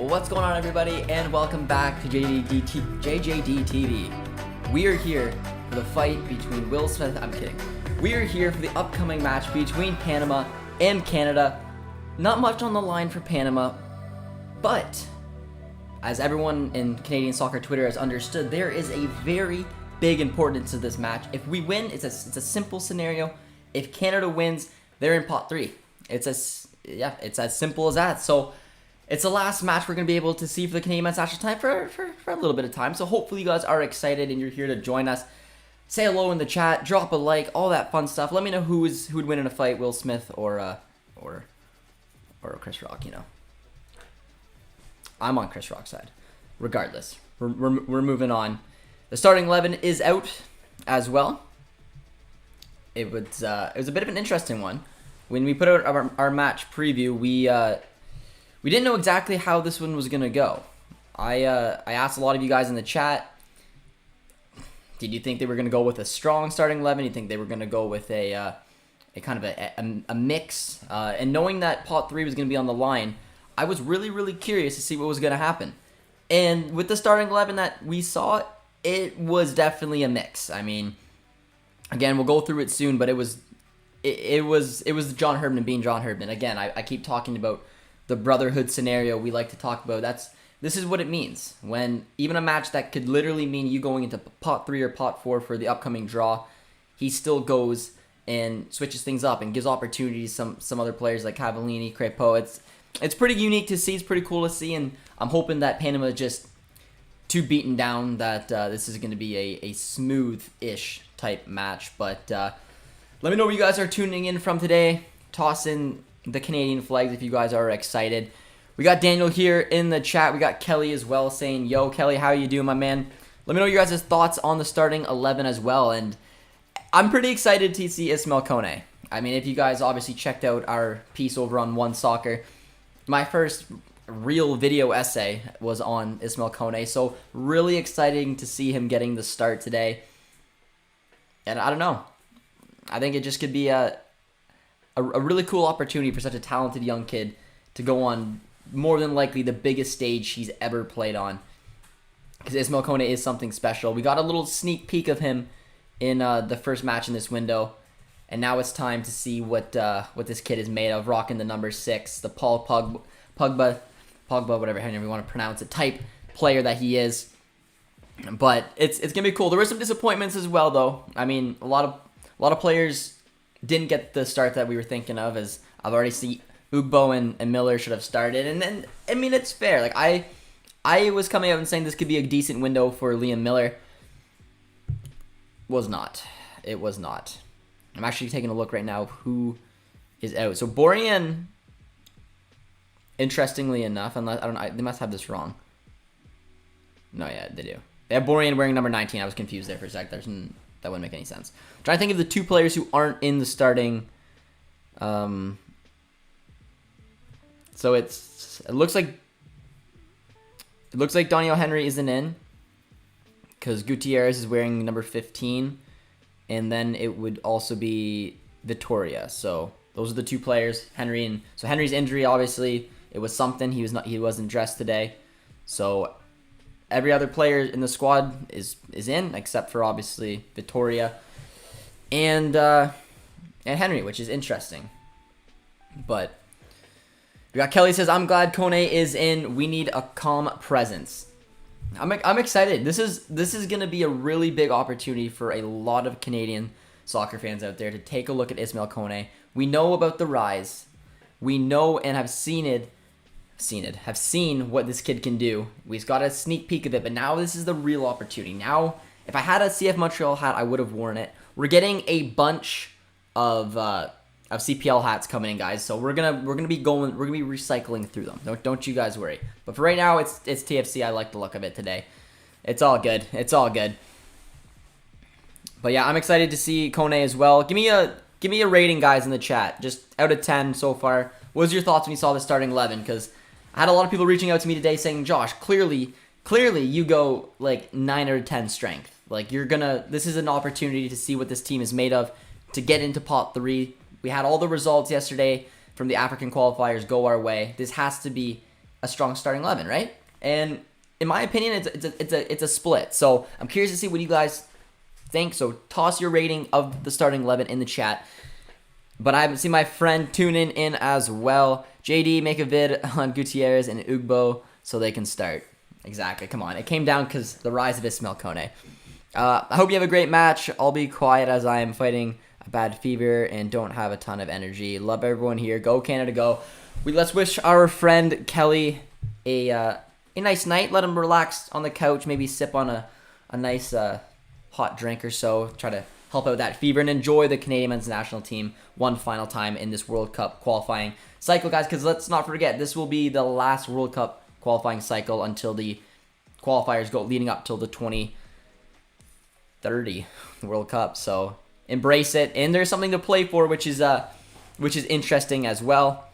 Well, what's going on, everybody, and welcome back to JJD TV. We are here for the fight between Will Smith. I'm kidding. We are here for the upcoming match between Panama and Canada. Not much on the line for Panama, but as everyone in Canadian soccer Twitter has understood, there is a very big importance to this match. If we win, it's a simple scenario. If Canada wins, they're in pot 3. It's as simple as that. So it's the last match we're going to be able to see for the Canadian men's national team for a little bit of time. So hopefully you guys are excited and you're here to join us. Say hello in the chat, drop a like, all that fun stuff. Let me know who would win in a fight, Will Smith or Chris Rock. You know, I'm on Chris Rock's side. Regardless, we're moving on. The starting 11 is out as well. It was a bit of an interesting one. When we put out our match preview, we didn't know exactly how this one was going to go. I asked a lot of you guys in the chat, did you think they were going to go with a strong starting 11? Do you think they were going to go with a kind of a mix? And knowing that pot 3 was going to be on the line, I was really, really curious to see what was going to happen. And with the starting 11 that we saw, it was definitely a mix. I mean, again, we'll go through it soon, but it was John Herdman being John Herdman. Again, I keep talking about the brotherhood scenario we like to talk about. This is what it means when even a match that could literally mean you going into pot 3 or pot 4 for the upcoming draw, he still goes and switches things up and gives opportunities to some other players like Cavallini, Crepeau. It's pretty unique to see. It's pretty cool to see, and I'm hoping that Panama is just too beaten down that this is going to be a smooth-ish type match. But let me know where you guys are tuning in from today. Toss in the Canadian flags if you guys are excited. We got Daniel here in the chat. We got Kelly as well saying, yo, Kelly, how you doing, my man? Let me know your guys' thoughts on the starting 11 as well. And I'm pretty excited to see Ismail Kone. I mean, if you guys obviously checked out our piece over on One Soccer, my first real video essay was on Ismail Kone. So really exciting to see him getting the start today. And I don't know. I think it just could be a really cool opportunity for such a talented young kid to go on more than likely the biggest stage he's ever played on. Because Ismail Kone is something special. We got a little sneak peek of him in the first match in this window. And now it's time to see what this kid is made of, rocking the number 6, the Paul Pogba, whatever however you want to pronounce it, type player that he is. But it's going to be cool. There were some disappointments as well, though. I mean, a lot of players didn't get the start that we were thinking of, as I've already seen Ugbo and Miller should have started. And then, I mean, it's fair. Like, I was coming out and saying this could be a decent window for Liam Miller. Was not. It was not. I'm actually taking a look right now of who is out. So Borjan, interestingly enough, unless I don't know, they must have this wrong. No, yeah, they do. They have Borjan wearing number 19. I was confused there for a sec. That wouldn't make any sense. I'm trying to think of the 2 players who aren't in the starting. So it looks like Daniel Henry isn't in because Gutierrez is wearing number 15, and then it would also be Vitoria. So those are the 2 players. So Henry's injury, obviously, it was something. He wasn't dressed today. So every other player in the squad is in, except for obviously Vitoria and Henry, which is interesting. But we got Kelly says, I'm glad Kone is in. We need a calm presence. I'm excited. This is gonna be a really big opportunity for a lot of Canadian soccer fans out there to take a look at Ismail Kone. We know about the rise. We know and have seen what this kid can do. We've got a sneak peek of it, but now this is the real opportunity. Now, if I had a CF Montreal hat, I would have worn it. We're getting a bunch of CPL hats coming in, guys. So we're gonna be recycling through them. Don't you guys worry. But for right now, it's TFC. I like the look of it today. It's all good. It's all good. But yeah, I'm excited to see Kone as well. Give me a rating, guys, in the chat. Just out of 10 so far. What was your thoughts when you saw the starting 11? Because I had a lot of people reaching out to me today saying, Josh, clearly you go like 9 out of 10 strength. Like this is an opportunity to see what this team is made of, to get into pot 3. We had all the results yesterday from the African qualifiers go our way. This has to be a strong starting 11, right? And in my opinion, it's a split. So I'm curious to see what you guys think. So toss your rating of the starting 11 in the chat. But I haven't seen my friend tuning in as well. JD, make a vid on Gutierrez and Ugbo so they can start. Exactly. Come on. It came down because the rise of Ismail Kone. I hope you have a great match. I'll be quiet as I am fighting a bad fever and don't have a ton of energy. Love everyone here. Go Canada, go. Let's wish our friend Kelly a nice night. Let him relax on the couch. Maybe sip on a nice hot drink or so. Try to help out that fever and enjoy the Canadian men's national team one final time in this World Cup qualifying cycle, guys. Because let's not forget, this will be the last World Cup qualifying cycle until the qualifiers go, leading up till the 2030 World Cup. So embrace it, and there's something to play for, which is interesting as well.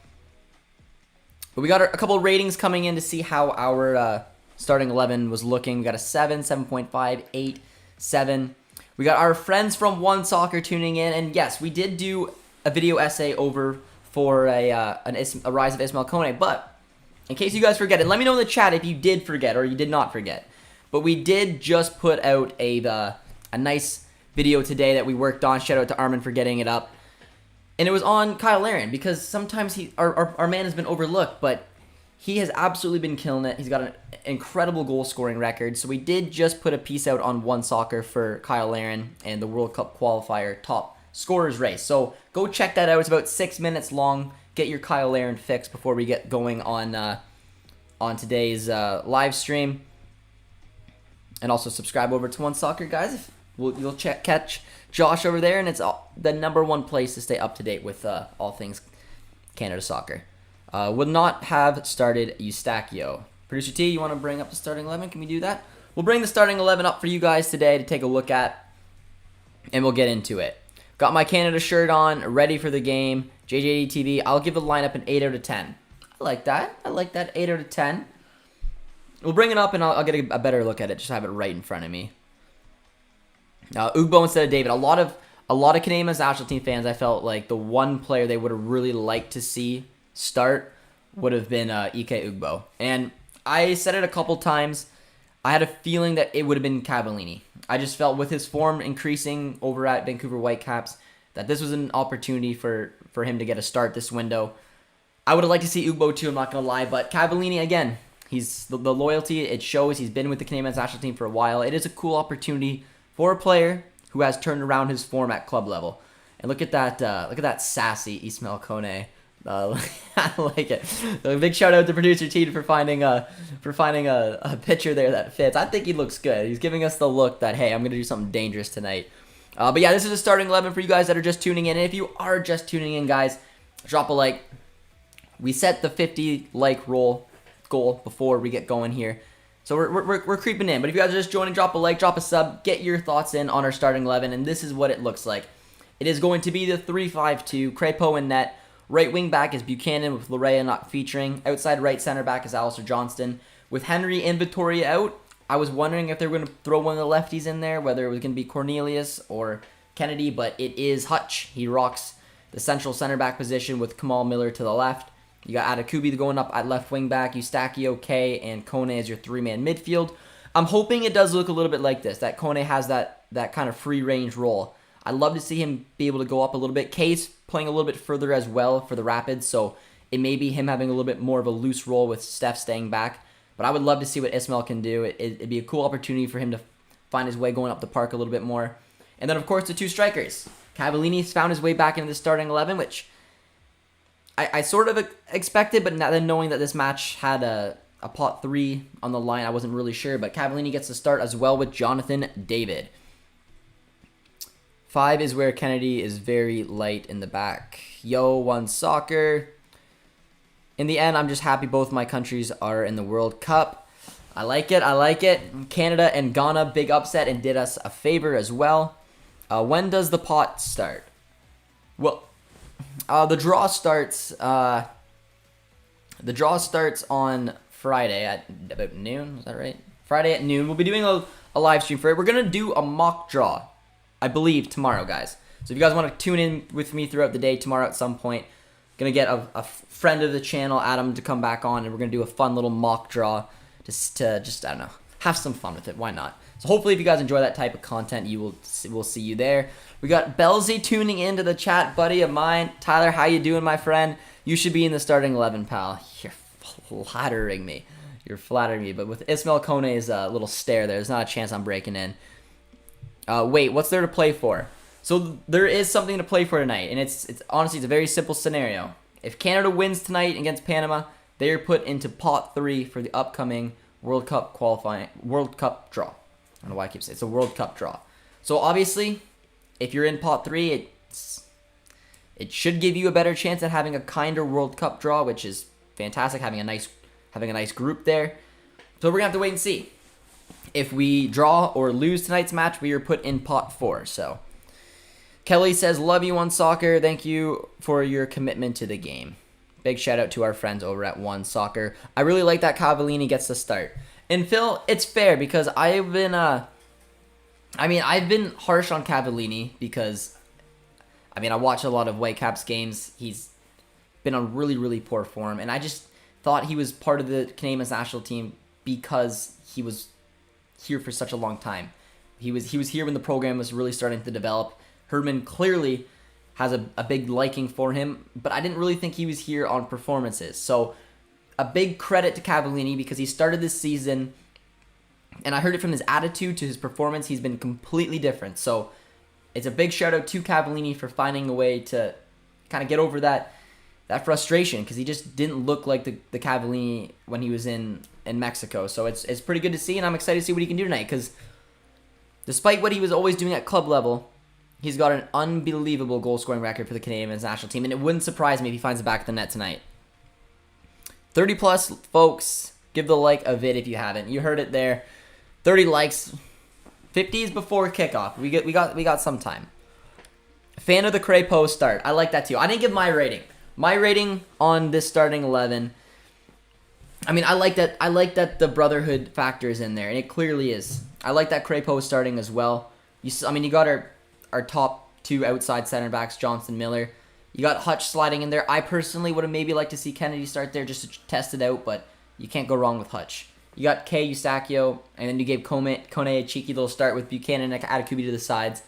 But we got a couple of ratings coming in to see how our starting 11 was looking. We got a 7, 7.5, 8, 7. We got our friends from One Soccer tuning in, and yes, we did do a video essay over for a rise of Ismail Kone. But in case you guys forget it, let me know in the chat if you did forget or you did not forget. But we did just put out a nice video today that we worked on. Shout out to Armin for getting it up. And it was on Kyle Larin, because sometimes our man has been overlooked, but he has absolutely been killing it. He's got an incredible goal scoring record. So we did just put a piece out on One Soccer for Kyle Larin and the World Cup qualifier top scorers race. So go check that out. It's about 6 minutes long. Get your Kyle Larin fix before we get going on today's live stream. And also subscribe over to One Soccer, guys. You'll catch Josh over there, and it's the #1 place to stay up to date with all things Canada soccer. Would not have started Eustachio. Producer T, you want to bring up the starting 11? Can we do that? We'll bring the starting 11 up for you guys today to take a look at, and we'll get into it. Got my Canada shirt on, ready for the game. JJD TV, I'll give the lineup an 8 out of 10. I like that. 8 out of 10. We'll bring it up, and I'll get a better look at it. Just have it right in front of me. Ugbo instead of David. A lot of Canadian men's national team fans, I felt like the one player they would have really liked to see start would have been Ike Ugbo. And I said it a couple times. I had a feeling that it would have been Cavallini. I just felt with his form increasing over at Vancouver Whitecaps that this was an opportunity for him to get a start this window. I would have liked to see Ugbo too, I'm not going to lie. But Cavallini, again, he's the loyalty, it shows. He's been with the Canadian men's national team for a while. It is a cool opportunity for a player who has turned around his form at club level. And look at that sassy Ismail Kone. I like it. So a big shout out to producer T for finding a picture there that fits. I think he looks good. He's giving us the look that, hey, I'm gonna do something dangerous tonight. But yeah, this is a starting 11 for you guys that are just tuning in. And if you are just tuning in, guys, drop a like. We set the 50 like goal before we get going here. So we're creeping in. But if you guys are just joining, drop a like, drop a sub, get your thoughts in on our starting 11. And this is what it looks like. It is going to be the 3-5-2. Crepeau in net. Right wing back is Buchanan with Larea not featuring. Outside right center back is Alistair Johnston. With Henry and Vittoria out, I was wondering if they were going to throw one of the lefties in there, whether it was going to be Cornelius or Kennedy, but it is Hutch. He rocks the central center back position with Kamal Miller to the left. You got Atakubi going up at left wing back, Eustachio, Kay, and Kone as your three-man midfield. I'm hoping it does look a little bit like this, that Kone has that kind of free-range role. I'd love to see him be able to go up a little bit. Kay's playing a little bit further as well for the Rapids, so it may be him having a little bit more of a loose role with Steph staying back. But I would love to see what Ismail can do. It'd be a cool opportunity for him to find his way going up the park a little bit more. And then, of course, the two strikers. Cavallini's found his way back into the starting 11, which I sort of expected, but then knowing that this match had a pot 3 on the line, I wasn't really sure. But Cavallini gets the start as well with Jonathan David. 5 is where Kennedy is very light in the back. Yo, one soccer. In the end, I'm just happy both my countries are in the World Cup. I like it. I like it. Canada and Ghana, big upset and did us a favor as well. When does the pot start? Well, the draw starts. The draw starts on Friday at about noon. Is that right? Friday at noon. We'll be doing a live stream for it. We're gonna do a mock draw, I believe, tomorrow, guys. So if you guys want to tune in with me throughout the day tomorrow at some point, gonna get a friend of the channel, Adam, to come back on, and we're gonna do a fun little mock draw to just I don't know, have some fun with it. Why not? So hopefully, if you guys enjoy that type of content, we'll see you there. We got Belzy tuning into the chat, buddy of mine. Tyler, how you doing, my friend? You should be in the starting 11, pal. You're flattering me. You're flattering me. But with Ismail Kone's little stare there's not a chance I'm breaking in. Wait, what's there to play for? So there is something to play for tonight, and it's honestly, it's a very simple scenario. If Canada wins tonight against Panama, they are put into pot 3 for the upcoming World Cup draw. I don't know why I keep saying it's a World Cup draw. So obviously, if you're in pot 3, it should give you a better chance at having a kinder World Cup draw, which is fantastic. Having a nice group there. So we're gonna have to wait and see. If we draw or lose tonight's match, we are put in pot 4. So Kelly says, "Love you on soccer. Thank you for your commitment to the game." Big shout out to our friends over at One Soccer. I really like that Cavallini gets the start. And Phil, it's fair because I've been harsh on Cavallini because I watch a lot of Whitecaps games. He's been on really, really poor form, and I just thought he was part of the Canadian national team because he was here for such a long time. He was here when the program was really starting to develop. Herdman clearly has a big liking for him, but I didn't really think he was here on performances. So a big credit to Cavallini because he started this season, and I heard it from his attitude to his performance. He's been completely different. So it's a big shout out to Cavallini for finding a way to kind of get over that frustration because he just didn't look like the Cavallini when he was in Mexico. So it's pretty good to see, and I'm excited to see what he can do tonight because despite what he was always doing at club level, he's got an unbelievable goal-scoring record for the Canadian men's national team, and it wouldn't surprise me if he finds the back of the net tonight. 30+ folks, give the like a vid if you haven't. You heard it there. 30 likes. 50s before kickoff. We got some time. Fan of the Crepeau start. I like that too. I didn't give my rating. My rating on this starting 11. I like that the brotherhood factor is in there, and it clearly is. I like that Crepeau starting as well. You got our top 2 outside center backs, Johnson, Miller. You got Hutch sliding in there. I personally would have maybe liked to see Kennedy start there just to test it out, but you can't go wrong with Hutch. You got Kay, Eustachio, and then you gave Kone a cheeky little start with Buchanan and Atakubi to the sides.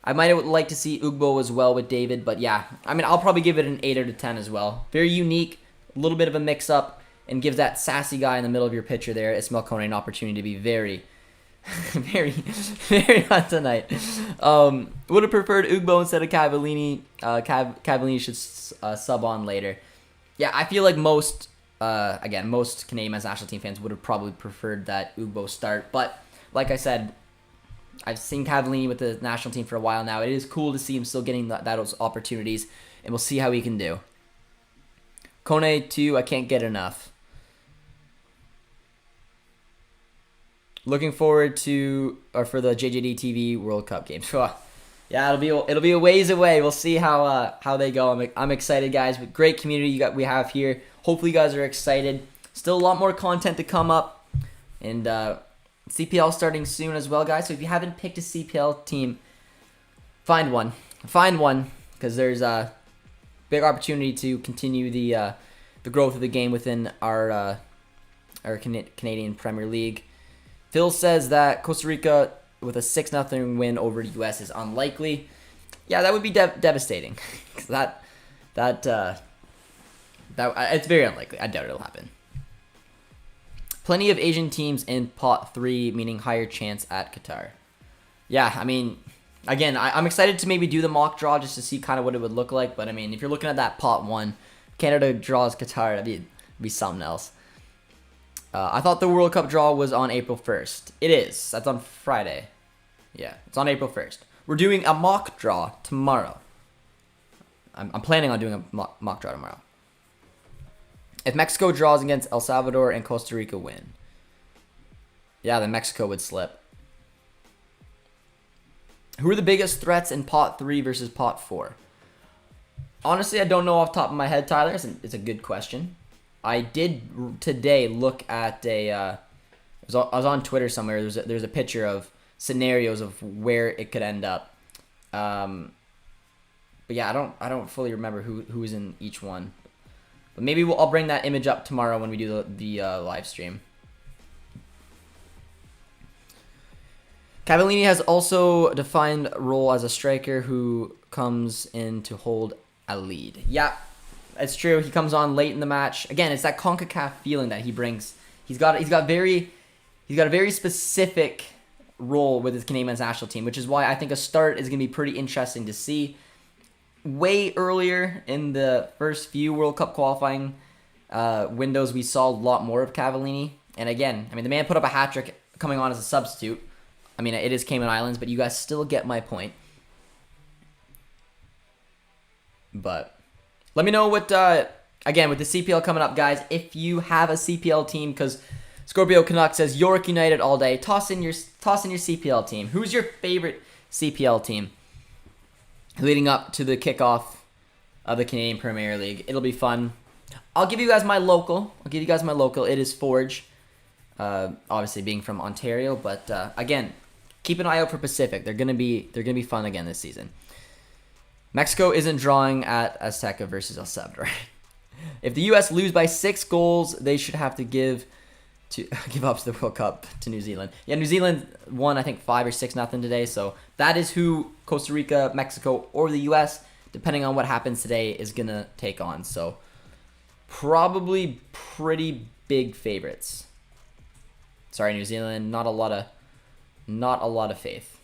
I might have liked to see Ugbo as well with David, but yeah. I'll probably give it an 8 out of 10 as well. Very unique, a little bit of a mix-up, and gives that sassy guy in the middle of your picture there, Ismail Kone, an opportunity to be very, very, very hot tonight. Would have preferred Ugbo instead of Cavallini. Cavallini should sub on later. Yeah, I feel like most Canadian men's national team fans would have probably preferred that Ugbo start. But like I said, I've seen Cavallini with the national team for a while now. It is cool to see him still getting those opportunities, and we'll see how he can do. Kone 2, I can't get enough. Looking forward to for the JJD TV World Cup games. Yeah, it'll be a ways away. We'll see how they go. I'm excited, guys. But great community we have here. Hopefully, you guys are excited. Still a lot more content to come up, and CPL starting soon as well, guys. So if you haven't picked a CPL team, find one, because there's a big opportunity to continue the growth of the game within our Canadian Premier League. Phil says that Costa Rica with a 6-0 win over the U.S. is unlikely. Yeah, that would be devastating. that it's very unlikely. I doubt it'll happen. Plenty of Asian teams in pot 3, meaning higher chance at Qatar. Yeah, I mean, again, I'm excited to maybe do the mock draw just to see kind of what it would look like. But I mean, if you're looking at that pot 1, Canada draws Qatar, that'd be something else. I thought the World Cup draw was on April 1st. It is. That's on Friday. Yeah, it's on April 1st. We're doing a mock draw tomorrow. I'm planning on doing a mock draw tomorrow. If Mexico draws against El Salvador and Costa Rica win, yeah, then Mexico would slip. Who are the biggest threats in pot 3 versus pot 4? Honestly, I don't know off the top of my head, Tyler. It's a good question. I did today look at I was on Twitter somewhere. There's a picture of scenarios of where it could end up. But yeah, I don't fully remember who's in each one. But maybe I'll bring that image up tomorrow when we do the live stream. Cavallini has also defined role as a striker who comes in to hold a lead. Yeah. It's true. He comes on late in the match. Again, it's that CONCACAF feeling that he brings. He's got a very specific role with his Canadian men's national team, which is why I think a start is going to be pretty interesting to see. Way earlier in the first few World Cup qualifying windows, we saw a lot more of Cavallini. And again, I mean, the man put up a hat trick coming on as a substitute. I mean, it is Cayman Islands, but you guys still get my point. But let me know what, again, with the CPL coming up, guys, if you have a CPL team, because Scorpio Canuck says York United all day. Toss in your CPL team. Who's your favorite CPL team leading up to the kickoff of the Canadian Premier League? It'll be fun. I'll give you guys my local. It is Forge. Obviously being from Ontario, but again, keep an eye out for Pacific. They're gonna be fun again this season. Mexico isn't drawing at Azteca versus El Salvador. If the U.S. lose by 6 goals, they should have to give up to the World Cup to New Zealand. Yeah, New Zealand won, I think, 5 or 6-0 today. So that is who Costa Rica, Mexico, or the U.S., depending on what happens today, is going to take on. So probably pretty big favorites. Sorry, New Zealand, not a lot of faith.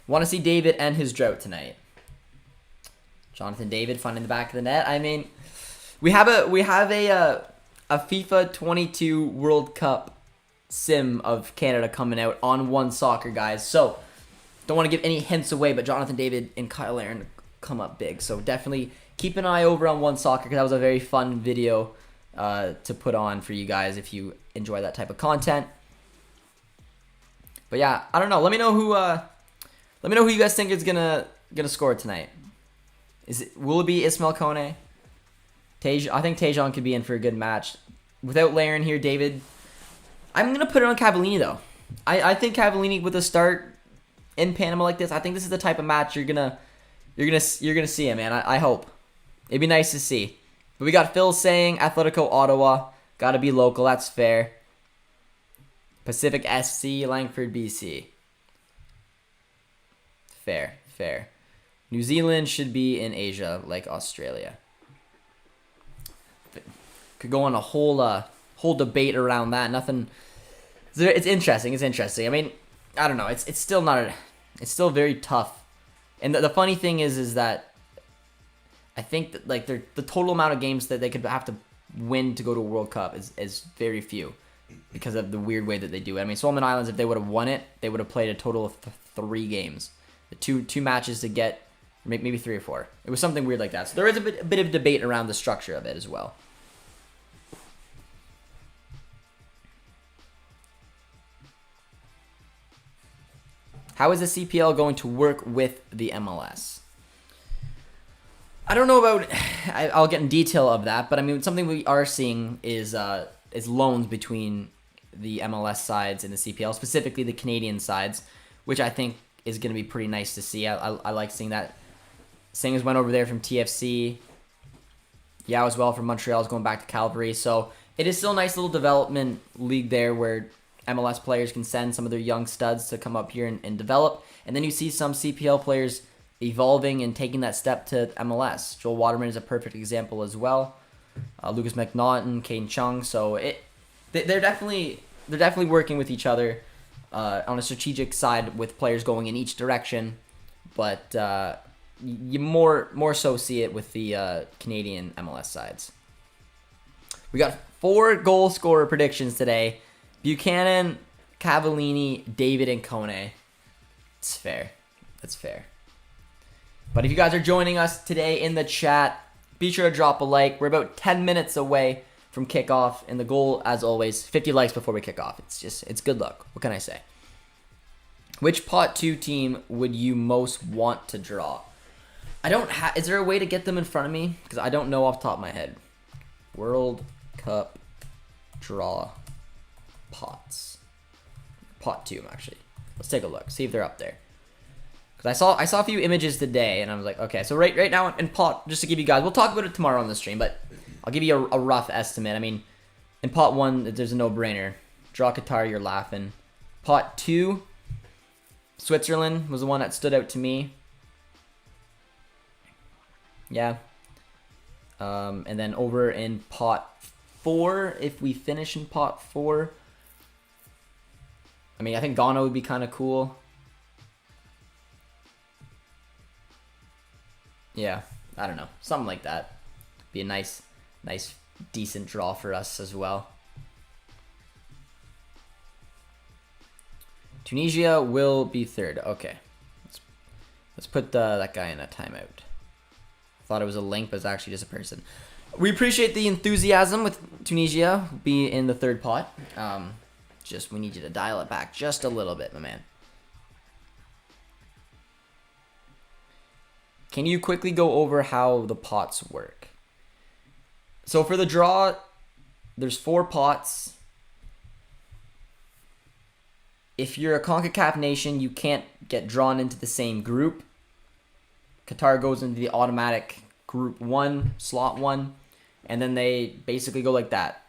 Want to see David and his drought tonight. Jonathan David finding the back of the net. I mean, we have a FIFA 22 World Cup sim of Canada coming out on One Soccer, guys. So don't want to give any hints away, but Jonathan David and Kyle Aaron come up big. So definitely keep an eye over on One Soccer, because that was a very fun video to put on for you guys if you enjoy that type of content. But yeah, I don't know. Let me know who you guys think is gonna score tonight. Will it be Ismail Kone? I think Tejan could be in for a good match. Without Laren here, David, I'm gonna put it on Cavallini though. I think Cavallini with a start in Panama like this, I think this is the type of match you're gonna see him, man. I hope. It'd be nice to see. But we got Phil saying Atletico Ottawa, gotta be local. That's fair. Pacific SC, Langford, BC. Fair. New Zealand should be in Asia, like Australia. Could go on a whole debate around that. Nothing. It's interesting. I mean, I don't know. It's still very tough. And the funny thing is that I think that the total amount of games that they could have to win to go to a World Cup is very few. because of the weird way that they do it. I mean, Solomon Islands, if they would have won it, they would have played a total of 3 games. The two matches to get, maybe 3 or 4. It was something weird like that. So there is a bit of debate around the structure of it as well. How is the CPL going to work with the MLS? I don't know about. I'll get in detail of that, but I mean, something we are seeing is loans between the MLS sides and the CPL, specifically the Canadian sides, which I think is going to be pretty nice to see. I like seeing that. Singers went over there from TFC. Yeah, as well from Montreal is going back to Calgary. So it is still a nice little development league there where MLS players can send some of their young studs to come up here and develop. And then you see some CPL players evolving and taking that step to MLS. Joel Waterman is a perfect example as well. Lucas McNaughton, Kane Chung. So they're definitely working with each other on a strategic side with players going in each direction. But you more so see it with the Canadian MLS sides. We got 4 goal scorer predictions today. Buchanan, Cavallini, David, and Kone. It's fair. That's fair. But if you guys are joining us today in the chat, be sure to drop a like. We're about 10 minutes away from kickoff, and the goal, as always, 50 likes before we kick off. It's good luck. What can I say? Which Pot 2 team would you most want to draw? Is there a way to get them in front of me? Because I don't know off the top of my head. World Cup draw pots. Pot 2, actually. Let's take a look. See if they're up there. Because I saw a few images today, and I was like, okay. So right now in pot, just to give you guys, we'll talk about it tomorrow on the stream, but I'll give you a rough estimate. I mean, in pot 1, there's a no-brainer. Draw Qatar, you're laughing. Pot 2, Switzerland was the one that stood out to me. Yeah. And then over in pot 4, if we finish in pot 4, I mean, I think Ghana would be kind of cool. Yeah, I don't know. Something like that. Be a nice, decent draw for us as well. Tunisia will be 3rd. Okay. Let's put that guy in a timeout. Thought it was a link, but it's actually just a person. We appreciate the enthusiasm with Tunisia. Be in the 3rd pot. Just we need you to dial it back just a little bit, my man. Can you quickly go over how the pots work? So for the draw, there's 4 pots. If you're a CONCACAF nation, you can't get drawn into the same group. Qatar goes into the automatic group 1, slot 1, and then they basically go like that.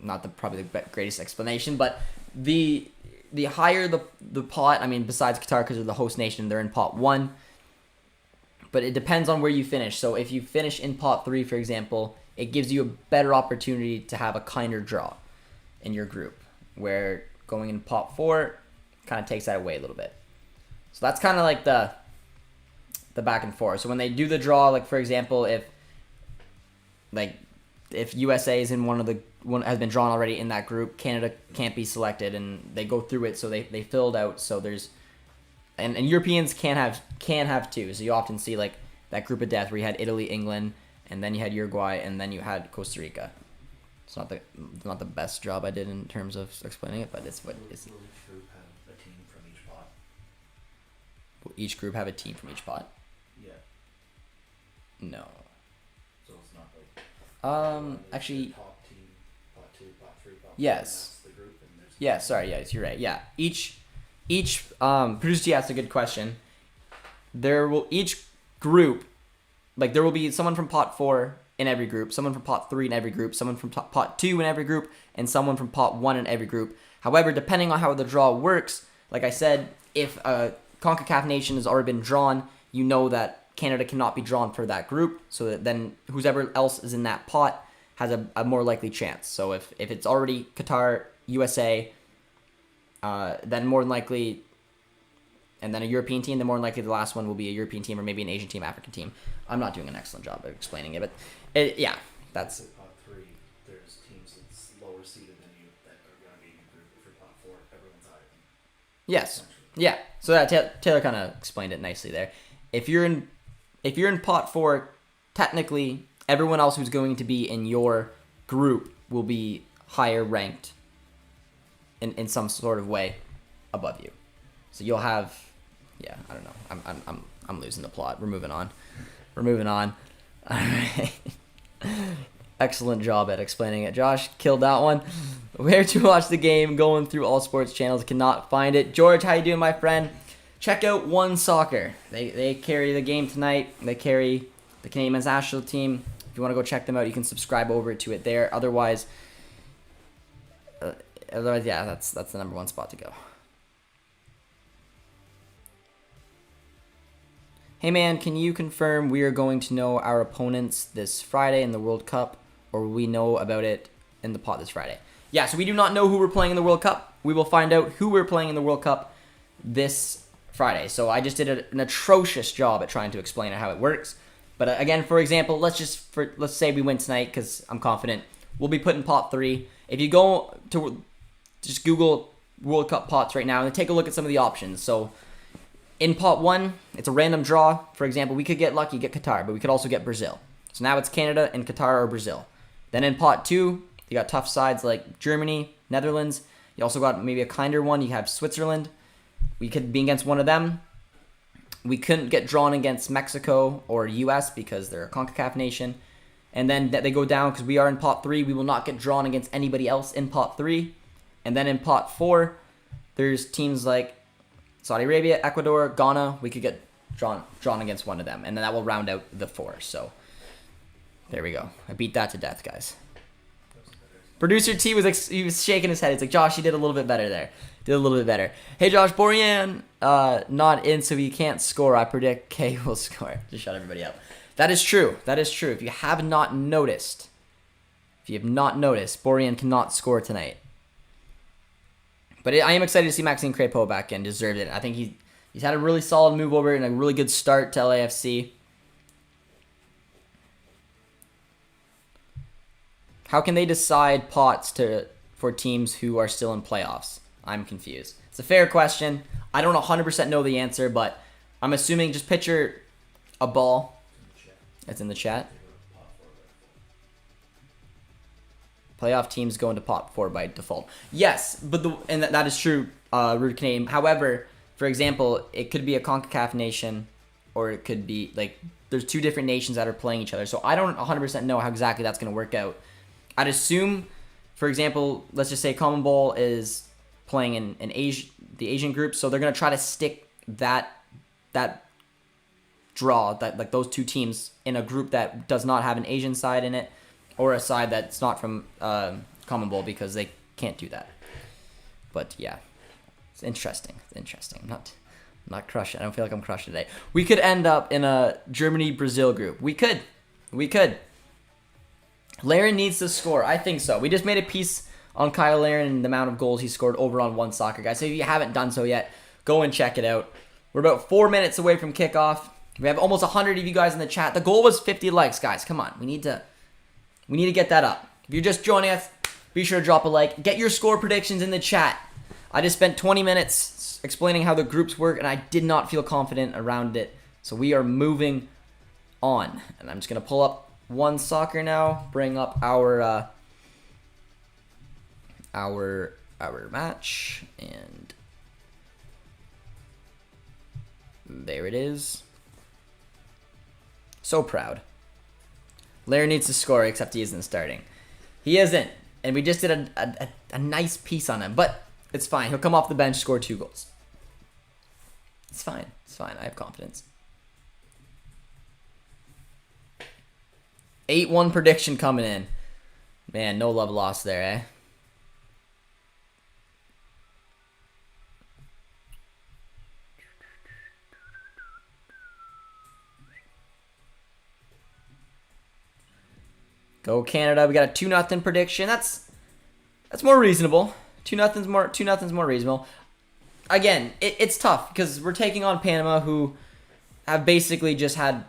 Not probably the greatest explanation, but the higher the pot, I mean, besides Qatar, because they're the host nation, they're in pot 1. But it depends on where you finish. So if you finish in pot 3, for example, it gives you a better opportunity to have a kinder draw in your group, where going in pot 4 kind of takes that away a little bit. So that's kind of like the back and forth. So when they do the draw, like for example, if USA is in one has been drawn already in that group, Canada can't be selected, and they go through it, so they filled out. So there's and Europeans can have 2. So you often see like that group of death where you had Italy, England, and then you had Uruguay, and then you had Costa Rica. It's not the best job I did in terms of explaining it, but it's what is. Will each group have a team from each pot? Will each group have a team from each pot? Yeah. No. So it's not like. Actually. Pot team, pot 2, pot 3, pot 4. Yes. That's the group, and there's. Yeah. Sorry. Yes, you're right. Yeah. Each producer, yeah, that's a good question. Each group, like there will be someone from pot 4 in every group, someone from pot 3 in every group, someone from pot 2 in every group, and someone from pot 1 in every group. However, depending on how the draw works, like I said, if a CONCACAF nation has already been drawn, you know that Canada cannot be drawn for that group, so that then whoever else is in that pot has a more likely chance. So if it's already Qatar, USA, then more than likely, and then a European team, then more than likely the last one will be a European team or maybe an Asian team, African team. I'm not doing an excellent job of explaining it, but yeah, that's. Pot 3, there's teams that's lower seeded than you that are Yes. Yeah. So that Taylor kind of explained it nicely there. If you're in pot 4, technically everyone else who's going to be in your group will be higher ranked in some sort of way above you. So you'll have, yeah, I don't know. I'm losing the plot. We're moving on. All right. Excellent job at explaining it. Josh killed that one. Where to watch the game? Going through all sports channels. Cannot find it. George, how you doing, my friend? Check out One Soccer. They carry the game tonight. They carry the Canadian men's national team. If you want to go check them out, you can subscribe over to it there. Otherwise, yeah, that's the number one spot to go. Hey man, can you confirm we are going to know our opponents this Friday in the World Cup, or will we know about it in the pot this Friday? Yeah, so we do not know who we're playing in the World Cup. We will find out who we're playing in the World Cup this Friday. So I just did an atrocious job at trying to explain how it works. But again, for example, let's say we win tonight because I'm confident. We'll be put in pot 3. If you go to just Google World Cup pots right now and take a look at some of the options. So in pot 1, it's a random draw. For example, we could get lucky, get Qatar, but we could also get Brazil. So now it's Canada and Qatar or Brazil. Then in pot 2, you got tough sides like Germany, Netherlands. You also got maybe a kinder one. You have Switzerland. We could be against one of them. We couldn't get drawn against Mexico or US because they're a CONCACAF nation. And then they go down because we are in pot 3. We will not get drawn against anybody else in pot 3. And then in pot 4, there's teams like Saudi Arabia, Ecuador, Ghana. We could get drawn against one of them. And then that will round out the 4. So there we go. I beat that to death, guys. Producer T he was shaking his head. He's like, Josh, you did a little bit better there. Did a little bit better. Hey, Josh, Borian, not in, so he can't score. I predict K will score. Just shut everybody up. That is true. That is true. If you have not noticed, Borian cannot score tonight. But I am excited to see Maxime Crépeau back in. Deserved it. I think he's had a really solid move over and a really good start to LAFC. How can they decide pots for teams who are still in playoffs? I'm confused. It's a fair question. I don't 100% know the answer, but I'm assuming just picture a ball. It's in the chat. Playoff teams go into pot 4 by default. Yes, but that is true, Rude Canadian. However, for example, it could be a CONCACAF nation, or it could be like there's 2 different nations that are playing each other. So I don't 100% know how exactly that's going to work out. I'd assume, for example, let's just say CONMEBOL is playing in the Asian group, so they're going to try to stick that draw, like those 2 teams, in a group that does not have an Asian side in it, or a side that's not from CONMEBOL, because they can't do that. But yeah, it's interesting. I'm not crushing. I don't feel like I'm crushed today. We could end up in a Germany-Brazil group. We could. Laren needs to score. I think so. We just made a piece on Kyle Laren and the amount of goals he scored over on One Soccer, guys. So if you haven't done so yet, go and check it out. We're about 4 minutes away from kickoff. We have almost 100 of you guys in the chat. The goal was 50 likes, guys. Come on. We need to get that up. If you're just joining us, be sure to drop a like. Get your score predictions in the chat. I just spent 20 minutes explaining how the groups work, and I did not feel confident around it. So we are moving on. And I'm just going to pull up One Soccer now. Bring up our match. And there it is. So proud. Larry needs to score, except he isn't starting. He isn't. And we just did a nice piece on him. But it's fine. He'll come off the bench, score 2 goals. It's fine. I have confidence. 8-1 prediction coming in. Man, no love lost there, eh? Go Canada. We got a 2-0 prediction. That's more reasonable. 2-0's more reasonable. Again, it's tough because we're taking on Panama, who have basically just had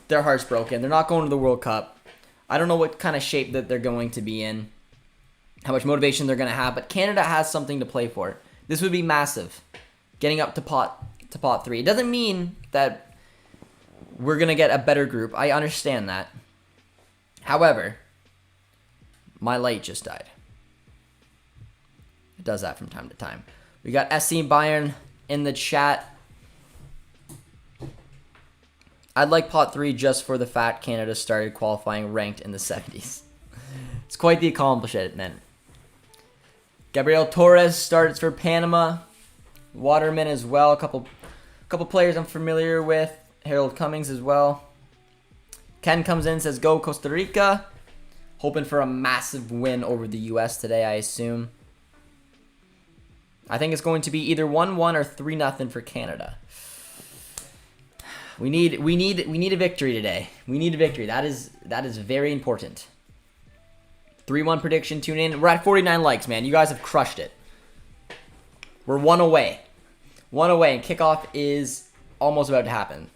their hearts broken. They're not going to the World Cup. I don't know what kind of shape that they're going to be in, how much motivation they're going to have, but Canada has something to play for. This would be massive. Getting up to pot 3. It doesn't mean that we're going to get a better group. I understand that. However, my light just died. It does that from time to time. We got SC Bayern in the chat. I'd like pot 3 just for the fact Canada started qualifying ranked in the 70s. It's quite the accomplishment. Gabriel Torres starts for Panama. Waterman as well. A couple players I'm familiar with. Harold Cummings as well. Ken comes in and says, go Costa Rica. Hoping for a massive win over the U.S. today, I assume. I think it's going to be either 1-1 or 3-0 for Canada. We need a victory today. We need a victory. That is very important. 3-1 prediction. Tune in. We're at 49 likes, man. You guys have crushed it. We're 1 away. 1 away, and kickoff is almost about to happen.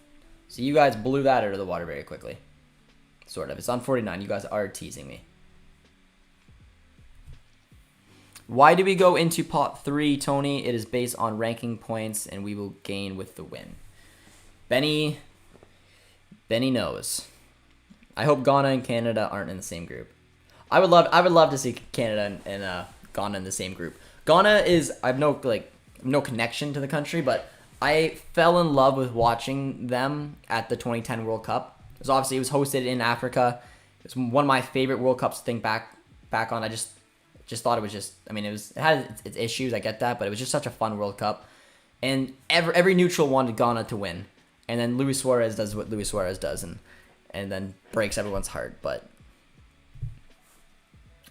So you guys blew that out of the water very quickly. Sort of. It's on 49. You guys are teasing me. Why do we go into pot 3, Tony? It is based on ranking points, and we will gain with the win. Benny knows. I hope Ghana and Canada aren't in the same group. I would love to see Canada and Ghana in the same group. Ghana is, I have no connection to the country, but I fell in love with watching them at the 2010 World Cup. It was hosted in Africa. It's one of my favorite World Cups to think back on. I just thought it was just, I mean, it had its issues, I get that, but it was just such a fun World Cup. And every neutral wanted Ghana to win. And then Luis Suarez does what Luis Suarez does and then breaks everyone's heart. But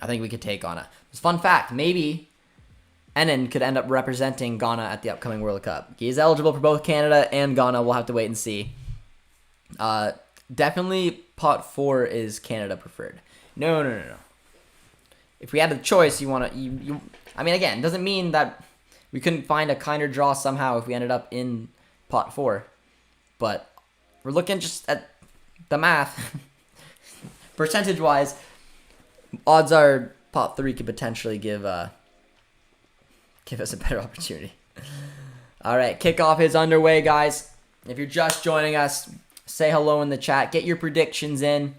I think we could take Ghana. Fun fact, maybe Enan could end up representing Ghana at the upcoming World Cup. He is eligible for both Canada and Ghana. We'll have to wait and see. Definitely pot 4 is Canada preferred. No. If we had a choice, I mean, again, it doesn't mean that we couldn't find a kinder draw somehow if we ended up in pot 4. But we're looking just at the math. Percentage-wise, odds are pot 3 could potentially give us a better opportunity. All right, kickoff is underway, guys. If you're just joining us, say hello in the chat. Get your predictions in.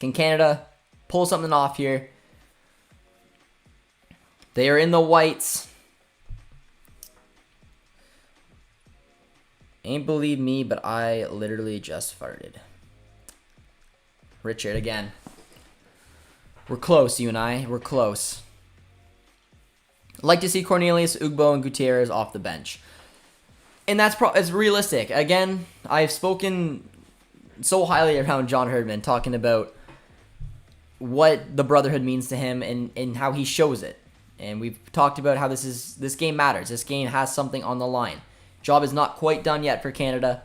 Can Canada pull something off here? They are in the whites. Ain't believe me, but I literally just farted. Richard again. We're close, you and I. We're close. I'd like to see Cornelius, Ugbo, and Gutierrez off the bench. And it's realistic. Again, I've spoken so highly around John Herdman, talking about what the brotherhood means to him and how he shows it. And we've talked about how this game matters. This game has something on the line. Job is not quite done yet for Canada.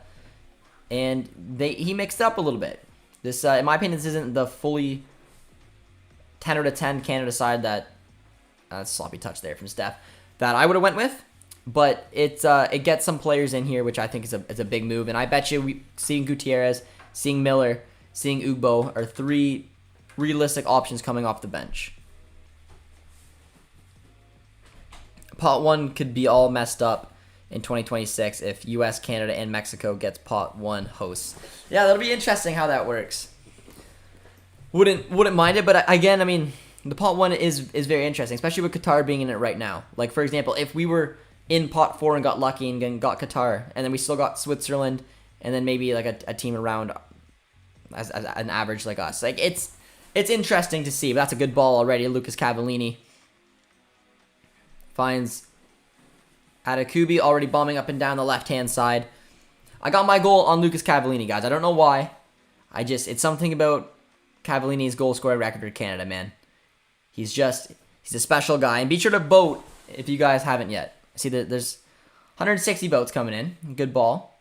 And he mixed it up a little bit. This, in my opinion, this isn't the fully 10 out of 10 Canada side that sloppy touch there from Steph that I would have went with, but it gets some players in here, which I think is a big move. And I bet you seeing Gutierrez, seeing Miller, seeing Ugbo are 3 realistic options coming off the bench. Pot 1 could be all messed up in 2026 if US, Canada, and Mexico gets pot 1 hosts. Yeah, that'll be interesting how that works. Wouldn't mind it, but again, I mean, the pot 1 is very interesting, especially with Qatar being in it right now. Like, for example, if we were in pot 4 and got lucky and got Qatar, and then we still got Switzerland, and then maybe like a team around as an average like us. Like, it's interesting to see, but that's a good ball already. Lucas Cavallini finds Atakubi already bombing up and down the left-hand side. I got my goal on Lucas Cavallini, guys. I don't know why. It's something about Cavallini's goal scoring record for Canada, man. He's a special guy. And be sure to vote if you guys haven't yet. See, there's 160 votes coming in. Good ball.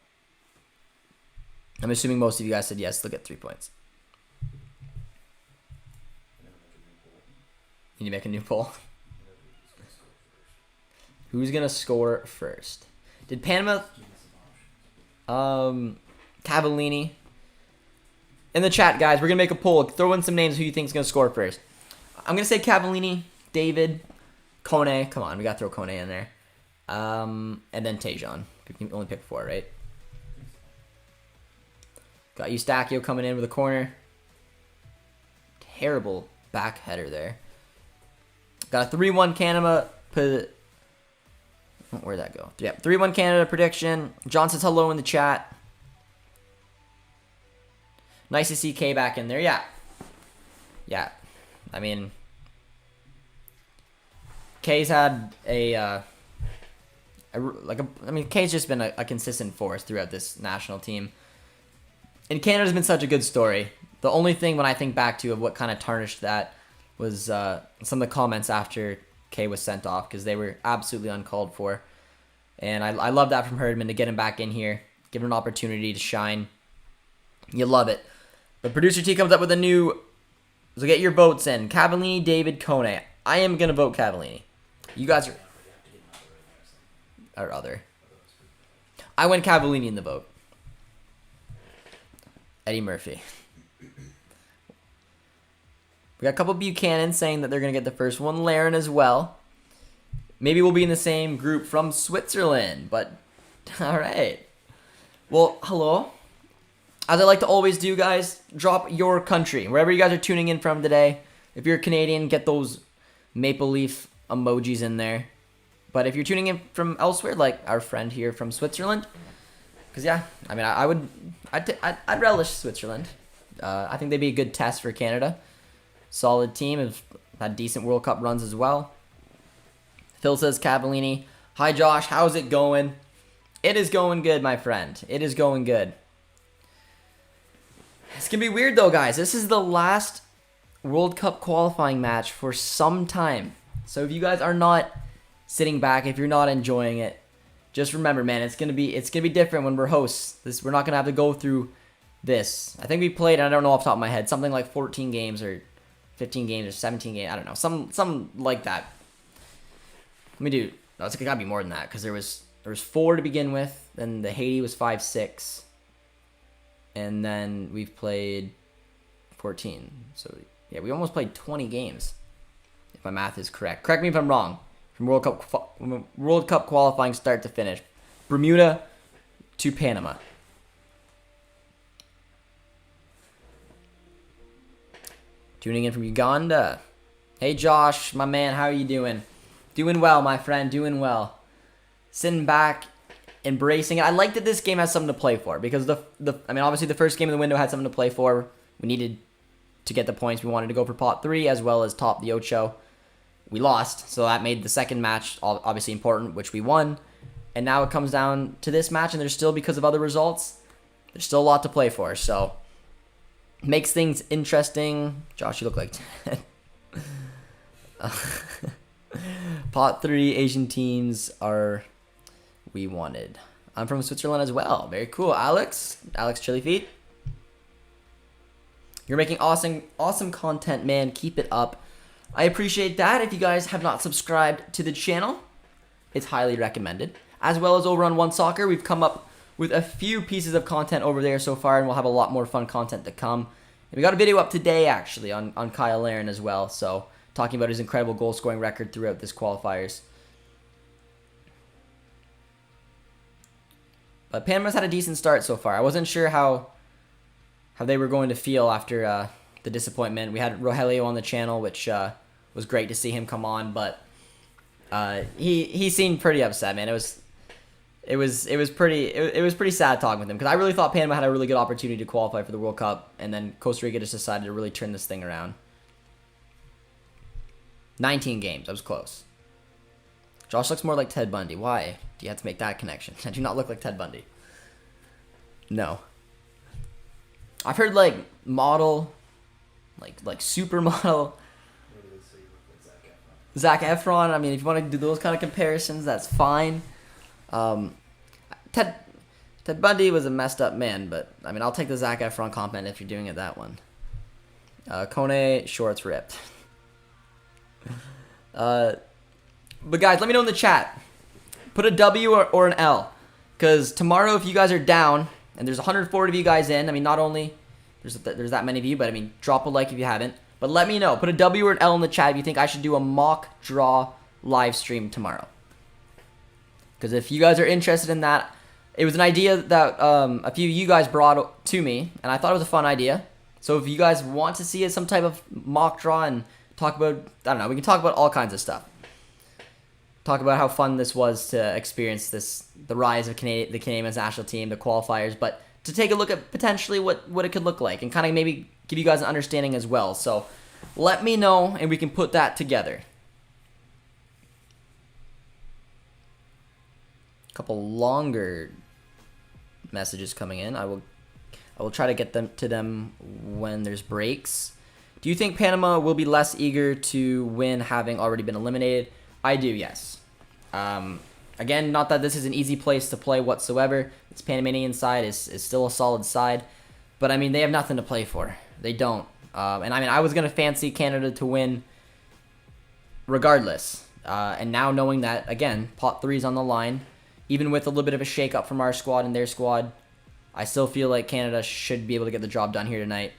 I'm assuming most of you guys said yes. Look at 3 points. You need to make a new poll. Who's going to score first? Did Panama... Cavallini. In the chat, guys, we're going to make a poll. Throw in some names who you think is going to score first. I'm going to say Cavallini, David, Kone. Come on, we got to throw Kone in there. And then Tejan. You can only pick 4, right? Got Eustachio coming in with a corner. Terrible back header there. Got a 3-1 Canada. Where'd that go? Yeah, 3-1 Canada prediction. John says hello in the chat. Nice to see K back in there. Yeah. Yeah. I mean, K's had K's just been a consistent force throughout this national team. And Canada's been such a good story. The only thing when I think back to of what kind of tarnished that was some of the comments after K was sent off, because they were absolutely uncalled for. And I love that from Herdman to get him back in here, give him an opportunity to shine. You love it. The producer T comes up with a new, so get your votes in. Cavallini, David, Kone. I am going to vote Cavallini. You guys are other. I went Cavallini in the vote. Eddie Murphy. We got a couple Buchanan saying that they're going to get the first one. Laren as well. Maybe we'll be in the same group from Switzerland, but all right. Well, hello. As I like to always do, guys, drop your country. Wherever you guys are tuning in from today. If you're Canadian, get those maple leaf emojis in there. But if you're tuning in from elsewhere, like our friend here from Switzerland, because yeah, I mean, I'd relish Switzerland. I think they'd be a good test for Canada. Solid team, have had decent World Cup runs as well. Phil says Cavallini. Hi Josh, how's it going? It is going good, my friend. It is going good. It's gonna be weird though, guys. This is the last World Cup qualifying match for some time. So if you guys are not sitting back, if you're not enjoying it, just remember, man, it's gonna be different when we're hosts. We're not gonna have to go through this. I think we played, and I don't know off the top of my head, something like 14 games or 15 games or 17 games. I don't know, some like that. Let me do. No, it's gotta be more than that, because there was 4 to begin with, then the Haiti was 5-6, and then we've played 14. So yeah, we almost played 20 games, if my math is correct. Correct me if I'm wrong. From World Cup qualifying start to finish, Bermuda to Panama. Tuning in from Uganda. Hey Josh, my man, how are you doing? Doing well, my friend, doing well. Sitting back, embracing it. I like that this game has something to play for, because obviously the first game of the window had something to play for. We needed to get the points. We wanted to go for pot 3 as well as top the Ocho. We lost, so that made the second match obviously important, which we won. And now it comes down to this match, and there's still, because of other results, there's still a lot to play for. So makes things interesting. Josh, you look like 10. Pot 3 Asian teams are we wanted. I'm from Switzerland as well. Very cool. Alex Chili Feet. You're making awesome content, man. Keep it up. I appreciate that. If you guys have not subscribed to the channel, it's highly recommended. As well as over on One Soccer, we've come up with a few pieces of content over there so far, and we'll have a lot more fun content to come. And we got a video up today, actually, on Kyle Laren as well, so talking about his incredible goal-scoring record throughout this qualifiers. But Panama's had a decent start so far. I wasn't sure how they were going to feel after the disappointment. We had Rogelio on the channel, which was great to see him come on, but he seemed pretty upset, man. It was pretty sad talking with him, because I really thought Panama had a really good opportunity to qualify for the World Cup, and then Costa Rica just decided to really turn this thing around. 19 games. I was close. Josh looks more like Ted Bundy. Why do you have to make that connection? I do not look like Ted Bundy. No. I've heard like model, like supermodel. Zac Efron. I mean, if you want to do those kind of comparisons, that's fine. Ted Bundy was a messed up man, but I mean, I'll take the Zac Efron comment if you're doing it that one. Kone shorts ripped. But guys, let me know in the chat. Put a W or an L, because tomorrow, if you guys are down, and there's 140 of you guys in, I mean, not only there's that many of you, but I mean, drop a like if you haven't. But let me know. Put a W or an L in the chat if you think I should do a mock draw live stream tomorrow. Because if you guys are interested in that, it was an idea that a few of you guys brought to me, and I thought it was a fun idea. So if you guys want to see some type of mock draw and talk about, I don't know, we can talk about all kinds of stuff. Talk about how fun this was to experience the rise of the Canadian men's national team, the qualifiers, but to take a look at potentially what it could look like and kind of maybe give you guys an understanding as well. So let me know and we can put that together. A couple longer messages coming in. I will try to get them to them when there's breaks. Do you think Panama will be less eager to win having already been eliminated? I do, yes. Again, not that this is an easy place to play whatsoever. This Panamanian side is still a solid side. But, I mean, they have nothing to play for. They don't. And, I mean, I was going to fancy Canada to win regardless. And now knowing that, again, pot 3 is on the line, even with a little bit of a shake-up from our squad and their squad, I still feel like Canada should be able to get the job done here tonight.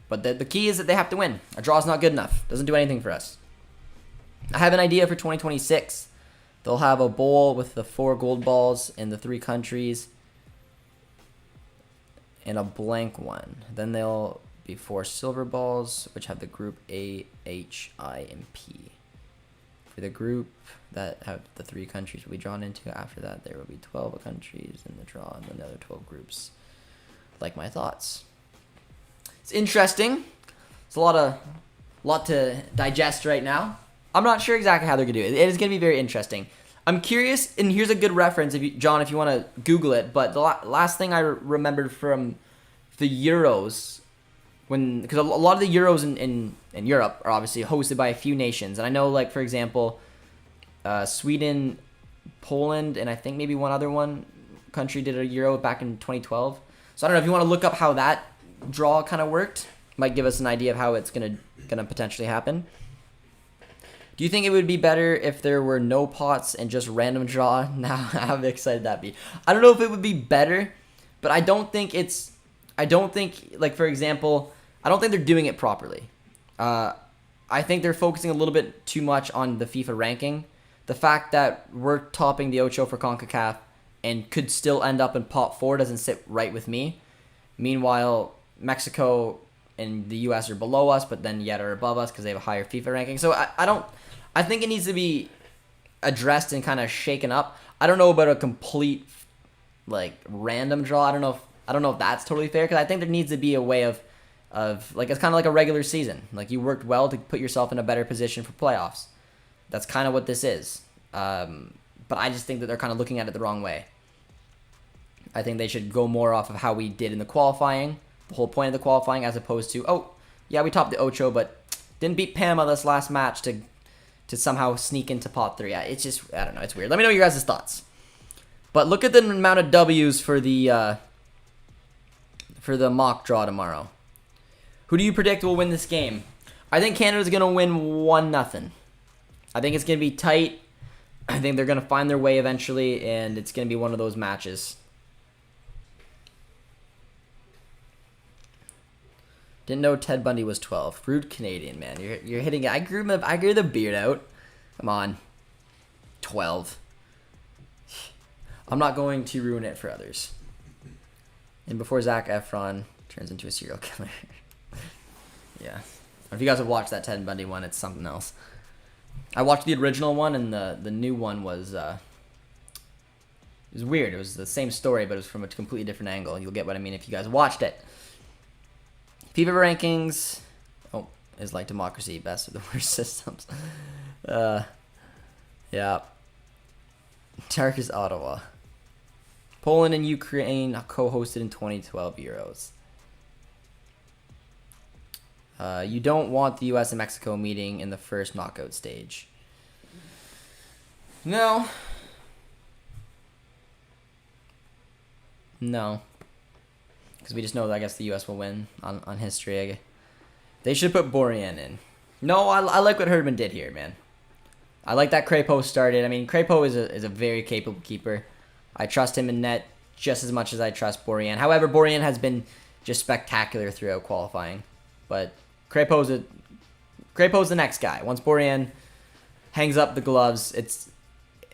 But the key is that they have to win. A draw is not good enough. Doesn't do anything for us. I have an idea for 2026. They'll have a bowl with the 4 gold balls in the 3 countries and a blank one. Then there'll be 4 silver balls, which have the group A, H, I, and P. For the group that have the 3 countries will be drawn into, after that there will be 12 countries in the draw and another 12 groups. Like my thoughts. It's interesting. It's a lot to digest right now. I'm not sure exactly how they're going to do it. It is going to be very interesting. I'm curious, and here's a good reference, John, if you want to Google it, but the last thing I remembered from the Euros, because a lot of the Euros in Europe are obviously hosted by a few nations, and I know, like, for example, Sweden, Poland, and I think maybe one other country did a Euro back in 2012. So I don't know if you want to look up how that draw kind of worked. Might give us an idea of how it's gonna potentially happen. Do you think it would be better if there were no pots and just random draw? Now, how excited that'd be. I don't know if it would be better, but I don't think, like, for example, I don't think they're doing it properly. I think they're focusing a little bit too much on the FIFA ranking. The fact that we're topping the Ocho for CONCACAF and could still end up in pot 4 doesn't sit right with me. Meanwhile, Mexico and the U.S. are below us, but then yet are above us because they have a higher FIFA ranking. So I think it needs to be addressed and kind of shaken up. I don't know about a complete, like, random draw. I don't know if that's totally fair, because I think there needs to be a way of like, it's kind of like a regular season. Like, you worked well to put yourself in a better position for playoffs. That's kind of what this is. But I just think that they're kind of looking at it the wrong way. I think they should go more off of how we did in the qualifying, the whole point of the qualifying, as opposed to, oh, yeah, we topped the Ocho, but didn't beat Panama this last match to somehow sneak into pot 3. It's just, I don't know, it's weird. Let me know your guys' thoughts. But look at the amount of W's for the mock draw tomorrow. Who do you predict will win this game? I think Canada's going to win 1-0. I think it's going to be tight. I think they're going to find their way eventually, and it's going to be one of those matches. Didn't know Ted Bundy was 12. Rude Canadian, man. You're hitting it. I grew the beard out. Come on. 12. I'm not going to ruin it for others. And before Zac Efron turns into a serial killer. Yeah. If you guys have watched that Ted Bundy one, it's something else. I watched the original one, and the new one was it was weird. It was the same story, but it was from a completely different angle. You'll get what I mean if you guys watched it. FIFA rankings. Oh, is like democracy, best of the worst systems. Yeah. Turkish Ottawa. Poland and Ukraine co-hosted in 2012 Euros. You don't want the U.S. and Mexico meeting in the first knockout stage. No. Because we just know that I guess the U.S. will win on history. They should put Borjan in. No, I like what Herdman did here, man. I like that Crepeau started. I mean, Crepeau is a very capable keeper. I trust him in net just as much as I trust Borjan. However, Borjan has been just spectacular throughout qualifying. But Crepeau's the next guy. Once Borjan hangs up the gloves,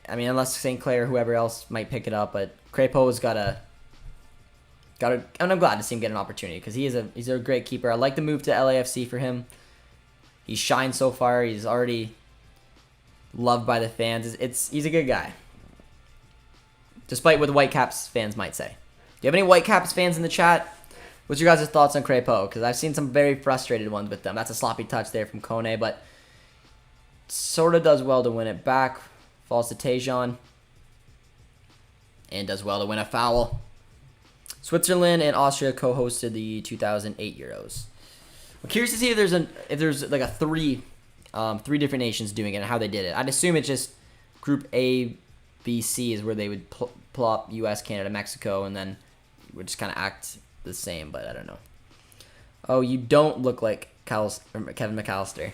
I mean, unless St. Clair or whoever else might pick it up, but Crépeau's got to. And I'm glad to see him get an opportunity because he's a great keeper. I like the move to LAFC for him. He's shined so far. He's already loved by the fans. He's a good guy, despite what the Whitecaps fans might say. Do you have any Whitecaps fans in the chat? What's your guys' thoughts on Crépeau? Because I've seen some very frustrated ones with them. That's a sloppy touch there from Kone, but sort of does well to win it back. Falls to Tejan. And does well to win a foul. Switzerland and Austria co-hosted the 2008 Euros. I'm curious to see if there's like a three different nations doing it and how they did it. I'd assume it's just Group A, B, C is where they would plop U.S., Canada, Mexico, and then would just kind of act the same, but I don't know. Oh, you don't look like Kevin McAllister.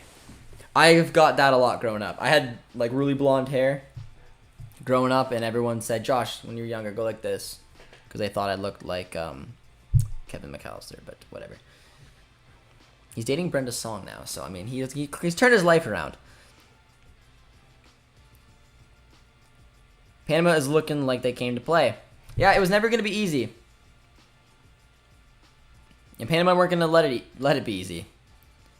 I've got that a lot growing up. I had like really blonde hair growing up, and everyone said, Josh, when you're younger, go like this. Because they thought I looked like Kevin McAllister, but whatever. He's dating Brenda Song now, so I mean, he's turned his life around. Panama is looking like they came to play. Yeah, it was never going to be easy. And Panama weren't going to let it be easy.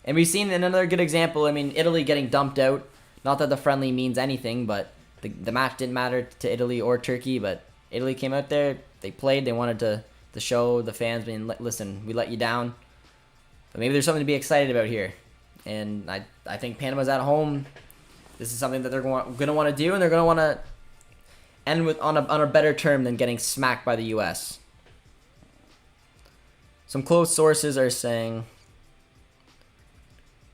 And we've seen another good example. I mean, Italy getting dumped out. Not that the friendly means anything, but the match didn't matter to Italy or Turkey. But Italy came out there. They played. They wanted to show the fans, I mean, listen, we let you down. But maybe there's something to be excited about here. And I think Panama's at home. This is something that they're going to want to do, and they're going to want to end with on a better term than getting smacked by the U.S. Some close sources are saying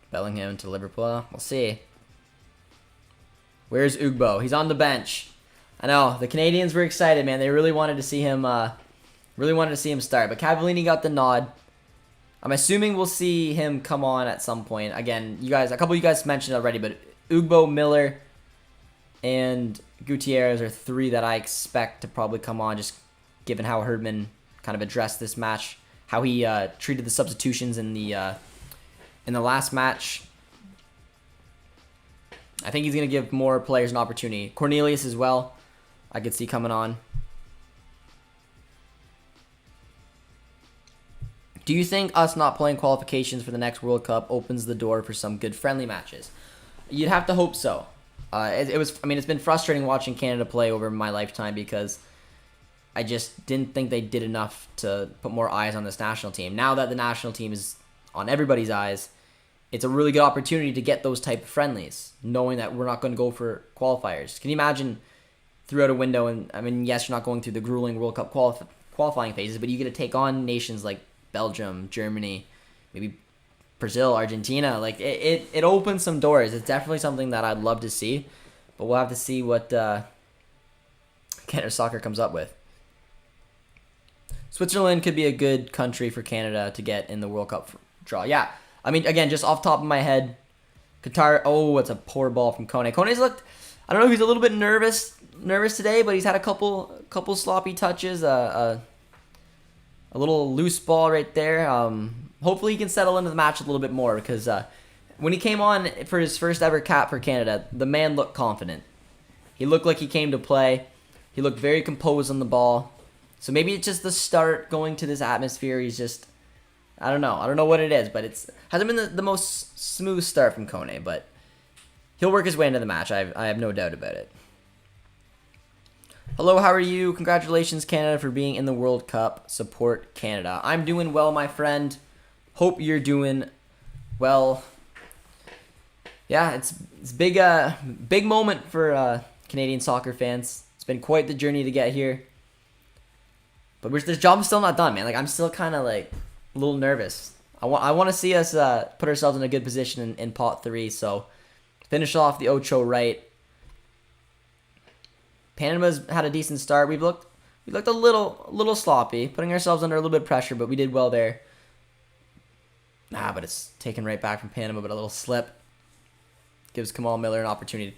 Bellingham to Liverpool. We'll see. Where's Ugbo? He's on the bench. I know the Canadians were excited, man. They really wanted to see him. Start, but Cavallini got the nod. I'm assuming we'll see him come on at some point. Again, a couple of you guys mentioned already, but Ugbo, Miller, and Gutierrez are three that I expect to probably come on, just given how Herdman kind of addressed this match, how he treated the substitutions in the last match. I think he's going to give more players an opportunity. Cornelius as well, I could see coming on. Do you think us not playing qualifications for the next World Cup opens the door for some good friendly matches? You'd have to hope so. It's been frustrating watching Canada play over my lifetime because I just didn't think they did enough to put more eyes on this national team. Now that the national team is on everybody's eyes, it's a really good opportunity to get those type of friendlies, knowing that we're not going to go for qualifiers. Can you imagine throughout a window, and I mean, yes, you're not going through the grueling World Cup qualifying phases, but you get to take on nations like Belgium, Germany, maybe Brazil, Argentina. Like it opens some doors. It's definitely something that I'd love to see, but we'll have to see what Canada Soccer comes up with. Switzerland could be a good country for Canada to get in the World Cup draw. Yeah, I mean, again, just off the top of my head, Qatar. Oh, it's a poor ball from Kone. Kone's looked. I don't know. He's a little bit nervous today, but he's had a couple sloppy touches. A little loose ball right there. Hopefully he can settle into the match a little bit more because when he came on for his first ever cap for Canada, the man looked confident. He looked like he came to play. He looked very composed on the ball. So maybe it's just the start going to this atmosphere. He's just, I don't know. I don't know what it is, but it hasn't been the most smooth start from Kone, but he'll work his way into the match. I have no doubt about it. Hello, how are you? Congratulations, Canada, for being in the World Cup. Support Canada. I'm doing well, my friend. Hope you're doing well. Yeah, it's big moment for Canadian soccer fans. It's been quite the journey to get here. But this job's still not done, man. Like I'm still kind of like a little nervous. I want to see us put ourselves in a good position in pot 3. So finish off the Ocho right. Panama's had a decent start. We looked a little sloppy, putting ourselves under a little bit of pressure, but we did well there. But it's taken right back from Panama, but a little slip. Gives Kamal Miller an opportunity to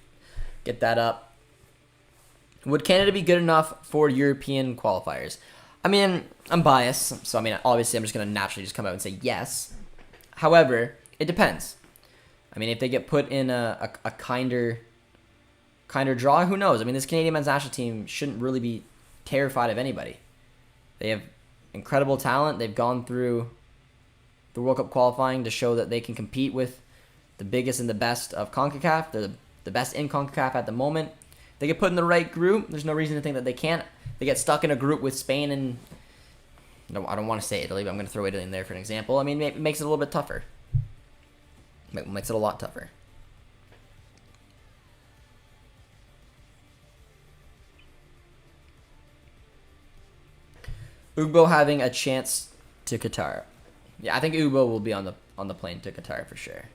get that up. Would Canada be good enough for European qualifiers? I mean, I'm biased, so I mean, obviously I'm just going to naturally just come out and say yes. However, it depends. I mean, if they get put in a kinder kind of draw. Who knows? I mean, this Canadian men's national team shouldn't really be terrified of anybody. They have incredible talent. They've gone through the World Cup qualifying to show that they can compete with the biggest and the best of CONCACAF. They're the best in CONCACAF at the moment. They get put in the right group. There's no reason to think that they can't. They get stuck in a group with Spain and... No, I don't want to say Italy, but I'm going to throw Italy in there for an example. I mean, it makes it a little bit tougher. It makes it a lot tougher. Ugbo having a chance to Qatar. Yeah, I think Ugbo will be on the plane to Qatar for sure.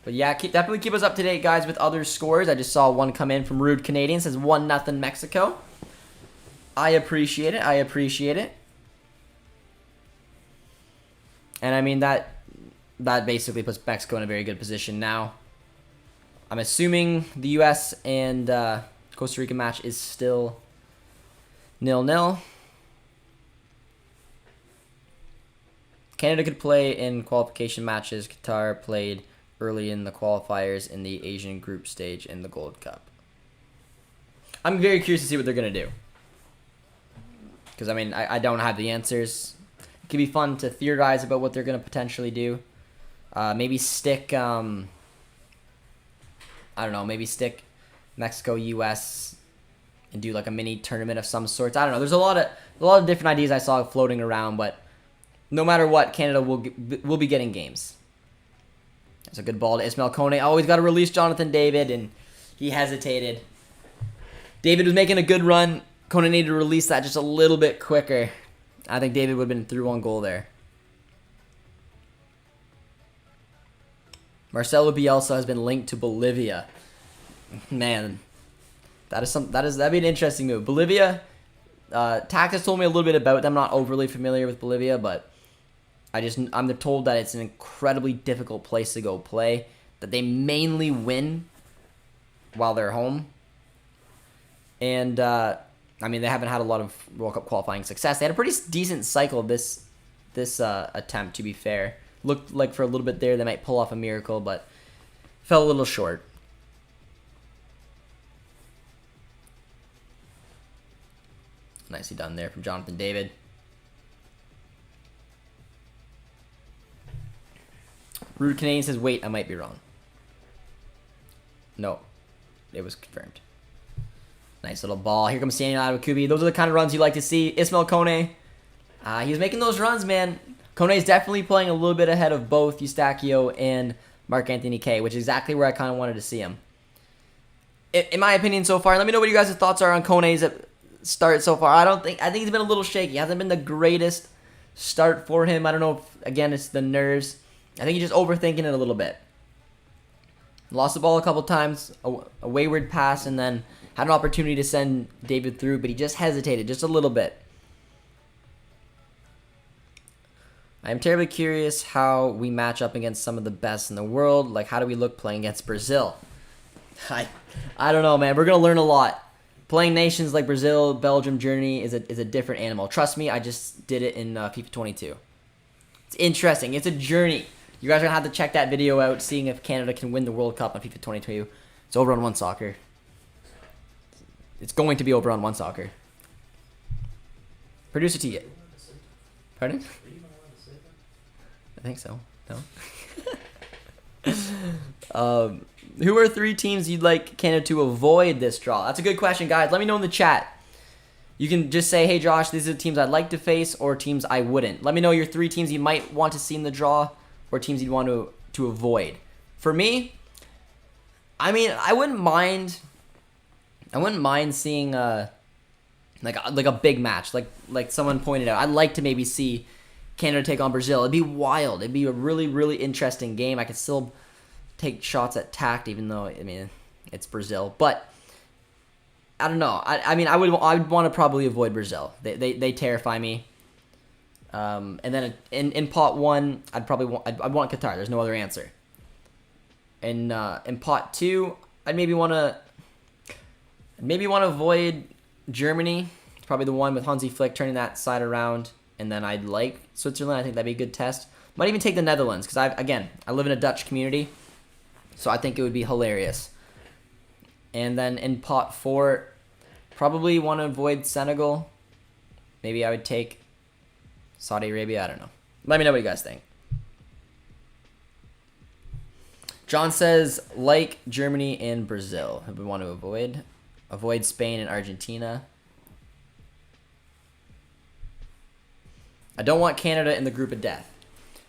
But yeah, definitely keep us up to date, guys, with other scores. I just saw one come in from Rude Canadian. It says 1-0 Mexico. I appreciate it. I appreciate it. And I mean, that basically puts Mexico in a very good position now. I'm assuming the U.S. and Costa Rica match is still 0-0. Canada could play in qualification matches. Qatar played early in the qualifiers in the Asian group stage in the Gold Cup. I'm very curious to see what they're going to do. Because, I mean, I don't have the answers. It could be fun to theorize about what they're going to potentially do. Maybe stick, I don't know, maybe stick Mexico, U.S., and do like a mini tournament of some sorts. I don't know. There's a lot of different ideas I saw floating around, but no matter what, Canada will be getting games. That's a good ball to Ismail Kone. Always got to release Jonathan David, and he hesitated. David was making a good run. Kone needed to release that just a little bit quicker. I think David would have been through on goal there. Marcelo Bielsa has been linked to Bolivia. Man, that'd be an interesting move. Bolivia, Tack has told me a little bit about them. I'm not overly familiar with Bolivia, but I'm told that it's an incredibly difficult place to go play. That they mainly win while they're home. And I mean, they haven't had a lot of World Cup qualifying success. They had a pretty decent cycle this attempt, to be fair. Looked like for a little bit there they might pull off a miracle, but fell a little short. Nicely done there from Jonathan David. Rude Canadian says, wait, I might be wrong. No, it was confirmed. Nice little ball. Here comes Daniel Adebakubi. Those are the kind of runs you like to see. Ismail Kone, he was making those runs, man. Kone is definitely playing a little bit ahead of both Eustachio and Mark-Anthony Kaye, which is exactly where I kind of wanted to see him. In my opinion so far, let me know what you guys' thoughts are on Kone's start so far. I think he's been a little shaky. It hasn't been the greatest start for him. I don't know if, again, it's the nerves. I think he's just overthinking it a little bit. Lost the ball a couple times, a wayward pass, and then had an opportunity to send David through, but he just hesitated just a little bit. I am terribly curious how we match up against some of the best in the world. Like, how do we look playing against Brazil? I don't know, man. We're going to learn a lot. Playing nations like Brazil, Belgium, Germany is a different animal. Trust me, I just did it in FIFA 22. It's interesting. It's a journey. You guys are going to have to check that video out, seeing if Canada can win the World Cup on FIFA 22. It's over on One Soccer. It's going to be over on One Soccer. Producer T. Pardon? I think so. No? Who are 3 teams you'd like Canada to avoid this draw? That's a good question, guys. Let me know in the chat. You can just say, hey, Josh, these are the teams I'd like to face or teams I wouldn't. Let me know your 3 teams you might want to see in the draw or teams you'd want to avoid. For me, I mean, I wouldn't mind seeing like a big match, like someone pointed out. I'd like to maybe see Canada take on Brazil. It'd be wild. It'd be a really, really interesting game. I could still take shots at tact, even though, I mean, it's Brazil. But I don't know. I mean, I would want to probably avoid Brazil. They terrify me. And then in pot 1, I'd want Qatar. There's no other answer. In pot 2, I'd maybe want to avoid Germany. It's probably the one with Hansi Flick turning that side around. And then I'd like Switzerland. I think that'd be a good test. Might even take the Netherlands because I live in a Dutch community, so I think it would be hilarious. And then in pot 4, probably want to avoid Senegal. Maybe I would take Saudi Arabia. I don't know. Let me know what you guys think. John says, like Germany and Brazil. Who we want to avoid? Avoid Spain and Argentina. I don't want Canada in the group of death.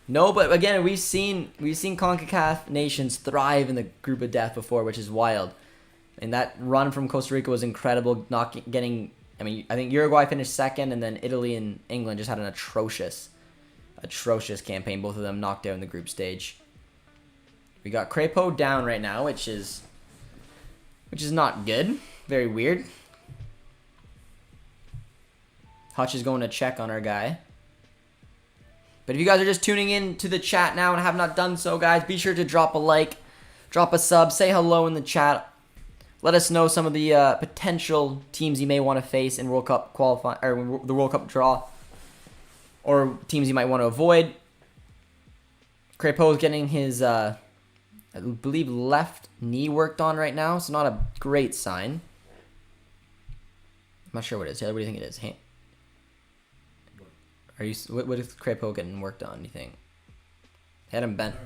No, but again, we've seen CONCACAF nations thrive in the group of death before, which is wild. And that run from Costa Rica was incredible. I think Uruguay finished second, and then Italy and England just had an atrocious campaign. Both of them knocked out in the group stage. We got Crepeau down right now, which is not good. Very weird. Hutch is going to check on our guy. But if you guys are just tuning in to the chat now and have not done so, guys, be sure to drop a like, drop a sub, say hello in the chat. Let us know some of the potential teams you may want to face in World Cup qualify or the World Cup draw, or teams you might want to avoid. Crepeau is getting his, I believe, left knee worked on right now, so not a great sign. I'm not sure what it is. Taylor, what do you think it is? What is Crepeau getting worked on? Do you think? Had him bent.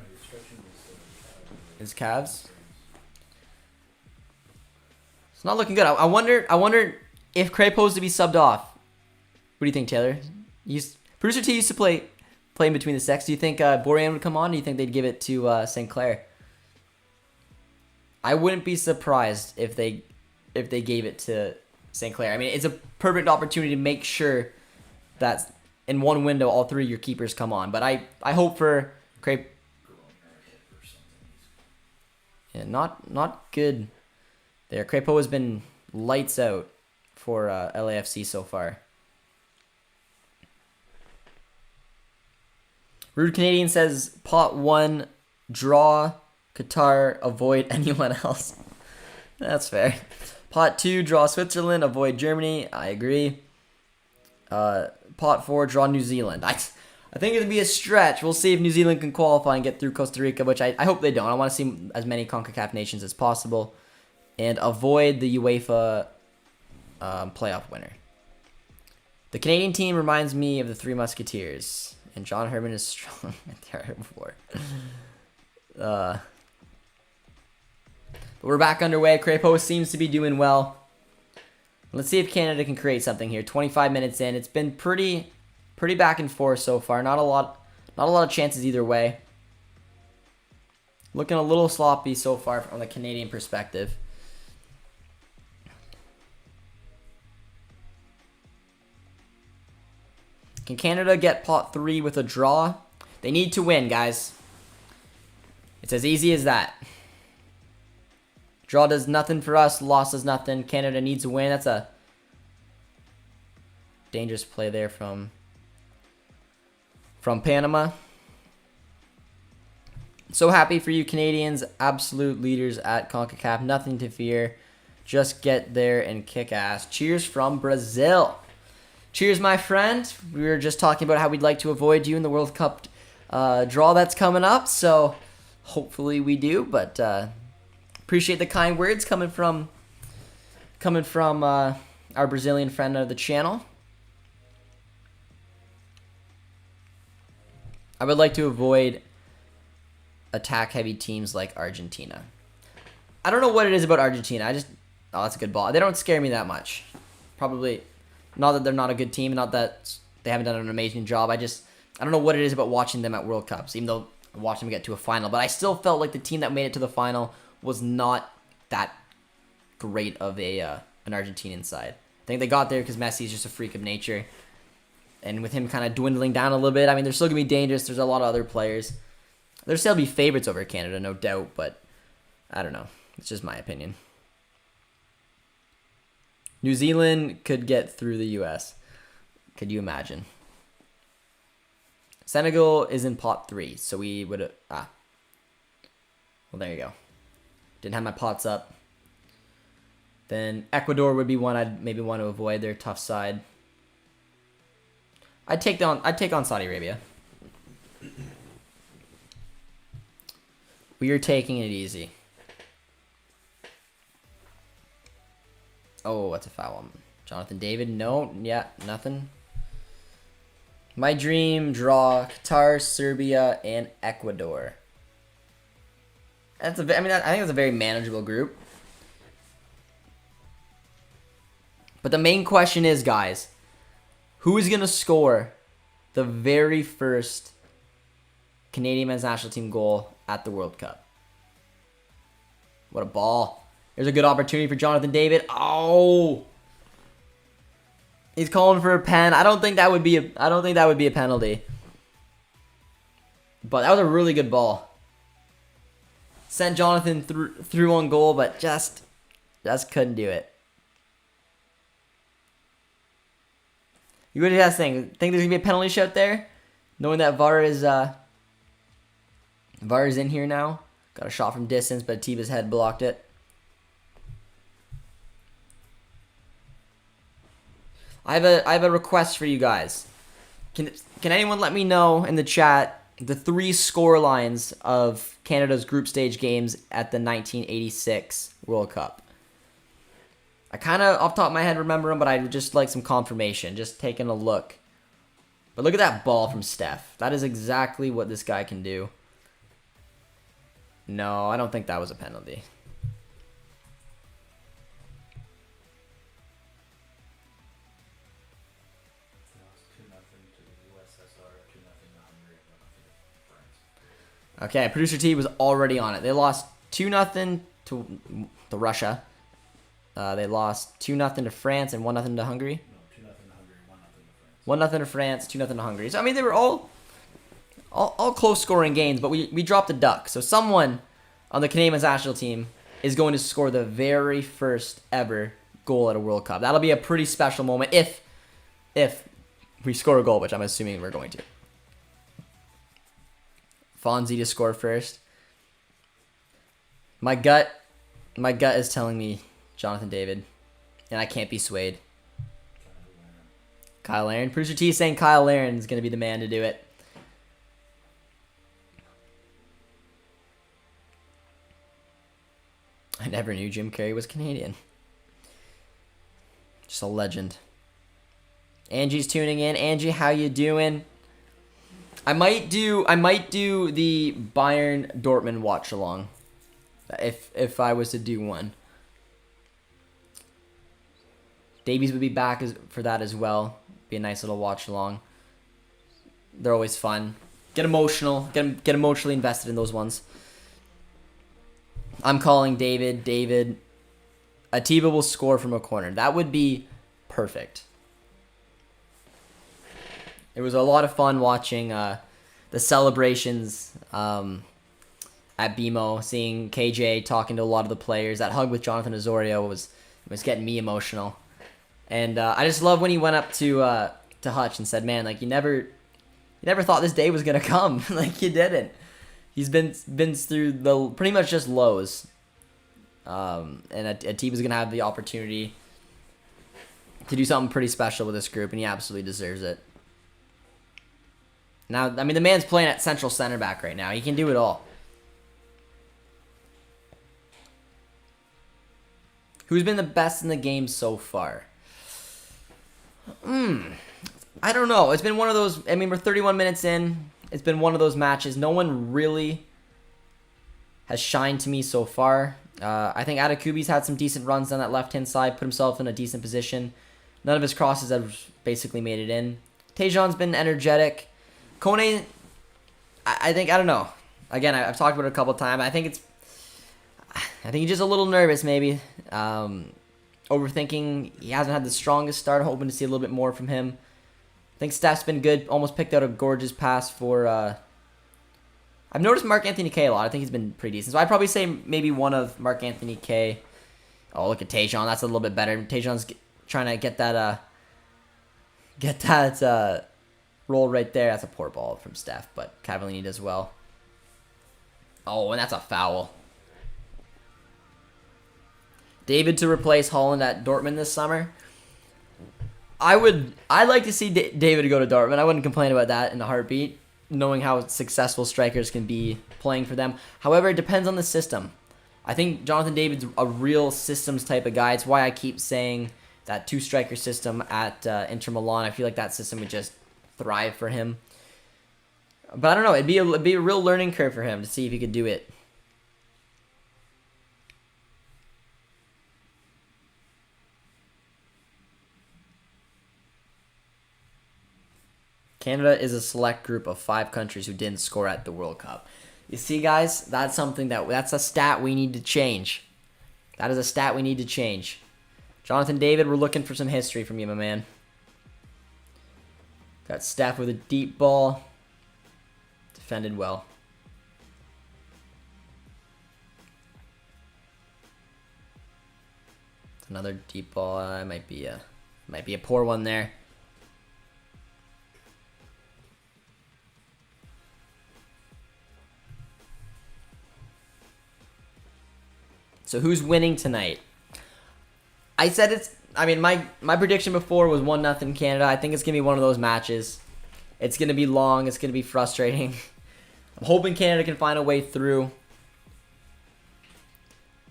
His calves. It's not looking good. I wonder if Crepeau's to be subbed off. What do you think, Taylor? Producer T used to play in between the sets. Do you think Borean would come on? Or do you think they'd give it to St. Clair? I wouldn't be surprised if they gave it to St. Clair. I mean, it's a perfect opportunity to make sure that in one window all 3 of your keepers come on. But I hope for Crepeau. Yeah, not good. There, Crepeau has been lights out for LAFC so far. Rude Canadian says, pot 1, draw, Qatar, avoid anyone else. That's fair. Pot 2, draw Switzerland, avoid Germany. I agree. Pot 4, draw New Zealand. I think it'd be a stretch. We'll see if New Zealand can qualify and get through Costa Rica, which I hope they don't. I want to see as many CONCACAF nations as possible. And avoid the UEFA playoff winner. The Canadian team reminds me of the Three Musketeers. And John Herman is strong at the before. But we're back underway. Crepeau seems to be doing well. Let's see if Canada can create something here. 25 minutes in. It's been pretty back and forth so far. Not a lot of chances either way. Looking a little sloppy so far from the Canadian perspective. Can Canada get pot 3 with a draw? They need to win, guys. It's as easy as that. Draw does nothing for us. Loss does nothing. Canada needs to win. That's a dangerous play there from Panama. So happy for you Canadians. Absolute leaders at CONCACAF. Nothing to fear. Just get there and kick ass. Cheers from Brazil. Cheers, my friend. We were just talking about how we'd like to avoid you in the World Cup draw that's coming up. So hopefully we do. But appreciate the kind words coming from our Brazilian friend of the channel. I would like to avoid attack-heavy teams like Argentina. I don't know what it is about Argentina. Oh, that's a good ball. They don't scare me that much. Probably not that they're not a good team, not that they haven't done an amazing job. I don't know what it is about watching them at World Cups, even though I watched them get to a final. But I still felt like the team that made it to the final was not that great of an Argentinian side. I think they got there because Messi is just a freak of nature. And with him kind of dwindling down a little bit, I mean, they're still going to be dangerous. There's a lot of other players. They'll still be favorites over Canada, no doubt. But I don't know. It's just my opinion. New Zealand could get through the U.S. Could you imagine? Senegal is in pot 3, so we would... Well, there you go. Didn't have my pots up. Then Ecuador would be one I'd maybe want to avoid. Their tough side. I'd take on Saudi Arabia. We are taking it easy. Oh, that's a foul. Jonathan David, no, yeah, nothing. My dream draw Qatar, Serbia, and Ecuador. I think that's a very manageable group. But the main question is, guys, who is going to score the very first Canadian men's national team goal at the World Cup? What a ball. There's a good opportunity for Jonathan David. Oh! He's calling for a pen. I don't think that would be a penalty. But that was a really good ball. Sent Jonathan through on goal, but just couldn't do it. You what do you guys think? Think there's gonna be a penalty shout there? Knowing that VAR is in here now. Got a shot from distance, but Atiba's head blocked it. I have a request for you guys. Can anyone let me know in the chat the 3 score lines of Canada's group stage games at the 1986 World Cup? I kind of off the top of my head remember them, but I'd just like some confirmation, just taking a look. But look at that ball from Steph. That is exactly what this guy can do. No, I don't think that was a penalty. Okay, Producer T was already on it. They lost 2-0 to Russia. They lost 2-0 to France and 1-0 to Hungary. No, 2-0 to Hungary, 1-0 to France, 2-0 to Hungary. So I mean, they were all close scoring games, but we dropped a duck. So someone on the Canadian national team is going to score the very first ever goal at a World Cup. That'll be a pretty special moment if we score a goal, which I'm assuming we're going to. Fonzie to score first. My gut is telling me Jonathan David, and I can't be swayed. Kyle Aaron. Producer T is saying Kyle Aaron is going to be the man to do it. I never knew Jim Carrey was Canadian. Just a legend. Angie's tuning in. Angie, how you doing? I might do the Bayern Dortmund watch along. If I was to do one. Davies would be back for that as well. Be a nice little watch along. They're always fun. Get emotional. Get emotionally invested in those ones. I'm calling David. David. Atiba will score from a corner. That would be perfect. It was a lot of fun watching the celebrations at BMO, seeing KJ talking to a lot of the players. That hug with Jonathan Osorio was getting me emotional. And I just love when he went up to Hutch and said, "Man, like you never thought this day was gonna come. Like you didn't." He's been through the pretty much just lows. And Atiba's gonna have the opportunity to do something pretty special with this group, and he absolutely deserves it. Now, I mean, the man's playing at central center back right now. He can do it all. Who's been the best in the game so far? I don't know. It's been one of those. I mean, we're 31 minutes in. It's been one of those matches. No one really has shined to me so far. I think Atakubi's had some decent runs on that left-hand side, put himself in a decent position. None of his crosses have basically made it in. Tejan's been energetic. Kone, I don't know. Again, I've talked about it a couple of times. I think he's just a little nervous, maybe. Overthinking. He hasn't had the strongest start. Hoping to see a little bit more from him. I think Steph's been good. Almost picked out a gorgeous pass for... I've noticed Mark Anthony K a lot. I think he's been pretty decent. So I'd probably say maybe one of Mark Anthony K. Oh, look at Tejan. That's a little bit better. Tejan's trying to get that roll right there. That's a poor ball from Steph, but Cavallini does well. Oh, and that's a foul. David to replace Holland at Dortmund this summer. I'd like to see David go to Dortmund. I wouldn't complain about that in a heartbeat. knowing how successful strikers can be playing for them. However, it depends on the system. I think Jonathan David's a real systems type of guy. It's why I keep saying that 2-striker system at Inter Milan. I feel like that system would just thrive for him. But I don't know. It'd be a real learning curve for him to see if he could do it. Canada is a select group of 5 countries who didn't score at the World Cup. You see, guys, that's a stat we need to change. That is a stat we need to change. Jonathan David, we're looking for some history from you, my man. Got Steph with a deep ball. Defended well. Another deep ball. Might be a poor one there. So who's winning tonight? I said my prediction before was 1-0 Canada. I think it's going to be one of those matches. It's going to be long. It's going to be frustrating. I'm hoping Canada can find a way through.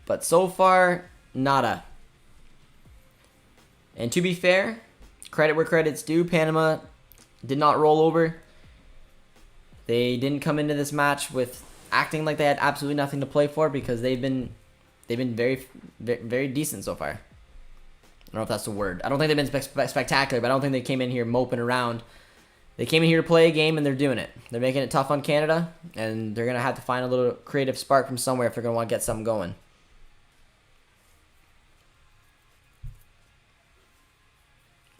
But so far, nada. And to be fair, credit where credit's due, Panama did not roll over. They didn't come into this match with acting like they had absolutely nothing to play for, because they've been very, very decent so far. I don't know if that's the word. I don't think they've been spectacular, but I don't think they came in here moping around. They came in here to play a game, and they're doing it. They're making it tough on Canada, and they're going to have to find a little creative spark from somewhere if they're going to want to get something going.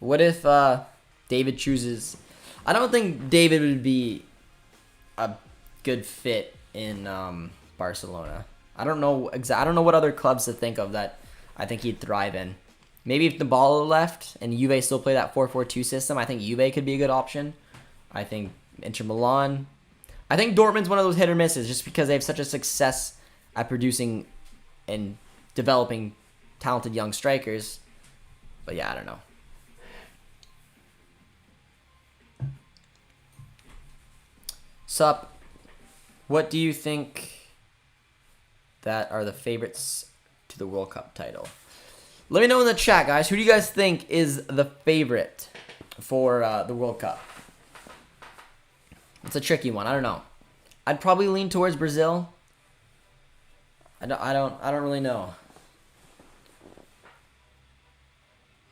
What if David chooses... I don't think David would be a good fit in Barcelona. I don't know what other clubs to think of that I think he'd thrive in. Maybe if the ball left and Juve still play that 4-4-2 system, I think Juve could be a good option. I think Inter Milan. I think Dortmund's one of those hit or misses just because they have such a success at producing and developing talented young strikers. But yeah, I don't know. Sup, what do you think that are the favorites to the World Cup title? Let me know in the chat, guys. Who do you guys think is the favorite for the World Cup? It's a tricky one. I don't know. I'd probably lean towards Brazil. I don't really know.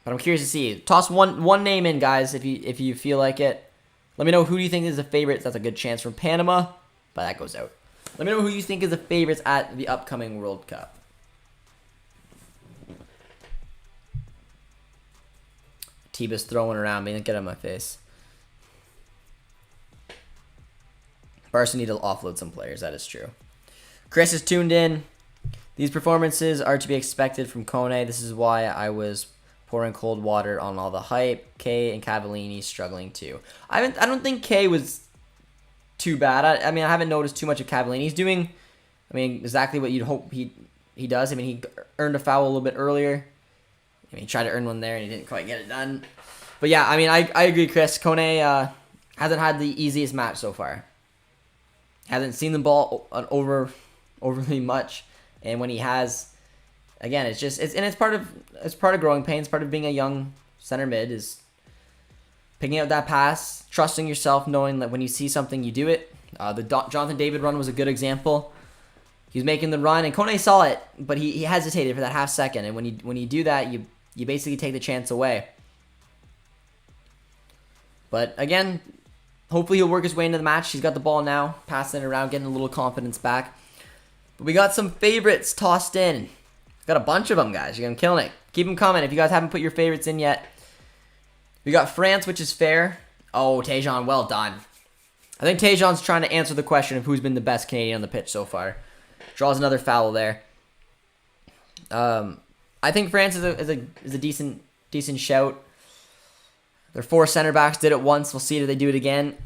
But I'm curious to see. Toss one name in, guys, if you feel like it. Let me know who do you think is the favorites. That's a good chance from Panama, but that goes out. Let me know who you think is the favorites at the upcoming World Cup. Tiba's throwing around me. Get out of my face. Barca need to offload some players. That is true. Chris is tuned in. These performances are to be expected from Kone. This is why I was pouring cold water on all the hype. K and Cavallini struggling too. I don't think K was too bad. I mean, I haven't noticed too much of Cavallini. He's doing, exactly what you'd hope he does. He earned a foul a little bit earlier. He tried to earn one there and he didn't quite get it done. But yeah, I agree, Chris. Kone hasn't had the easiest match so far. Hasn't seen the ball overly much, and when he has, again, it's part of growing pains. Part of being a young center mid is picking out that pass, trusting yourself, knowing that when you see something, you do it. The Jonathan David run was a good example. He was making the run, and Kone saw it, but he hesitated for that half second. And when you do that, you basically take the chance away. But again, hopefully he'll work his way into the match. He's got the ball now, passing it around, getting a little confidence back. But we got some favorites tossed in. Got a bunch of them, guys. You're killing it. Keep them coming if you guys haven't put your favorites in yet. We got France, which is fair. Oh, Tejan, well done. I think Tejan's trying to answer the question of who's been the best Canadian on the pitch so far. Draws another foul there. I think France is a decent shout. Their 4 center backs did it once. We'll see if they do it again.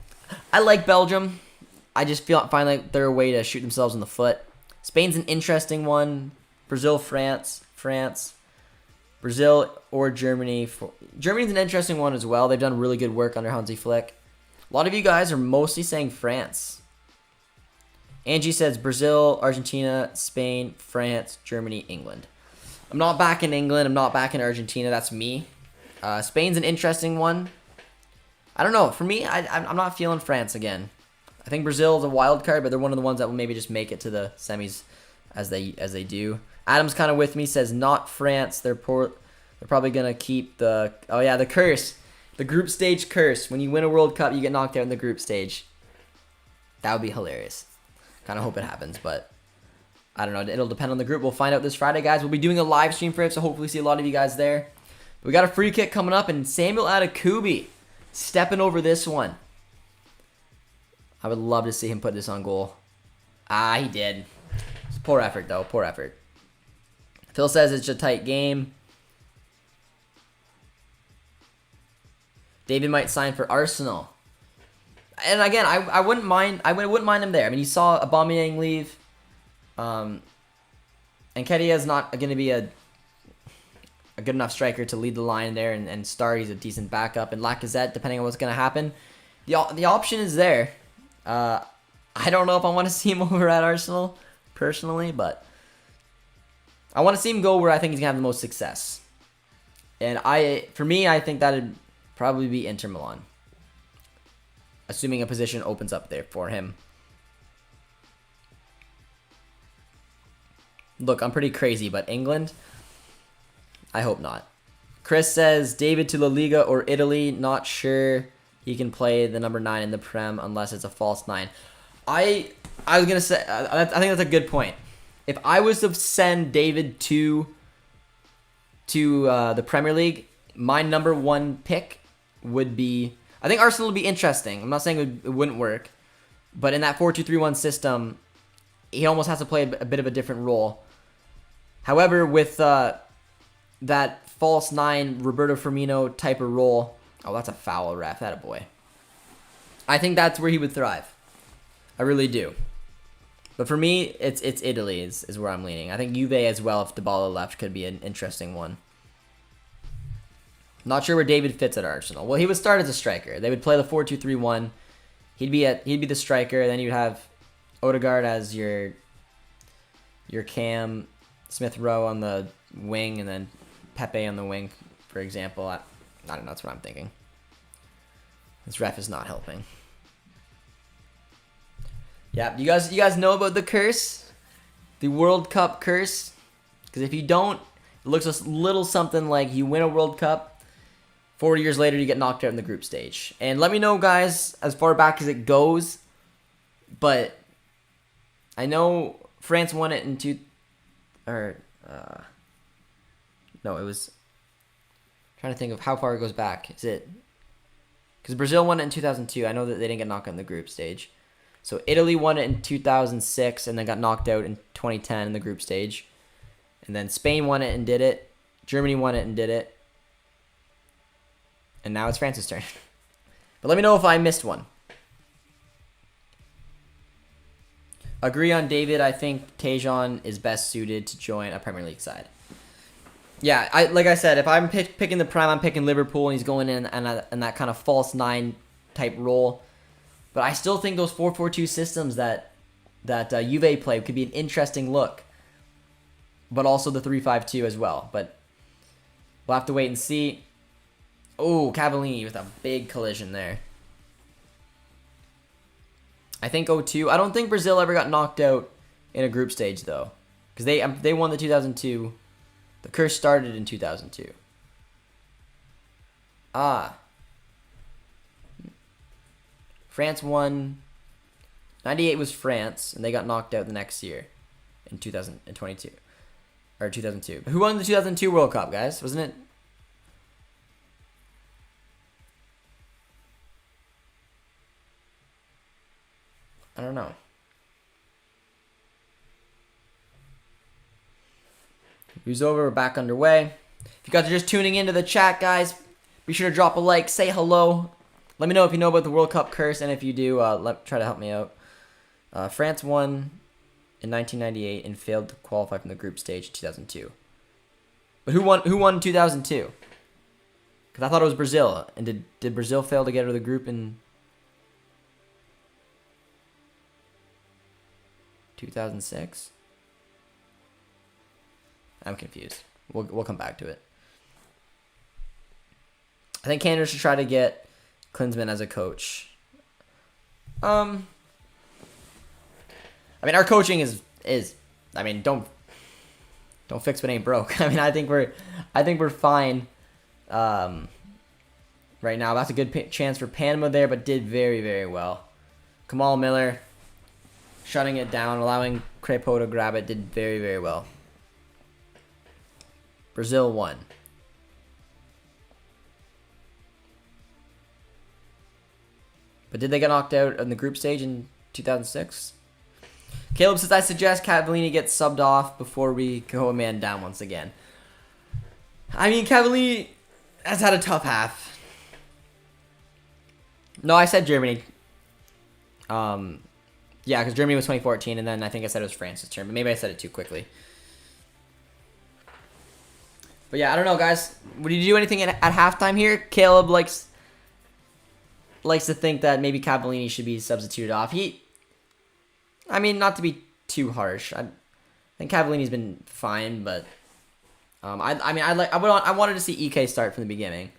I like Belgium. I just find like they're a way to shoot themselves in the foot. Spain's an interesting one. Brazil, France. Brazil or Germany. Germany's an interesting one as well. They've done really good work under Hansi Flick. A lot of you guys are mostly saying France. Angie says Brazil, Argentina, Spain, France, Germany, England. I'm not back in England. I'm not back in Argentina. That's me. Spain's an interesting one. I don't know. For me, I'm not feeling France again. I think Brazil is a wild card, but they're one of the ones that will maybe just make it to the semis as they do. Adam's kind of with me. Says not France. They're poor. They're probably gonna keep the the curse, the group stage curse. When you win a World Cup, you get knocked out in the group stage. That would be hilarious. Kind of hope it happens, but I don't know. It'll depend on the group. We'll find out this Friday, guys. We'll be doing a live stream for it, so hopefully see a lot of you guys there. We got a free kick coming up, and Samuel Adekubi stepping over this one. I would love to see him put this on goal. He did. It's poor effort, though. Poor effort. Phil says it's a tight game. David might sign for Arsenal. And again, I wouldn't mind. I wouldn't mind him there. I mean, you saw Aubameyang leave. And Kedia is not going to be a good enough striker to lead the line there and start. He's a decent backup. And Lacazette, depending on what's going to happen, the option is there. I don't know if I want to see him over at Arsenal personally, but I want to see him go where I think he's going to have the most success. And for me, I think that'd probably be Inter Milan, assuming a position opens up there for him. Look, I'm pretty crazy, but England, I hope not. Chris says David to La Liga or Italy. Not sure he can play the number 9 in the Prem unless it's a false 9. I was gonna say I think that's a good point. If I was to send David to the Premier League, my number 1 pick would be. I think Arsenal would be interesting. I'm not saying it wouldn't work, but in that 4-2-3-1 system, he almost has to play a bit of a different role. However, with that false 9 Roberto Firmino type of role, that's a foul, ref. That a boy. I think that's where he would thrive. I really do. But for me, it's Italy is where I'm leaning. I think Juve as well, if Dybala left, could be an interesting one. Not sure where David fits at Arsenal. Well, he would start as a striker. They would play the 4-2-3-1. He'd be the striker. Then you'd have Odegaard as your cam, Smith Rowe on the wing, and then Pepe on the wing, for example. I don't know. That's what I'm thinking. This ref is not helping. Yeah, you guys know about the curse, the World Cup curse. Because if you don't, it looks a little something like you win a World Cup. 4 years later, you get knocked out in the group stage. And let me know, guys, as far back as it goes. But I know France won it in no, it was. I'm trying to think of how far it goes back. Is it? Because Brazil won it in 2002. I know that they didn't get knocked out in the group stage. So Italy won it in 2006 and then got knocked out in 2010 in the group stage. And then Spain won it and did it. Germany won it and did it. And now it's France's turn. But let me know if I missed one. Agree on David. I think Tejan is best suited to join a Premier League side. Yeah, like I said, if I'm picking the Prem, I'm picking Liverpool, and he's going in that kind of false 9 type role. But I still think those 4-4-2 systems that Juve play could be an interesting look. But also the 3-5-2 as well. But we'll have to wait and see. Oh, Cavallini with a big collision there. I think 0-2. I don't think Brazil ever got knocked out in a group stage, though. Because they won the 2002. The curse started in 2002. France won. 98 was France, and they got knocked out the next year in 2022. Or 2002. Who won the 2002 World Cup, guys? Wasn't it? I don't know. Who's over? We're back underway. If you guys are just tuning into the chat, guys, be sure to drop a like, say hello. Let me know if you know about the World Cup curse, and if you do, try to help me out. France won in 1998 and failed to qualify from the group stage in 2002. But who won in 2002? Because I thought it was Brazil. And did Brazil fail to get out of the group in 2006? I'm confused. We'll come back to it. I think Canada should try to get Klinsmann as a coach. I mean, our coaching is I mean, don't fix what ain't broke. I mean, I think we're fine right now. That's a good chance for Panama there, but did very, very well. Kamal Miller shutting it down, allowing Crepeau to grab it, did very, very well. Brazil won. But did they get knocked out in the group stage in 2006? Caleb says, I suggest Cavallini gets subbed off before we go a man down once again. I mean, Cavallini has had a tough half. No, I said Germany. Yeah, because Germany was 2014, and then I think I said it was France's turn, but maybe I said it too quickly. But yeah, I don't know, guys. Did you do anything at halftime here? Caleb likes to think that maybe Cavallini should be substituted off. I mean, not to be too harsh. I think Cavallini's been fine, but I wanted to see EK start from the beginning.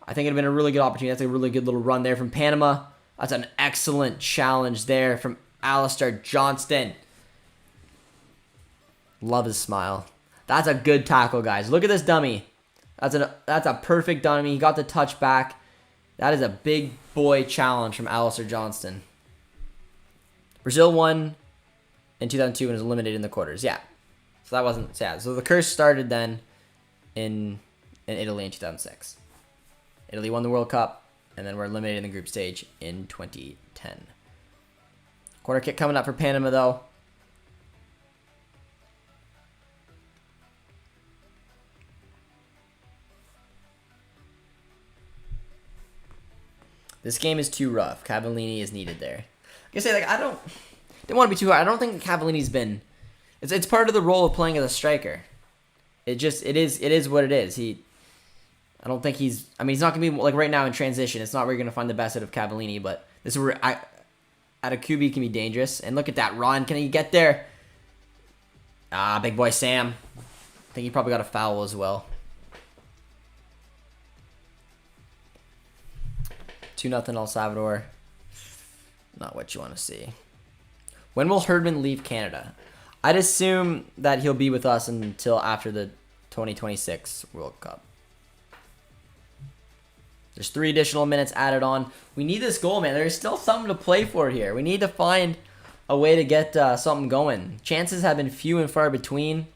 I think it'd have been a really good opportunity. That's a really good little run there from Panama. That's an excellent challenge there from Alistair Johnston. Love his smile. That's a good tackle, guys. Look at this dummy. That's a perfect dummy. He got the touch back. That is a big boy challenge from Alistair Johnston. Brazil won in 2002 and was eliminated in the quarters. Yeah. So that wasn't sad. So the curse started then in Italy in 2006. Italy won the World Cup, and then were eliminated in the group stage in 2010. Corner kick coming up for Panama, though. This game is too rough. Cavallini is needed there. Like I say, I didn't want to be too hard. I don't think Cavallini's been. It's part of the role of playing as a striker. It is what it is. I don't think he's. I mean, he's not gonna be like right now in transition. It's not where you're gonna find the best out of Cavallini, but this is where at a QB can be dangerous. And look at that run. Can he get there? Big boy Sam. I think he probably got a foul as well. 2-0 El Salvador. Not what you want to see. When will Herdman leave Canada? I'd assume that he'll be with us until after the 2026 World Cup. There's 3 additional minutes added on. We need this goal, man. There's still something to play for here. We need to find a way to get something going. Chances have been few and far between.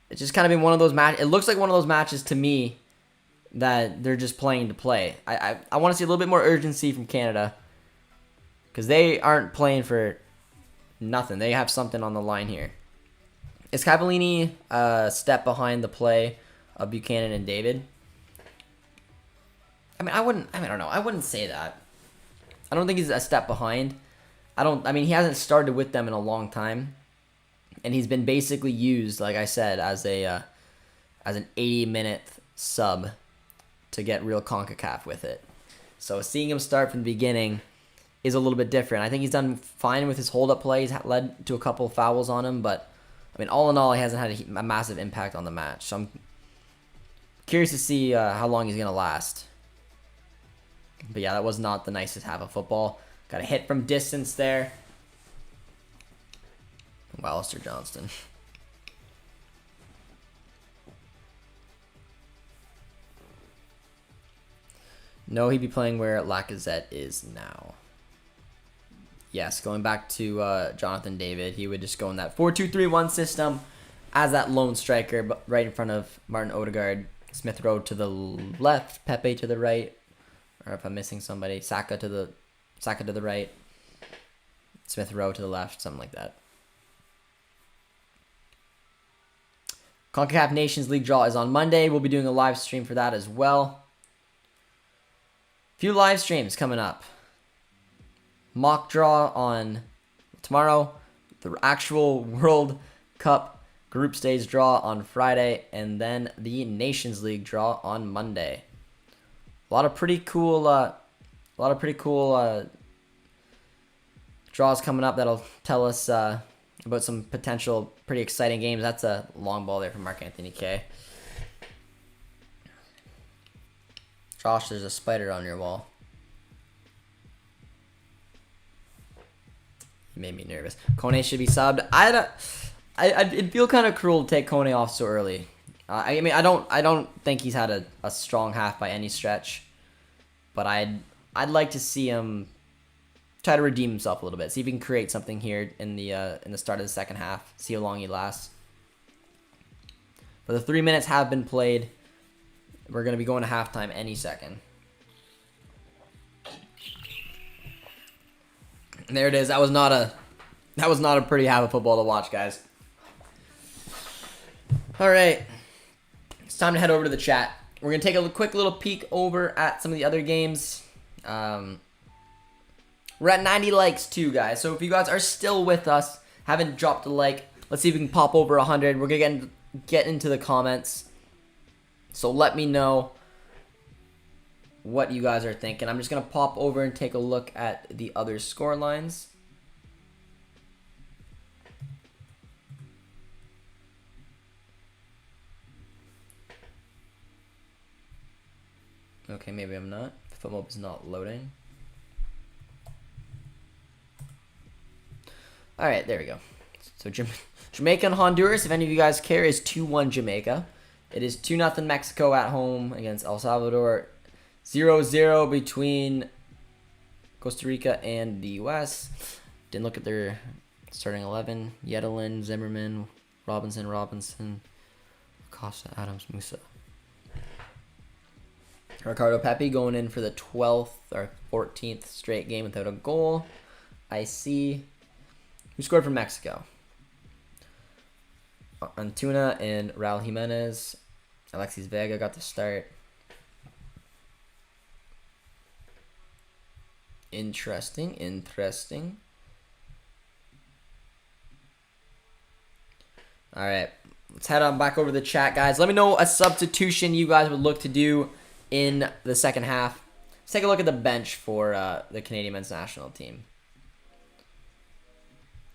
It's just kind of been one of those matches. It looks like one of those matches to me that they're just playing to play. I want to see a little bit more urgency from Canada because they aren't playing for nothing. They have something on the line here. Is Cavallini a step behind the play of Buchanan and David? I don't know. I wouldn't say that. I don't think he's a step behind. I mean, he hasn't started with them in a long time, and he's been basically used, like I said, as an 80-minute sub to get real CONCACAF with it. So seeing him start from the beginning is a little bit different. I think he's done fine with his hold-up play. He's led to a couple of fouls on him, but I mean, all in all, he hasn't had a massive impact on the match. So I'm curious to see how long he's going to last. But yeah, that was not the nicest half of football. Got a hit from distance there. Alistair Johnston. No, he'd be playing where Lacazette is now. Yes, going back to Jonathan David, he would just go in that 4-2-3-1 system as that lone striker, but right in front of Martin Odegaard. Smith Rowe to the left, Pepe to the right, or if I'm missing somebody, Saka to the right, Smith Rowe to the left, something like that. CONCACAF Nations League draw is on Monday. We'll be doing a live stream for that as well. Few live streams coming up. Mock draw on tomorrow. The actual World Cup group stage draw on Friday. And then the Nations League draw on Monday. A lot of pretty cool Draws coming up that'll tell us about some potential pretty exciting games. That's a long ball there from Mark Anthony K. Josh, there's a spider on your wall. You made me nervous. Kone should be subbed. It'd feel kind of cruel to take Kone off so early. I mean, I don't think he's had a strong half by any stretch, but I'd like to see him try to redeem himself a little bit. See if he can create something here in the start of the second half. See how long he lasts. But the 3 minutes have been played. We're gonna be going to halftime any second. And there it is. That was not a pretty half of football to watch, guys. All right, it's time to head over to the chat. We're gonna take a quick little peek over at some of the other games. We're at 90 likes too, guys. So if you guys are still with us, haven't dropped a like, let's see if we can pop over 100. We're gonna get into the comments. So let me know what you guys are thinking. I'm just gonna pop over and take a look at the other score lines. Okay, maybe I'm not. The FootMob is not loading. All right, there we go. So Jamaica and Honduras, if any of you guys care, is 2-1 Jamaica. It is 2-0 Mexico at home against El Salvador. 0-0 between Costa Rica and the U.S. Didn't look at their starting 11. Yedelin, Zimmerman, Robinson, Acosta, Adams, Musa. Ricardo Pepi going in for the 12th or 14th straight game without a goal. I see. Who scored for Mexico? Antuna and Raul Jimenez. Alexis Vega got the start. Interesting. All right, let's head on back over to the chat, guys. Let me know a substitution you guys would look to do in the second half. Let's take a look at the bench for the Canadian men's national team.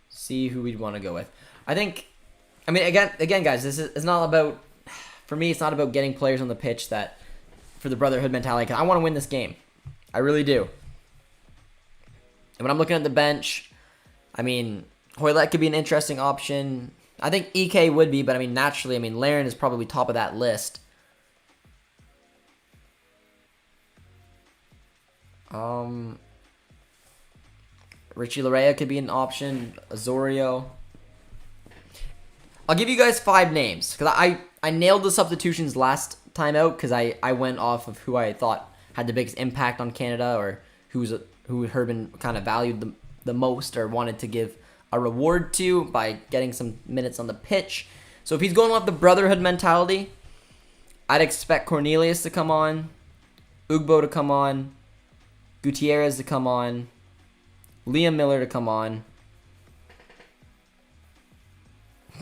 See who we'd want to go with. I mean, again, guys, this is not about, for me, it's not about getting players on the pitch that, for the brotherhood mentality, because I want to win this game. I really do. And when I'm looking at the bench, I mean, Hoylett could be an interesting option. I think EK would be, but I mean, naturally, I mean, Laren is probably top of that list. Richie Larea could be an option. Azorio. I'll give you guys 5 names because I nailed the substitutions last time out because I went off of who I thought had the biggest impact on Canada or who Herbin kind of valued the most or wanted to give a reward to by getting some minutes on the pitch. So if he's going off the brotherhood mentality, I'd expect Cornelius to come on, Ugbo to come on, Gutierrez to come on, Liam Miller to come on.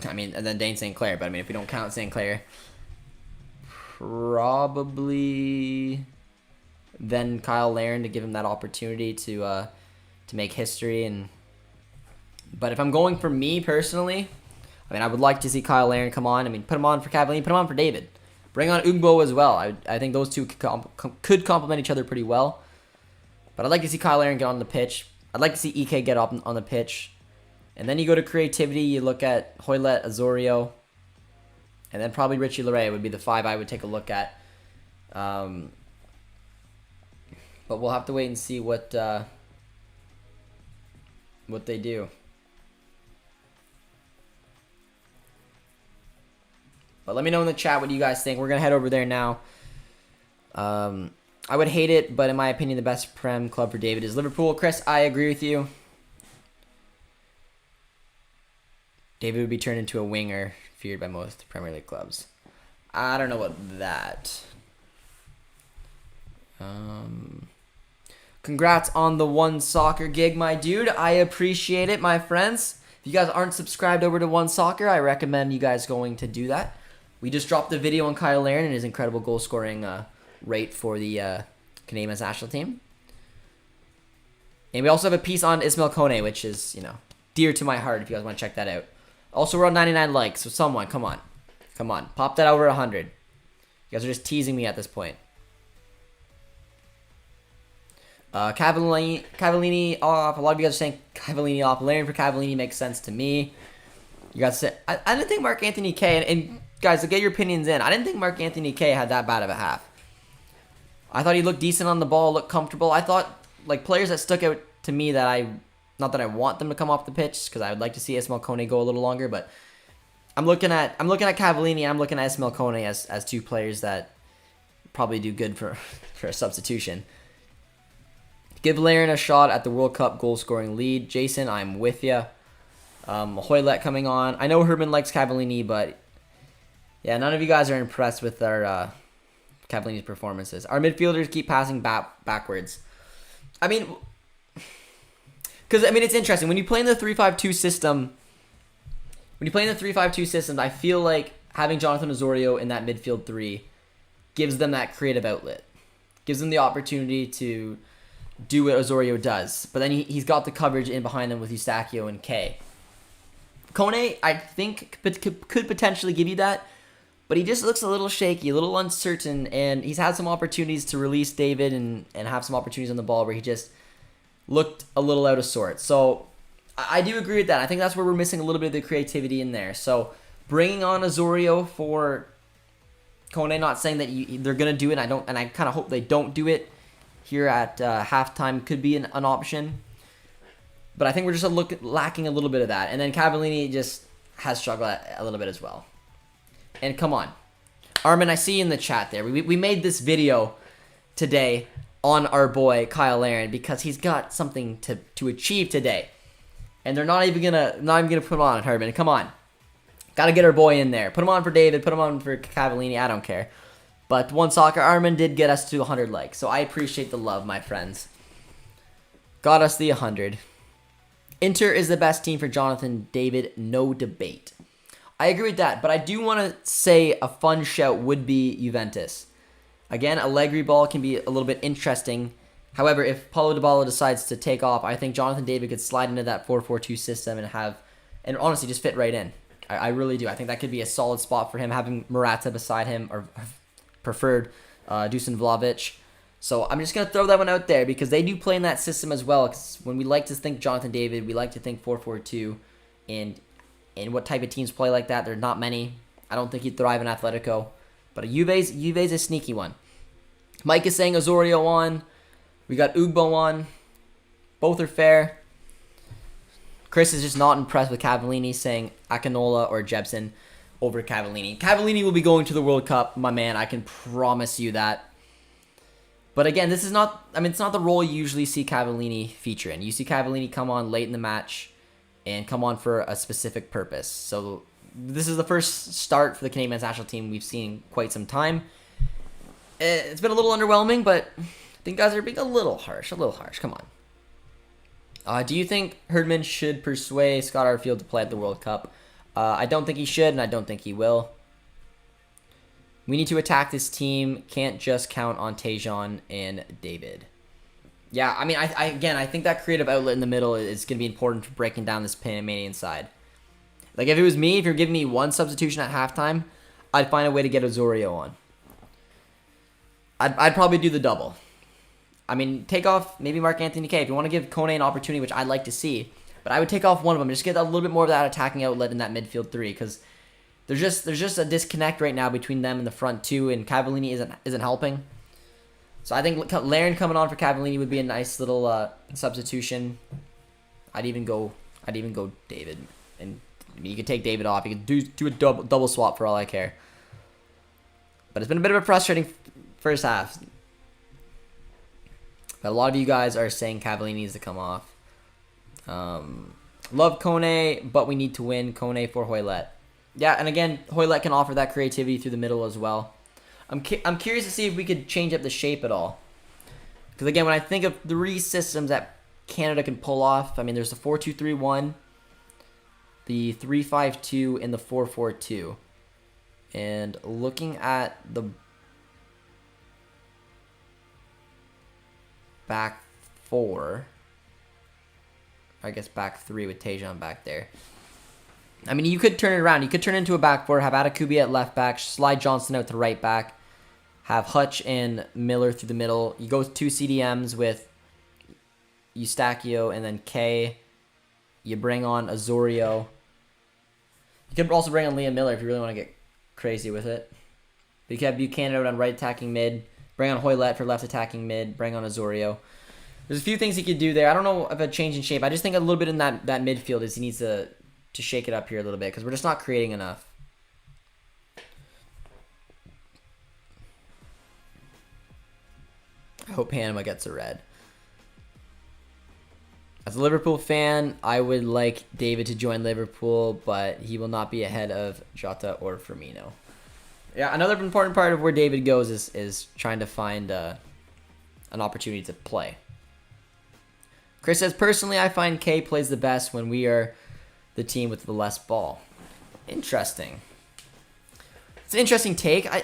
I mean, and then Dane St. Clair. But I mean, if we don't count St. Clair, probably then Kyle Laren to give him that opportunity to make history. But if I'm going for me personally, I mean, I would like to see Kyle Laren come on. I mean, put him on for Cavalier, put him on for David. Bring on Ugbo as well. I think those two could complement each other pretty well. But I'd like to see Kyle Laren get on the pitch. I'd like to see EK get up on the pitch. And then you go to creativity. You look at Hoylett, Azorio. And then probably Richie Larea would be the 5 I would take a look at. But we'll have to wait and see what they do. But let me know in the chat what you guys think. We're going to head over there now. I would hate it, but in my opinion, the best Prem club for David is Liverpool. Chris, I agree with you. David would be turned into a winger, feared by most Premier League clubs. I don't know about that. Congrats on the One Soccer gig, my dude. I appreciate it, my friends. If you guys aren't subscribed over to One Soccer, I recommend you guys going to do that. We just dropped a video on Kyle Laren and his incredible goal-scoring rate for the Canadian men's national team. And we also have a piece on Ismail Kone, which is, dear to my heart if you guys want to check that out. Also, we're on 99 likes, so someone, come on. Come on, pop that over 100. You guys are just teasing me at this point. Cavallini off. A lot of you guys are saying Cavallini off. Larian for Cavallini makes sense to me. You guys said I didn't think Mark Anthony K. And guys, get your opinions in. I didn't think Mark Anthony K. had that bad of a half. I thought he looked decent on the ball, looked comfortable. I thought players that stuck out to me that not that I want them to come off the pitch because I would like to see Ismail Kone go a little longer, but I'm looking at Cavallini and I'm looking at Ismail Kone as two players that probably do good for a substitution. Give Laren a shot at the World Cup goal-scoring lead. Jason, I'm with you. Hoylett coming on. I know Herman likes Cavallini, but yeah, none of you guys are impressed with our Cavallini's performances. Our midfielders keep passing backwards. I mean, because it's interesting when you play in the 3-5-2 system. When you play in the 3-5-2 system, I feel like having Jonathan Osorio in that midfield three gives them that creative outlet, gives them the opportunity to do what Osorio does. But then he's got the coverage in behind him with Eustachio and Kay. Kone, I think, could potentially give you that, but he just looks a little shaky, a little uncertain, and he's had some opportunities to release David and have some opportunities on the ball where he just looked a little out of sorts. So I do agree with that. I think that's where we're missing a little bit of the creativity in there. So bringing on Osorio for Kone, not saying that they're going to do it, and I kind of hope they don't do it here at halftime, could be an option. But I think we're just lacking a little bit of that. And then Cavallini just has struggled a little bit as well. And come on. Armin, I see you in the chat there. We made this video today on our boy Kyle Laren because he's got something to achieve today. And they're not even gonna put him on Herman. Come on. Gotta get our boy in there. Put him on for David, put him on for Cavallini, I don't care. But One Soccer Armin did get us to 100 likes. So I appreciate the love, my friends. Got us the 100. Inter is the best team for Jonathan David, no debate. I agree with that, but I do want to say a fun shout would be Juventus. Again, Allegri ball can be a little bit interesting. However, if Paulo Dybala decides to take off, I think Jonathan David could slide into that 4-4-2 system and honestly just fit right in. I really do. I think that could be a solid spot for him, having Morata beside him, or preferred Dusan Vlahovic. So I'm just going to throw that one out there because they do play in that system as well. Because when we like to think Jonathan David, we like to think 4-4-2. And what type of teams play like that? There are not many. I don't think he'd thrive in Atletico. But Juve's a sneaky one. Mike is saying Osorio on. We got Ugbo on. Both are fair. Chris is just not impressed with Cavallini, saying Akinola or Jebsen over Cavallini. Cavallini will be going to the World Cup, my man. I can promise you that. But again, this is not, it's not the role you usually see Cavallini feature in. You see Cavallini come on late in the match and come on for a specific purpose. So this is the first start for the Canadian men's national team we've seen in quite some time. It's been a little underwhelming, but I think guys are being a little harsh. Come on. Do you think Herdman should persuade Scott Arfield to play at the World Cup? I don't think he should, and I don't think he will. We need to attack this team. Can't just count on Tejan and David. Yeah, I think that creative outlet in the middle is going to be important for breaking down this Panamanian side. Like, if it was me, if you're giving me one substitution at halftime, I'd find a way to get Osorio on. I'd probably do the double. Take off maybe Mark Anthony K. If you want to give Kone an opportunity, which I'd like to see, but I would take off one of them. Just get a little bit more of that attacking outlet in that midfield three, because there's just a disconnect right now between them and the front two, and Cavallini isn't helping. So I think Laren coming on for Cavallini would be a nice little substitution. I'd even go David, and you could take David off. You could do a double swap for all I care. But it's been a bit of a frustrating first half. But a lot of you guys are saying Cavallini needs to come off. Love Kone, but we need to win. Kone for Hoylett. Yeah, and again, Hoylett can offer that creativity through the middle as well. I'm curious to see if we could change up the shape at all. Because again, when I think of three systems that Canada can pull off, there's the 4-2-3-1, the 3-5-2, and the 4-4-2. And looking at the back four, I guess back 3 with Tejan back there. I mean, you could turn it around. You could turn it into a back 4, have Atakubi at left back, slide Johnson out to right back, have Hutch and Miller through the middle. You go with 2 CDMs with Eustachio and then K. You bring on Azorio. You could also bring on Liam Miller if you really want to get crazy with it. But you could have Buchanan out on right attacking mid. Bring on Hoylett for left attacking mid. Bring on Azorio. There's a few things he could do there. I don't know if a change in shape. I just think a little bit in that midfield is he needs to shake it up here a little bit because we're just not creating enough. I hope Panama gets a red. As a Liverpool fan, I would like David to join Liverpool, but he will not be ahead of Jota or Firmino. Yeah, another important part of where David goes is trying to find an opportunity to play. Chris says, personally, I find K plays the best when we are the team with the less ball. Interesting. It's an interesting take. I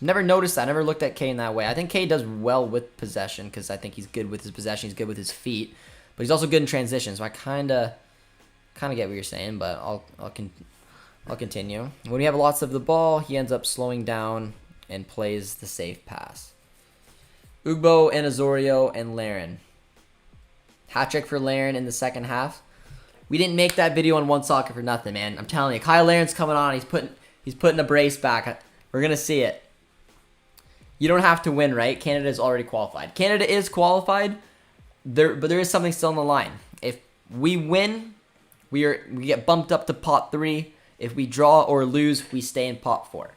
never noticed that. I never looked at K in that way. I think K does well with possession because I think he's good with his possession. He's good with his feet, but he's also good in transition. So I kind of get what you're saying, but I'll continue. When we have lots of the ball, he ends up slowing down and plays the safe pass. Ugbo and Azorio and Laren. Hat-trick for Laren in the second half. We didn't make that video on One Soccer for nothing, man. I'm telling you, Kyle Laren's coming on. He's putting a brace back. We're gonna see it. You don't have to win, right? Canada is already qualified. Canada is qualified, but there is something still on the line. If we win, we get bumped up to pot 3. If we draw or lose, we stay in pot 4.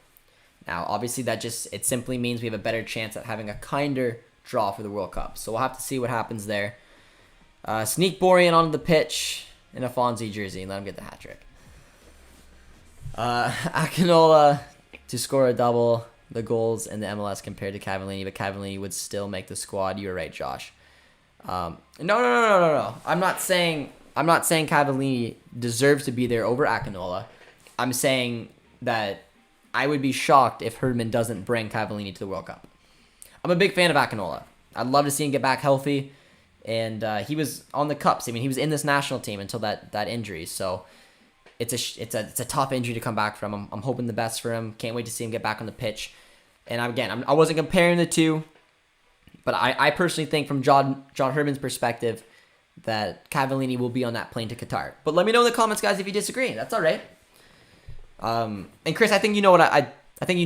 Now, obviously, it simply means we have a better chance at having a kinder draw for the World Cup. So we'll have to see what happens there. Sneak Borian onto the pitch in a Fonzie jersey and let him get the hat trick. Akinola to score a double. The goals in the MLS compared to Cavallini, but Cavallini would still make the squad. You were right, Josh. No. I'm not saying Cavallini deserves to be there over Akinola. I'm saying that I would be shocked if Herdman doesn't bring Cavallini to the World Cup. I'm a big fan of Akinola. I'd love to see him get back healthy. And he was on the Cups. I mean, he was in this national team until that injury. So it's a tough injury to come back from. I'm hoping the best for him. Can't wait to see him get back on the pitch. And I wasn't comparing the two, but I personally think from John Herdman's perspective that Cavallini will be on that plane to Qatar. But let me know in the comments, guys, if you disagree. That's all right. And Chris, I think you know what I think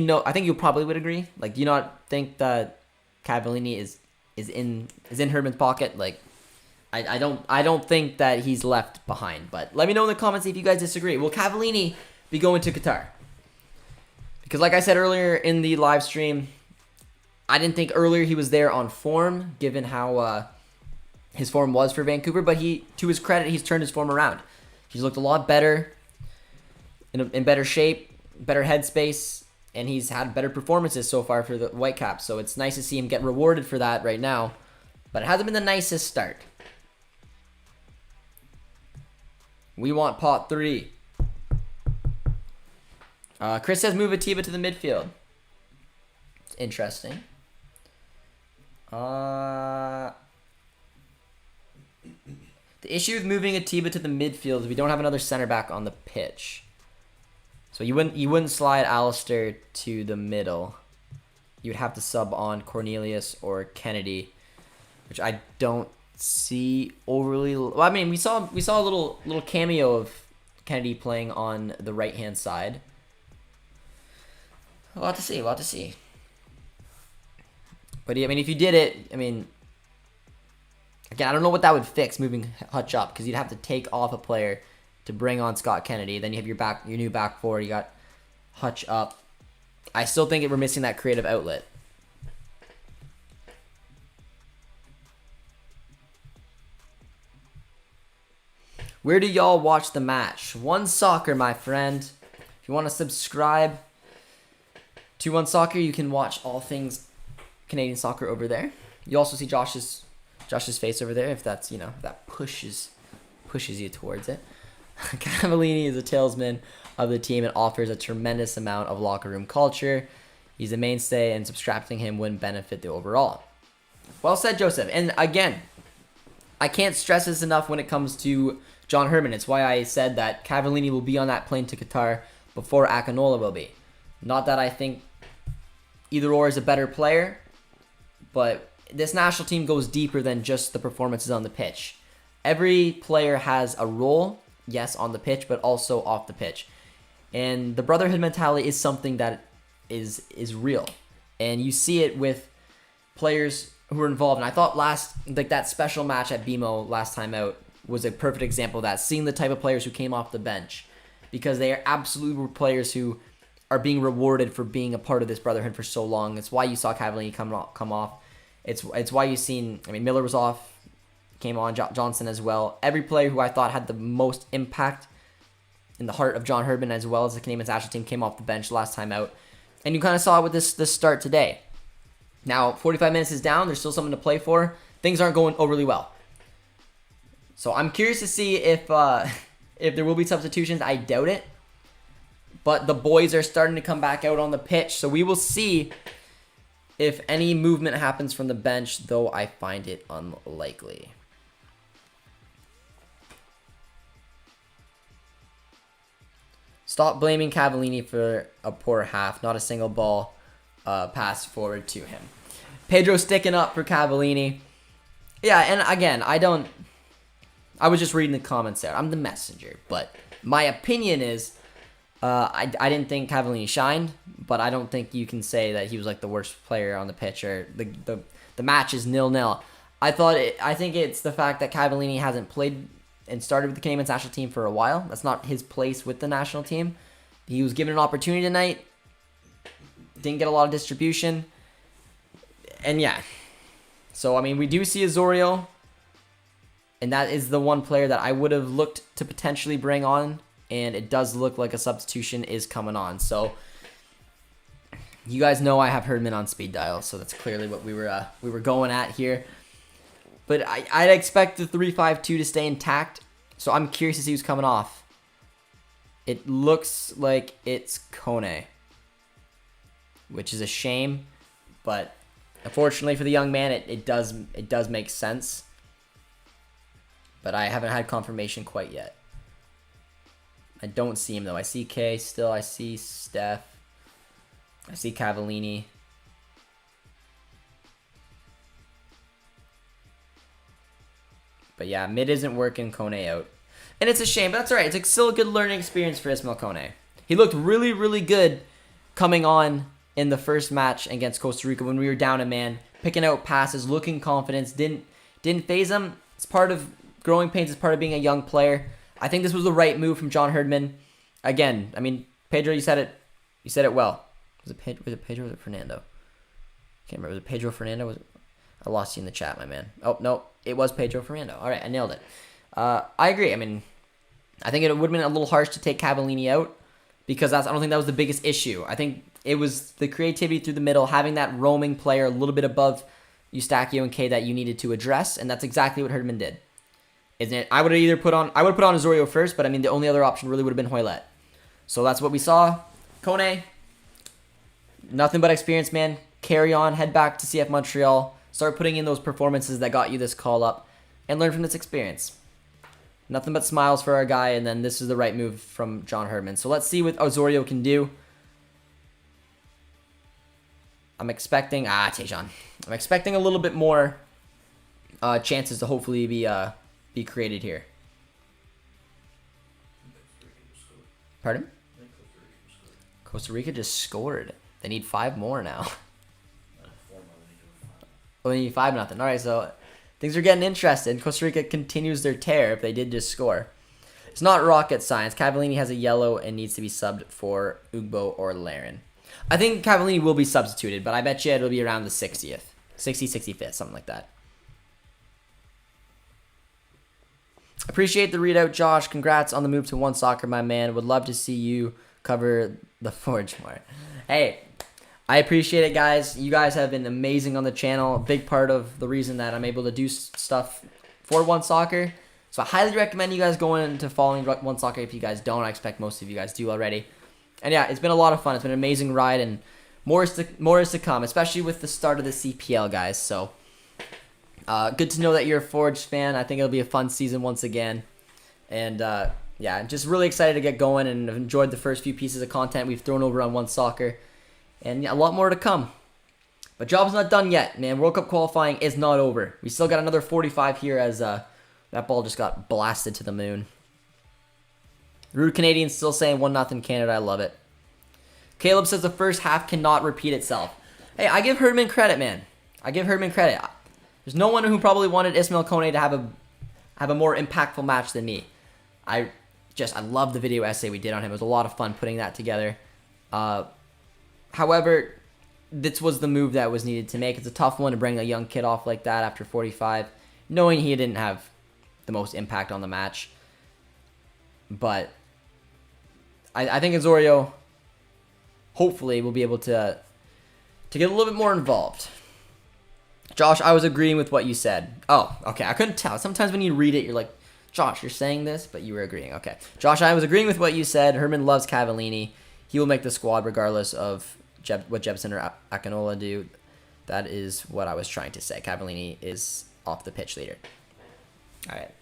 you probably would agree. Like, do you not think that Cavallini is in Herdman's pocket? Like, I don't think that he's left behind. But let me know in the comments if you guys disagree. Will Cavallini be going to Qatar? Because like I said earlier in the live stream, I didn't think earlier he was there on form, given how his form was for Vancouver. But to his credit, he's turned his form around. He's looked a lot better, in better shape, better headspace, and he's had better performances so far for the Whitecaps. So it's nice to see him get rewarded for that right now. But it hasn't been the nicest start. We want pot 3. Chris says move Atiba to the midfield. It's interesting. The issue with moving Atiba to the midfield is we don't have another center back on the pitch. So you wouldn't slide Alistair to the middle. You'd have to sub on Cornelius or Kennedy, which I don't see overly. Well, I mean, we saw a little cameo of Kennedy playing on the right hand side. A lot to see. But I mean, if you did it, I mean, again, I don't know what that would fix moving Hutch up, because you'd have to take off a player to bring on Scott Kennedy. Then you have your new back four. You got Hutch up. I still think we're missing that creative outlet. Where do y'all watch the match? One Soccer, my friend. If you want to subscribe to One Soccer, you can watch all things Canadian soccer over there. You also see Josh's face over there, if that's, if that pushes you towards it. Cavallini is a talesman of the team and offers a tremendous amount of locker room culture. He's a mainstay, and subtracting him wouldn't benefit the overall. Well said, Joseph. And again, I can't stress this enough when it comes to John Herdman. It's why I said that Cavallini will be on that plane to Qatar before Akinola will be. Not that I think either or is a better player, but this national team goes deeper than just the performances on the pitch. Every player has a role, yes, on the pitch, but also off the pitch. And the brotherhood mentality is something that is real. And you see it with players who are involved. And I thought that special match at BMO last time out was a perfect example of that. Seeing the type of players who came off the bench, because they are absolutely players who are being rewarded for being a part of this brotherhood for so long. It's why you saw Cavallini come off. It's why you've seen, Miller was off, came on, Johnson as well. Every player who I thought had the most impact in the heart of John Herdman as well as the Canadian national team came off the bench last time out. And you kind of saw it with this start today. Now, 45 minutes is down. There's still something to play for. Things aren't going overly well. So I'm curious to see if there will be substitutions. I doubt it. But the boys are starting to come back out on the pitch. So we will see if any movement happens from the bench, though I find it unlikely. Stop blaming Cavallini for a poor half. Not a single ball pass forward to him. Pedro sticking up for Cavallini. Yeah, and again, I was just reading the comments there. I'm the messenger. But my opinion is, I didn't think Cavallini shined, but I don't think you can say that he was like the worst player on the pitch or the match is 0-0. I think it's the fact that Cavallini hasn't played and started with the Canadian national team for a while. That's not his place with the national team. He was given an opportunity tonight. Didn't get a lot of distribution. And yeah. So, we do see Osorio. And that is the one player that I would have looked to potentially bring on. And it does look like a substitution is coming on. So, you guys know I have Herdman on speed dial. So, that's clearly what we were going at here. But I'd expect the 3-5-2 to stay intact. So I'm curious to see who's coming off. It looks like it's Kone, which is a shame. But unfortunately for the young man, it does make sense. But I haven't had confirmation quite yet. I don't see him though. I see K still. I see Steph. I see Cavallini. But yeah, mid isn't working, Kone out. And it's a shame, but that's alright. It's still a good learning experience for Ismail Kone. He looked really, really good coming on in the first match against Costa Rica when we were down a man, picking out passes, looking confident, didn't phase him. It's part of growing pains, it's part of being a young player. I think this was the right move from John Herdman. Again, Pedro, you said it well. Was it Pedro or was it Fernando? Can't remember. Was it Pedro Fernando? I lost you in the chat, my man. Oh, no. It was Pedro Fernando. All right, I nailed it. I agree. I think it would have been a little harsh to take Cavallini out because I don't think that was the biggest issue. I think it was the creativity through the middle, having that roaming player a little bit above Eustachio and K that you needed to address, and that's exactly what Herdman did. Isn't it? I would have put on Osorio first, but the only other option really would have been Hoylett. So that's what we saw. Kone, nothing but experience, man. Carry on, head back to CF Montreal. Start putting in those performances that got you this call up and learn from this experience. Nothing but smiles for our guy, and then this is the right move from John Herdman. So let's see what Osorio can do. I'm expecting Tejan. I'm expecting a little bit more chances to hopefully be created here. Pardon? Costa Rica just scored. They need 5 more now. Oh, they need 5-0. All right, so things are getting interesting. Costa Rica continues their tear if they did just score. It's not rocket science. Cavallini has a yellow and needs to be subbed for Ugbo or Laren. I think Cavallini will be substituted, but I bet you it'll be around the 60th. 65th, something like that. Appreciate the readout, Josh. Congrats on the move to One Soccer, my man. Would love to see you cover the Forge more. Hey, I appreciate it, guys. You guys have been amazing on the channel. A big part of the reason that I'm able to do stuff for One Soccer. So I highly recommend you guys going into following One Soccer if you guys don't. I expect most of you guys do already. And yeah, it's been a lot of fun. It's been an amazing ride, and more is to come, especially with the start of the CPL, guys. So Good to know that you're a Forge fan. I think it'll be a fun season once again. And yeah, just really excited to get going and have enjoyed the first few pieces of content we've thrown over on One Soccer. And yeah, a lot more to come. But job's not done yet, man. World Cup qualifying is not over. We still got another 45 here as that ball just got blasted to the moon. Rude Canadians still saying 1-0 Canada. I love it. Caleb says the first half cannot repeat itself. Hey, I give Herdman credit, man. I give Herdman credit. There's no one who probably wanted Ismail Kone to have a more impactful match than me. I love the video essay we did on him. It was a lot of fun putting that together. However, this was the move that was needed to make. It's a tough one to bring a young kid off like that after 45, knowing he didn't have the most impact on the match. But I think Azorio hopefully will be able to get a little bit more involved. Josh, I was agreeing with what you said. Oh, okay. I couldn't tell. Sometimes when you read it, you're like, Josh, you're saying this, but you were agreeing. Okay. Josh, I was agreeing with what you said. Herman loves Cavallini. He will make the squad regardless of what Jebsen or Akinola do. That is what I was trying to say. Cavallini is off the pitch leader. All right.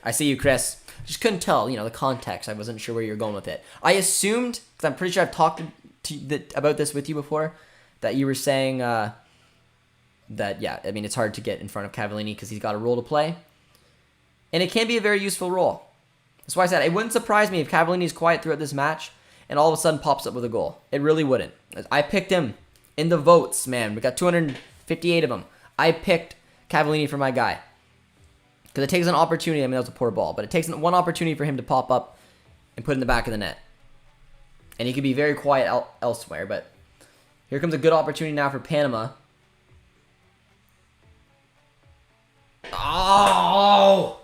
I see you, Chris. Just couldn't tell, the context. I wasn't sure where you were going with it. I assumed, because I'm pretty sure I've talked about this with you before, that you were saying that, yeah, I mean, it's hard to get in front of Cavallini because he's got a role to play. And it can be a very useful role. That's why I said it wouldn't surprise me if Cavallini is quiet throughout this match and all of a sudden pops up with a goal. It really wouldn't. I picked him in the votes, man. We got 258 of them. I picked Cavallini for my guy. Because it takes an opportunity. I mean, that was a poor ball. But it takes one opportunity for him to pop up and put in the back of the net. And he could be very quiet elsewhere. But here comes a good opportunity now for Panama. Oh!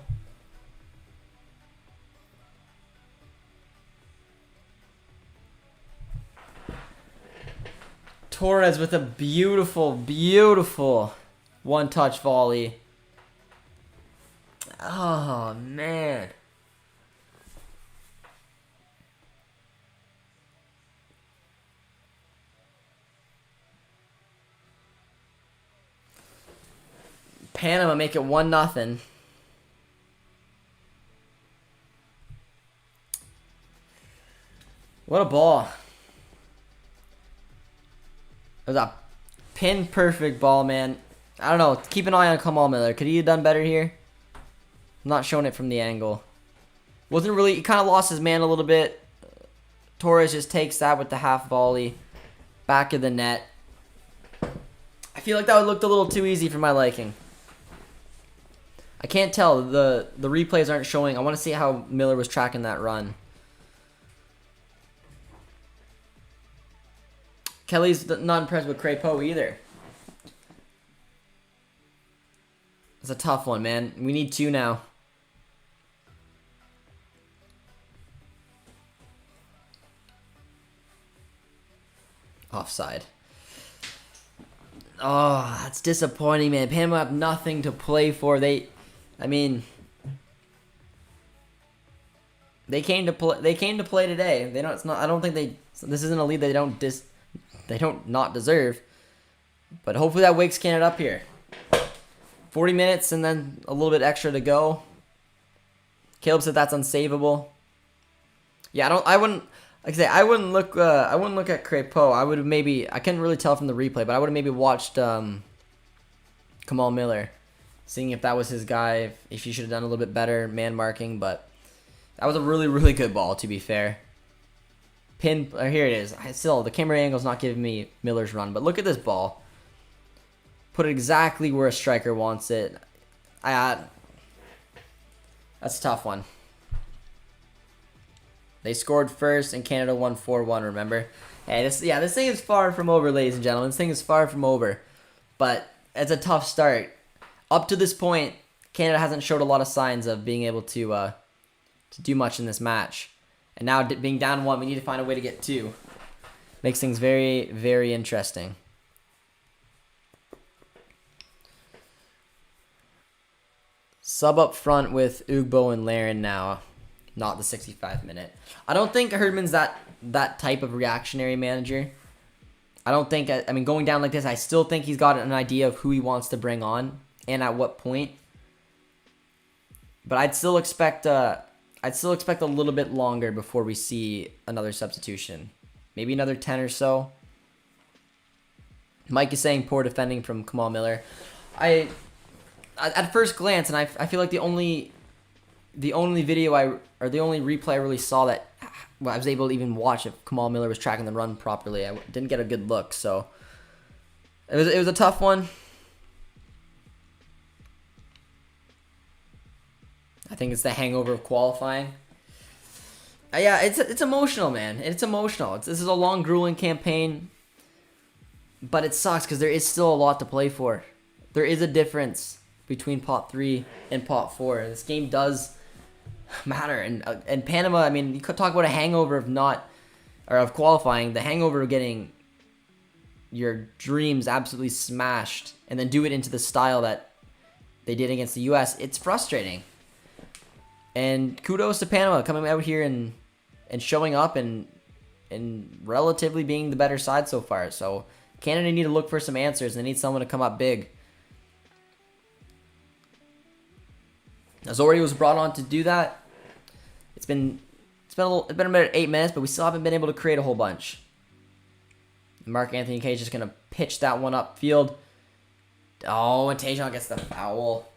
Torres with a beautiful, beautiful one-touch volley. Oh, man. Panama make it 1-0. What a ball. It was a pin perfect ball, man. I don't know. Keep an eye on Kamal Miller. Could he have done better here? I'm not showing it from the angle. Wasn't really... He kind of lost his man a little bit. Torres just takes that with the half volley. Back of the net. I feel like that looked a little too easy for my liking. I can't tell. The replays aren't showing. I want to see how Miller was tracking that run. Kelly's not impressed with Crepeau either. It's a tough one, man. We need 2 now. Offside. Oh, that's disappointing, man. Panama have nothing to play for. They came to play. They came to play today. They don't. It's not. I don't think they. This isn't a lead they don't not deserve. But hopefully that wakes Canada up here. 40 minutes and then a little bit extra to go. Caleb said that's unsavable. Yeah, I wouldn't. Like I say, I wouldn't look at Crepeau. I would have maybe. I couldn't really tell from the replay, but I would have maybe watched Kamal Miller, seeing if that was his guy. If he should have done a little bit better man marking, but that was a really, really good ball. To be fair. Here it is. Still, the camera angle's not giving me Miller's run, but look at this ball. Put it exactly where a striker wants it. That's a tough one. They scored first, and Canada won 4-1, remember? Hey, this thing is far from over, ladies and gentlemen. This thing is far from over. But it's a tough start. Up to this point, Canada hasn't showed a lot of signs of being able to do much in this match. And now, being down 1, we need to find a way to get 2. Makes things very, very interesting. Sub up front with Ugbo and Laren now. Not the 65th minute. I don't think Herdman's that type of reactionary manager. I don't think... I mean, going down like this, I still think he's got an idea of who he wants to bring on. and at what point. But I'd still expect a little bit longer before we see another substitution. Maybe another 10 or so. Mike is saying poor defending from Kamal Miller. At first glance, and I feel like the only video the only replay I really saw that I was able to even watch if Kamal Miller was tracking the run properly. I didn't get a good look, so it was a tough one. I think it's the hangover of qualifying. Yeah, it's emotional, man. It's emotional. This is a long, grueling campaign, but it sucks because there is still a lot to play for. There is a difference between pot 3 and pot 4. This game does matter, and Panama. I mean, you could talk about a hangover of qualifying. The hangover of getting your dreams absolutely smashed, and then do it into the style that they did against the U.S. It's frustrating. And kudos to Panama coming out here and showing up and relatively being the better side so far. So Canada need to look for some answers. They need someone to come up big. Azori was brought on to do that. It's been about 8 minutes, but we still haven't been able to create a whole bunch. Mark Anthony Kay is just gonna pitch that one upfield. Oh, and Tajon gets the foul.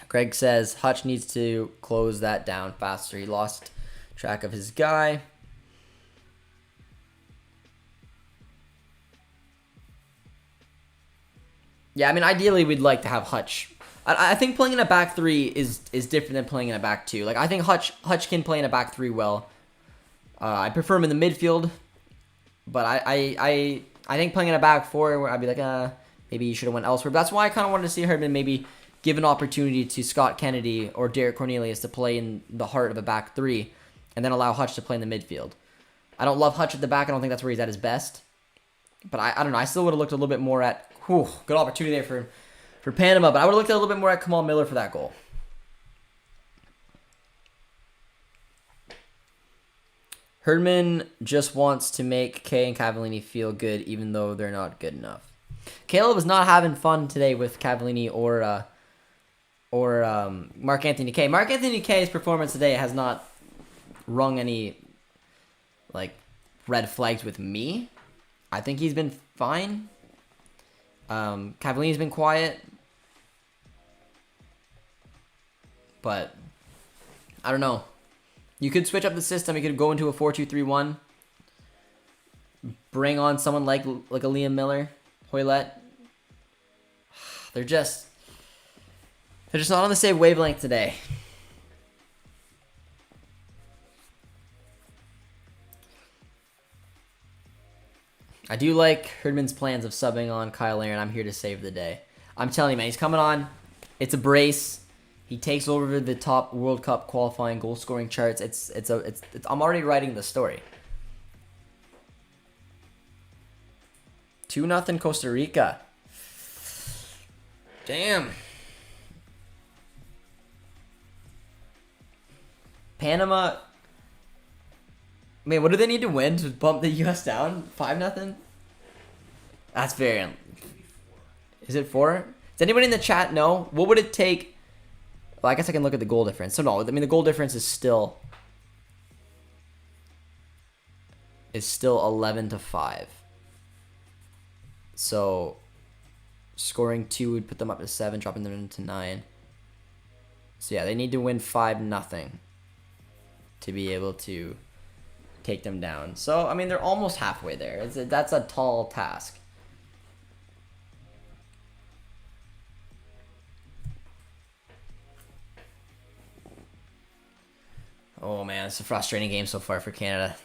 Greg says Hutch needs to close that down faster. He lost track of his guy. Yeah, I mean, ideally we'd like to have Hutch. I think playing in a back 3 is different than playing in a back 2. Like, I think Hutch can play in a back 3 well. I prefer him in the midfield, but I think playing in a back 4, where I'd be like, maybe you should have went elsewhere. But that's why I kind of wanted to see Herdman maybe give an opportunity to Scott Kennedy or Derek Cornelius to play in the heart of a back 3, and then allow Hutch to play in the midfield. I don't love Hutch at the back. I don't think that's where he's at his best. But I don't know. I still would have looked a little bit more at... good opportunity there for Panama, but I would have looked a little bit more at Kamal Miller for that goal. Herdman just wants to make Kay and Cavallini feel good, even though they're not good enough. Caleb was not having fun today with Cavallini or Mark Anthony Kay. Mark Anthony Kay's performance today has not rung any red flags with me. I think he's been fine. Cavallini's been quiet, but I don't know. You could switch up the system. You could go into a 4-2-3-1. Bring on someone like a Liam Miller, Hoylett. They're just not on the same wavelength today. I do like Herdman's plans of subbing on Kyle Aaron. I'm here to save the day. I'm telling you, man, he's coming on. It's a brace. He takes over the top World Cup qualifying goal scoring charts. I'm already writing the story. 2-0 Costa Rica. Damn. Panama. Man, what do they need to win to bump the U.S. down? 5-0? That's very... Is it 4? Does anybody in the chat know? What would it take... Well, I guess I can look at the goal difference. So, no, I mean, the goal difference is still 11-5. So, scoring 2 would put them up to 7, dropping them into 9. So, yeah, they need to win 5-0 to be able to take them down. So, I mean, they're almost halfway there. That's a tall task. Oh, man, it's a frustrating game so far for Canada.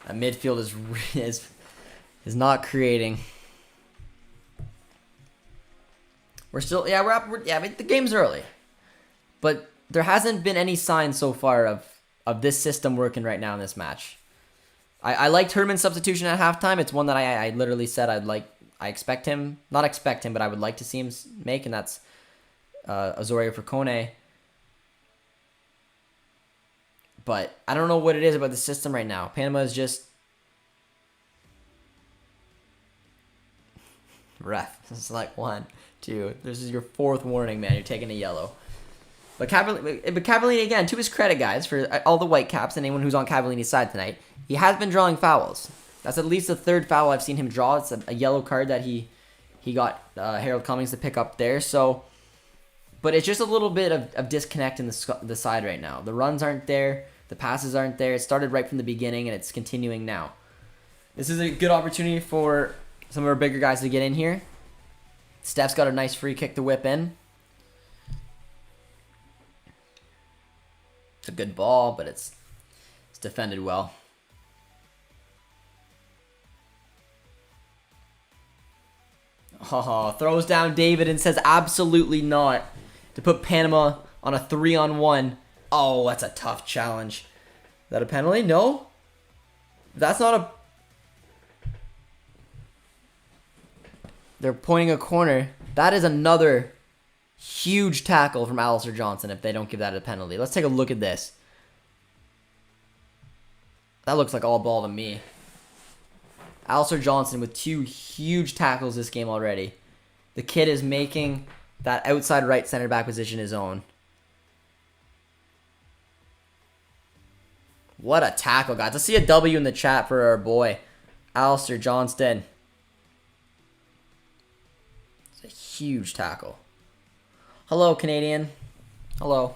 That midfield is not creating. We're still, I mean, the game's early. But there hasn't been any sign so far of this system working right now in this match. I liked Herdman's substitution at halftime. It's one that I literally said I expect him, not expect him, but I would like to see him make, and that's Azorio for Kone. But I don't know what it is about the system right now. Panama is just... Ref. This is like 1, 2. This is your 4th warning, man. You're taking a yellow. But Cavallini, again, to his credit, guys, for all the white caps and anyone who's on Cavallini's side tonight, he has been drawing fouls. That's at least the 3rd foul I've seen him draw. It's a yellow card that he got Harold Cummings to pick up there. So, but it's just a little bit of disconnect in the side right now. The runs aren't there. The passes aren't there. It started right from the beginning, and it's continuing now. This is a good opportunity for some of our bigger guys to get in here. Steph's got a nice free kick to whip in. It's a good ball, but it's defended well. Oh, throws down David and says absolutely not to put Panama on a 3-on-1. Oh, that's a tough challenge. Is that a penalty? No. That's not a... They're pointing a corner. That is another huge tackle from Alistair Johnson if they don't give that a penalty. Let's take a look at this. That looks like all ball to me. Alistair Johnson with 2 huge tackles this game already. The kid is making that outside right center back position his own. What a tackle, guys. Let's see a W in the chat for our boy, Alistair Johnston. It's a huge tackle. Hello, Canadian. Hello.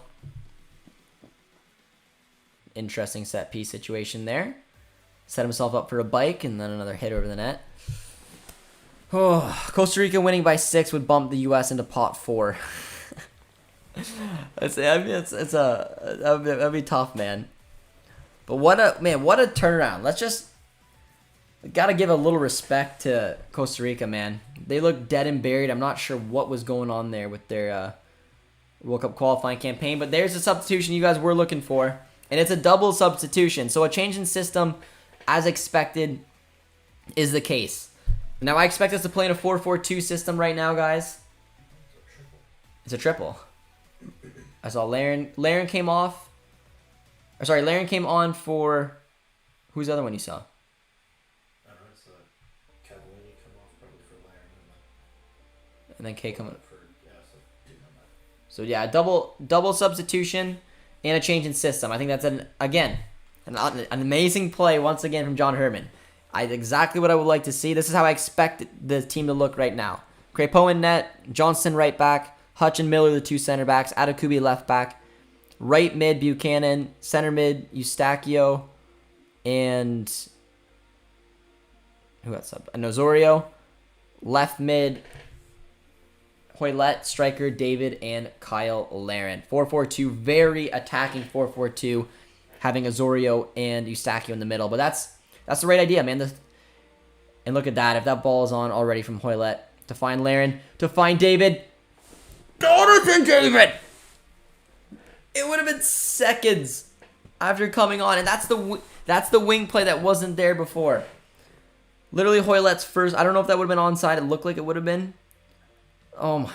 Interesting set piece situation there. Set himself up for a bike and then another hit over the net. Oh, Costa Rica winning by 6 would bump the U.S. into pot 4. That'd be tough, man. But what a turnaround. Gotta give a little respect to Costa Rica, man. They look dead and buried. I'm not sure what was going on there with their World Cup qualifying campaign, but there's a substitution you guys were looking for, and it's a double substitution. So a change in system, as expected, is the case. Now I expect us to play in a 4-4-2 system right now, guys. It's a triple. I saw Laren came off. Or sorry, Laren came on for... Who's the other one you saw? I don't know, it's Cavallini come off probably for Laren. And then K come on. So yeah, double substitution and a change in system. I think that's an amazing play once again from John Herman. Exactly what I would like to see. This is how I expect the team to look right now. Crepeau in net, Johnston right back, Hutch and Miller the 2 center backs, Atakubi left back, right mid Buchanan, center mid Eustachio, and who got sub? Nozorio, left mid Hoylett, striker David, and Kyle Laren. 4-4-2, very attacking 4-4-2, having Osorio and Eustachio in the middle. But that's the right idea, man. And look at that. If that ball is on already from Hoylett, to find Laren, to find David. Jonathan David! It would have been seconds after coming on, and that's the wing play that wasn't there before. Literally Hoylett's first. I don't know if that would have been onside. It looked like it would have been. Oh my.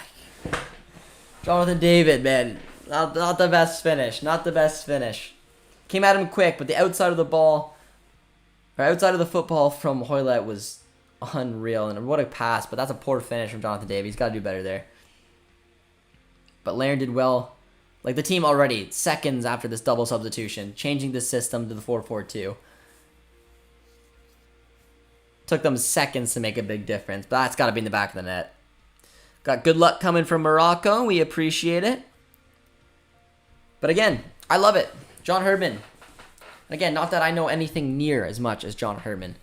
Jonathan David, man. Not the best finish. Not the best finish. Came at him quick, but the outside of the ball, or outside of the football from Hoylett was unreal. And what a pass, but that's a poor finish from Jonathan David. He's got to do better there. But Laren did well. Like the team already, seconds after this double substitution, changing the system to the 4-4-2. Took them seconds to make a big difference, but that's got to be in the back of the net. Got good luck coming from Morocco. We appreciate it. But again, I love it. John Herman. And again, not that I know anything near as much as John Herman,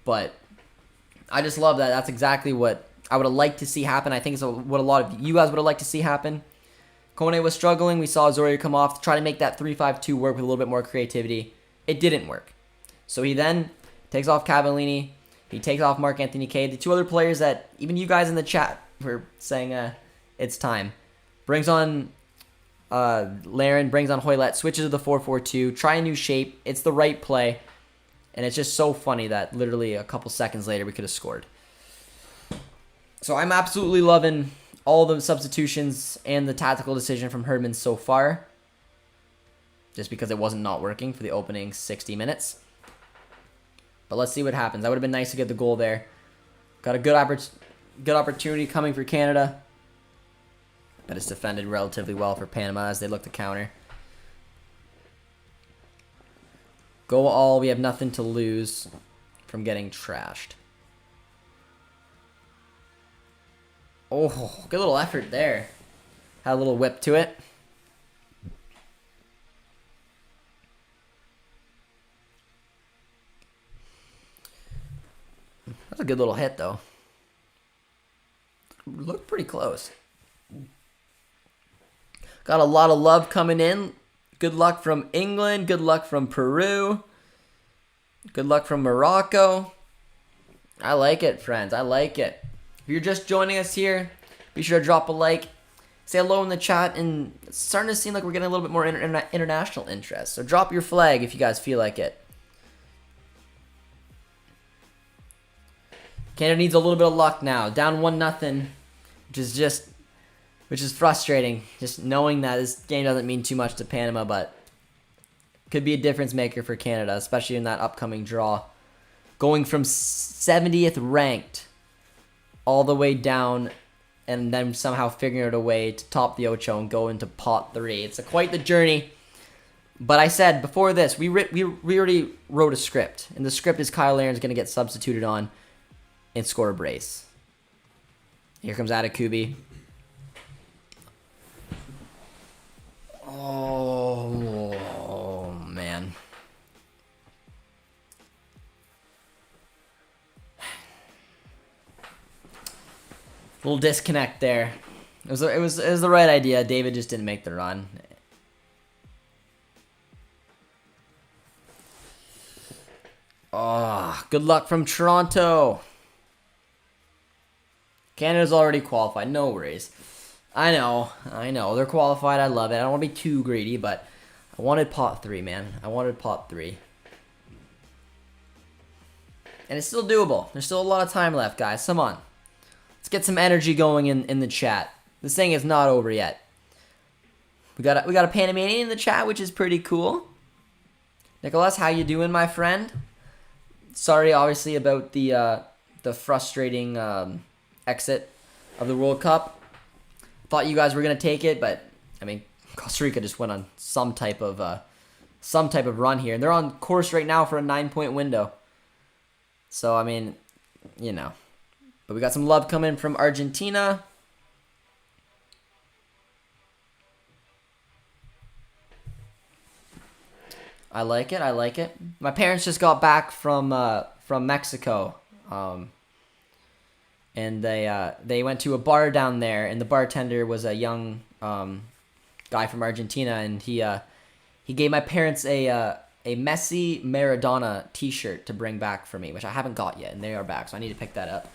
but I just love that. That's exactly what I would have liked to see happen. I think it's what a lot of you guys would have liked to see happen. Kone was struggling. We saw Zorio come off to try to make that 3-5-2 work with a little bit more creativity. It didn't work. So he then takes off Cavallini. He takes off Mark Anthony Kaye. The 2 other players that even you guys in the chat were saying it's time. Brings on Laren, brings on Hoylett, switches to the 4-4-2, try a new shape. It's the right play. And it's just so funny that literally a couple seconds later we could have scored. So I'm absolutely loving all the substitutions and the tactical decision from Herman so far. Just because it wasn't not working for the opening 60 minutes. But let's see what happens. That would have been nice to get the goal there. Got a good Good opportunity coming for Canada. But it's defended relatively well for Panama as they look to counter. Go all. We have nothing to lose from getting trashed. Oh, good little effort there. Had a little whip to it. That's a good little hit, though. Looked pretty close. Got a lot of love coming in. Good luck from England. Good luck from Peru. Good luck from Morocco. I like it, friends. I like it. If you're just joining us here, be sure to drop a like. Say hello in the chat. And it's starting to seem like we're getting a little bit more international interest. So drop your flag if you guys feel like it. Canada needs a little bit of luck now. Down 1-0, which is frustrating. Just knowing that this game doesn't mean too much to Panama, but could be a difference maker for Canada, especially in that upcoming draw. Going from 70th ranked all the way down, and then somehow figuring out a way to top the Ocho and go into pot 3. It's quite the journey. But I said before this, we already wrote a script, and the script is Kyle Aaron's going to get substituted on and score a brace. Here comes Atakubi. Oh, man. Little disconnect there. It was the right idea. David just didn't make the run. Oh, good luck from Toronto. Canada's already qualified. No worries. I know. They're qualified. I love it. I don't want to be too greedy, but I wanted pot 3, man. I wanted pot 3. And it's still doable. There's still a lot of time left, guys. Come on. Let's get some energy going in the chat. This thing is not over yet. We got a Panamanian in the chat, which is pretty cool. Nicholas, how you doing, my friend? Sorry, obviously, about the frustrating exit of the World Cup. Thought you guys were gonna take it, but I mean, Costa Rica just went on some type of run here, and they're on course right now for a 9-point window. So I mean, you know, but we got some love coming from Argentina. I like it. I like it. My parents just got back from Mexico. And they went to a bar down there, and the bartender was a young guy from Argentina, and he gave my parents a Messi Maradona T-shirt to bring back for me, which I haven't got yet, and they are back, so I need to pick that up,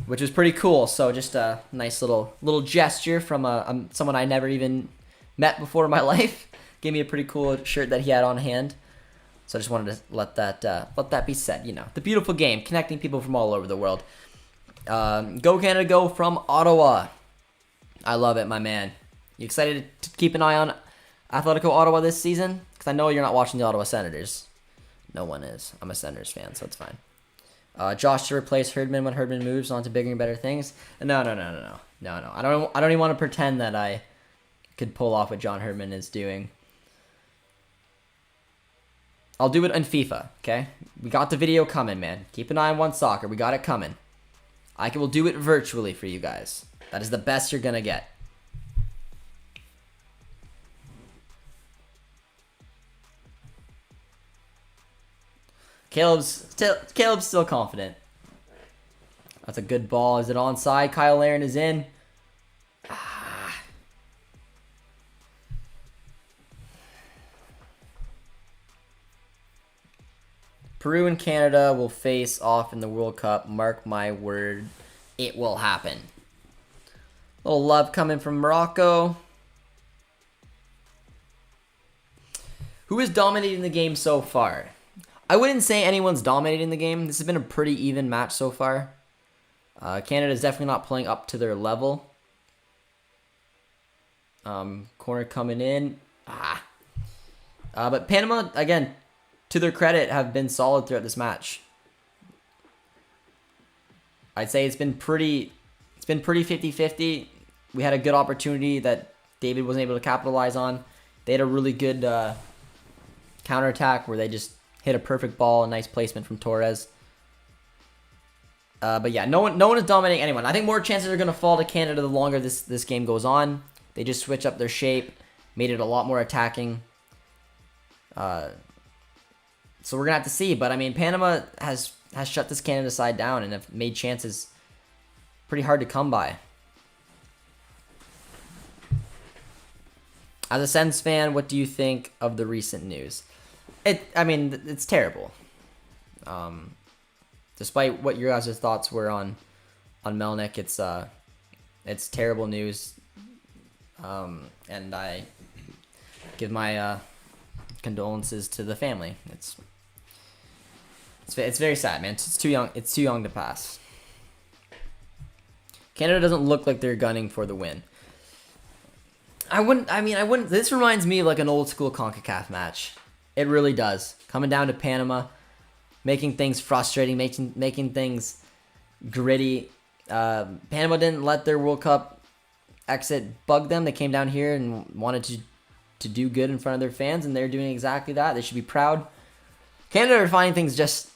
which was pretty cool. So just a nice little gesture from someone I never even met before in my life. Gave me a pretty cool shirt that he had on hand. So I just wanted to let that be said. You know, the beautiful game, connecting people from all over the world. Go Canada, go from Ottawa. I love it, my man. You excited to keep an eye on Atletico Ottawa this season? Because I know you're not watching the Ottawa Senators. No one is. I'm a Senators fan, so it's fine. Josh to replace Herdman when Herdman moves on to bigger and better things. No. I don't even want to pretend that I could pull off what John Herdman is doing. I'll do it in FIFA, okay? We got the video coming, man. Keep an eye on One Soccer. We got it coming. I will do it virtually for you guys. That is the best you're going to get. Caleb's still confident. That's a good ball. Is it onside? Kyle Aaron is in. Peru and Canada will face off in the World Cup. Mark my word, it will happen. A little love coming from Morocco. Who is dominating the game so far? I wouldn't say anyone's dominating the game. This has been a pretty even match so far. Canada's definitely not playing up to their level. Corner coming in. But Panama, again, to their credit, have been solid throughout this match. I'd say it's been pretty been pretty 50-50. We had a good opportunity that David wasn't able to capitalize on. They had a really good counterattack where they just hit a perfect ball, a nice placement from Torres. But yeah, no one is dominating anyone. I think more chances are going to fall to Canada the longer this game goes on. They just switch up their shape, made it a lot more attacking. So we're going to have to see. But, I mean, Panama has shut this Canada side down and have made chances pretty hard to come by. As a Sens fan, what do you think of the recent news? It's terrible. Despite what your guys' thoughts were on Melnyk, it's terrible news. And I give my condolences to the family. It's very sad, man. It's too young. It's too young to pass. Canada doesn't look like they're gunning for the win. I wouldn't. This reminds me of like an old school CONCACAF match. It really does. Coming down to Panama, making things frustrating, making things gritty. Panama didn't let their World Cup exit bug them. They came down here and wanted to do good in front of their fans, and they're doing exactly that. They should be proud. Canada are finding things just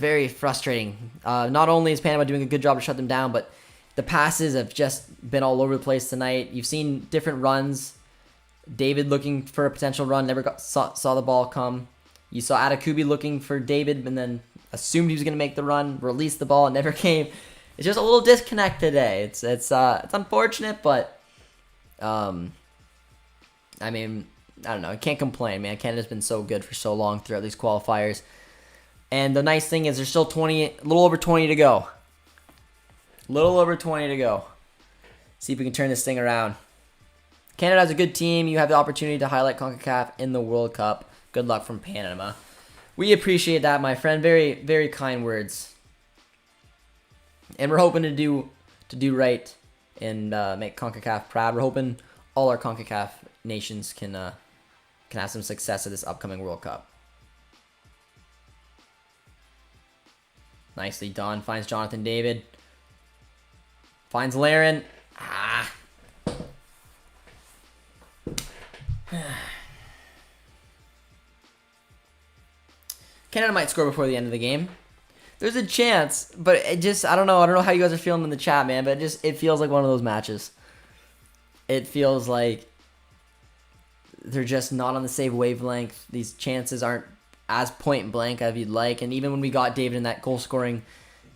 very frustrating. Not only is Panama doing a good job to shut them down, but the passes have just been all over the place tonight. You've seen different runs. David looking for a potential run, never saw the ball come. You saw Atakubi looking for David and then assumed he was going to make the run, released the ball, and never came. It's just a little disconnect today. It's unfortunate, but I don't know. I can't complain, man. Canada's been so good for so long throughout these qualifiers. And the nice thing is there's still a little over 20 to go. See if we can turn this thing around. Canada has a good team. You have the opportunity to highlight CONCACAF in the World Cup. Good luck from Panama. We appreciate that, my friend. Very, very kind words. And we're hoping to do right and make CONCACAF proud. We're hoping all our CONCACAF nations can have some success at this upcoming World Cup. Nicely done. Finds Jonathan David. Finds Laren. Canada might score before the end of the game. There's a chance, but I don't know. I don't know how you guys are feeling in the chat, man, but it feels like one of those matches. It feels like they're just not on the same wavelength. These chances aren't as point blank as you'd like. And even when we got David in that goal scoring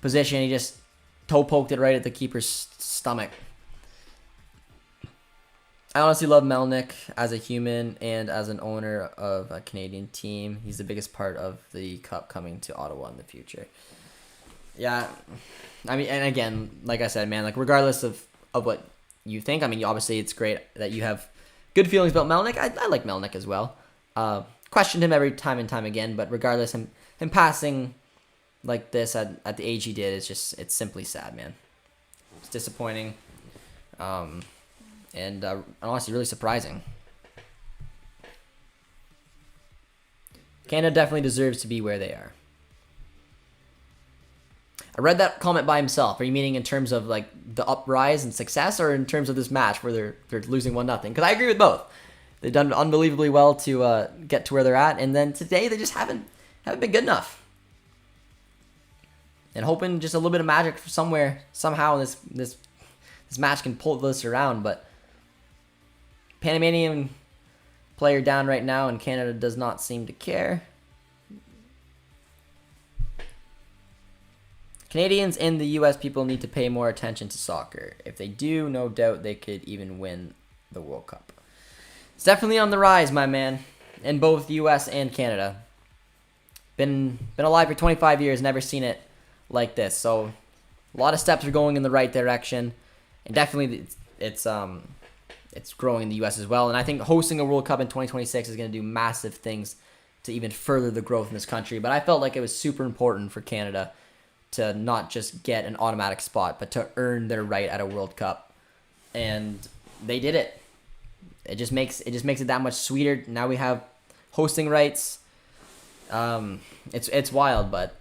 position, he just toe poked it right at the keeper's stomach. I honestly love Melnyk as a human and as an owner of a Canadian team. He's the biggest part of the cup coming to Ottawa in the future. Yeah, and again, like I said, man, like regardless of what you think, obviously it's great that you have good feelings about Melnyk. I like Melnyk as well. Questioned him every time and time again, but regardless, him passing like this at the age he did it's simply sad, man. It's disappointing. And honestly, really surprising. Canada definitely deserves to be where they are. I read that comment by himself. Are you meaning in terms of like the uprise and success, or in terms of this match where they're losing 1-0? Because I agree with both. They've done unbelievably well to get to where they're at, and then today they just haven't been good enough. And hoping just a little bit of magic somehow this match can pull this around, but Panamanian player down right now, and Canada does not seem to care. Canadians and the U.S. people need to pay more attention to soccer. If they do, no doubt they could even win the World Cup. It's definitely on the rise, my man, in both the U.S. and Canada. Been alive for 25 years, never seen it like this. So a lot of steps are going in the right direction, and definitely it's growing in the U.S. as well. And I think hosting a World Cup in 2026 is going to do massive things to even further the growth in this country. But I felt like it was super important for Canada to not just get an automatic spot, but to earn their right at a World Cup. And they did it. It just makes it that much sweeter. Now we have hosting rights. It's wild, but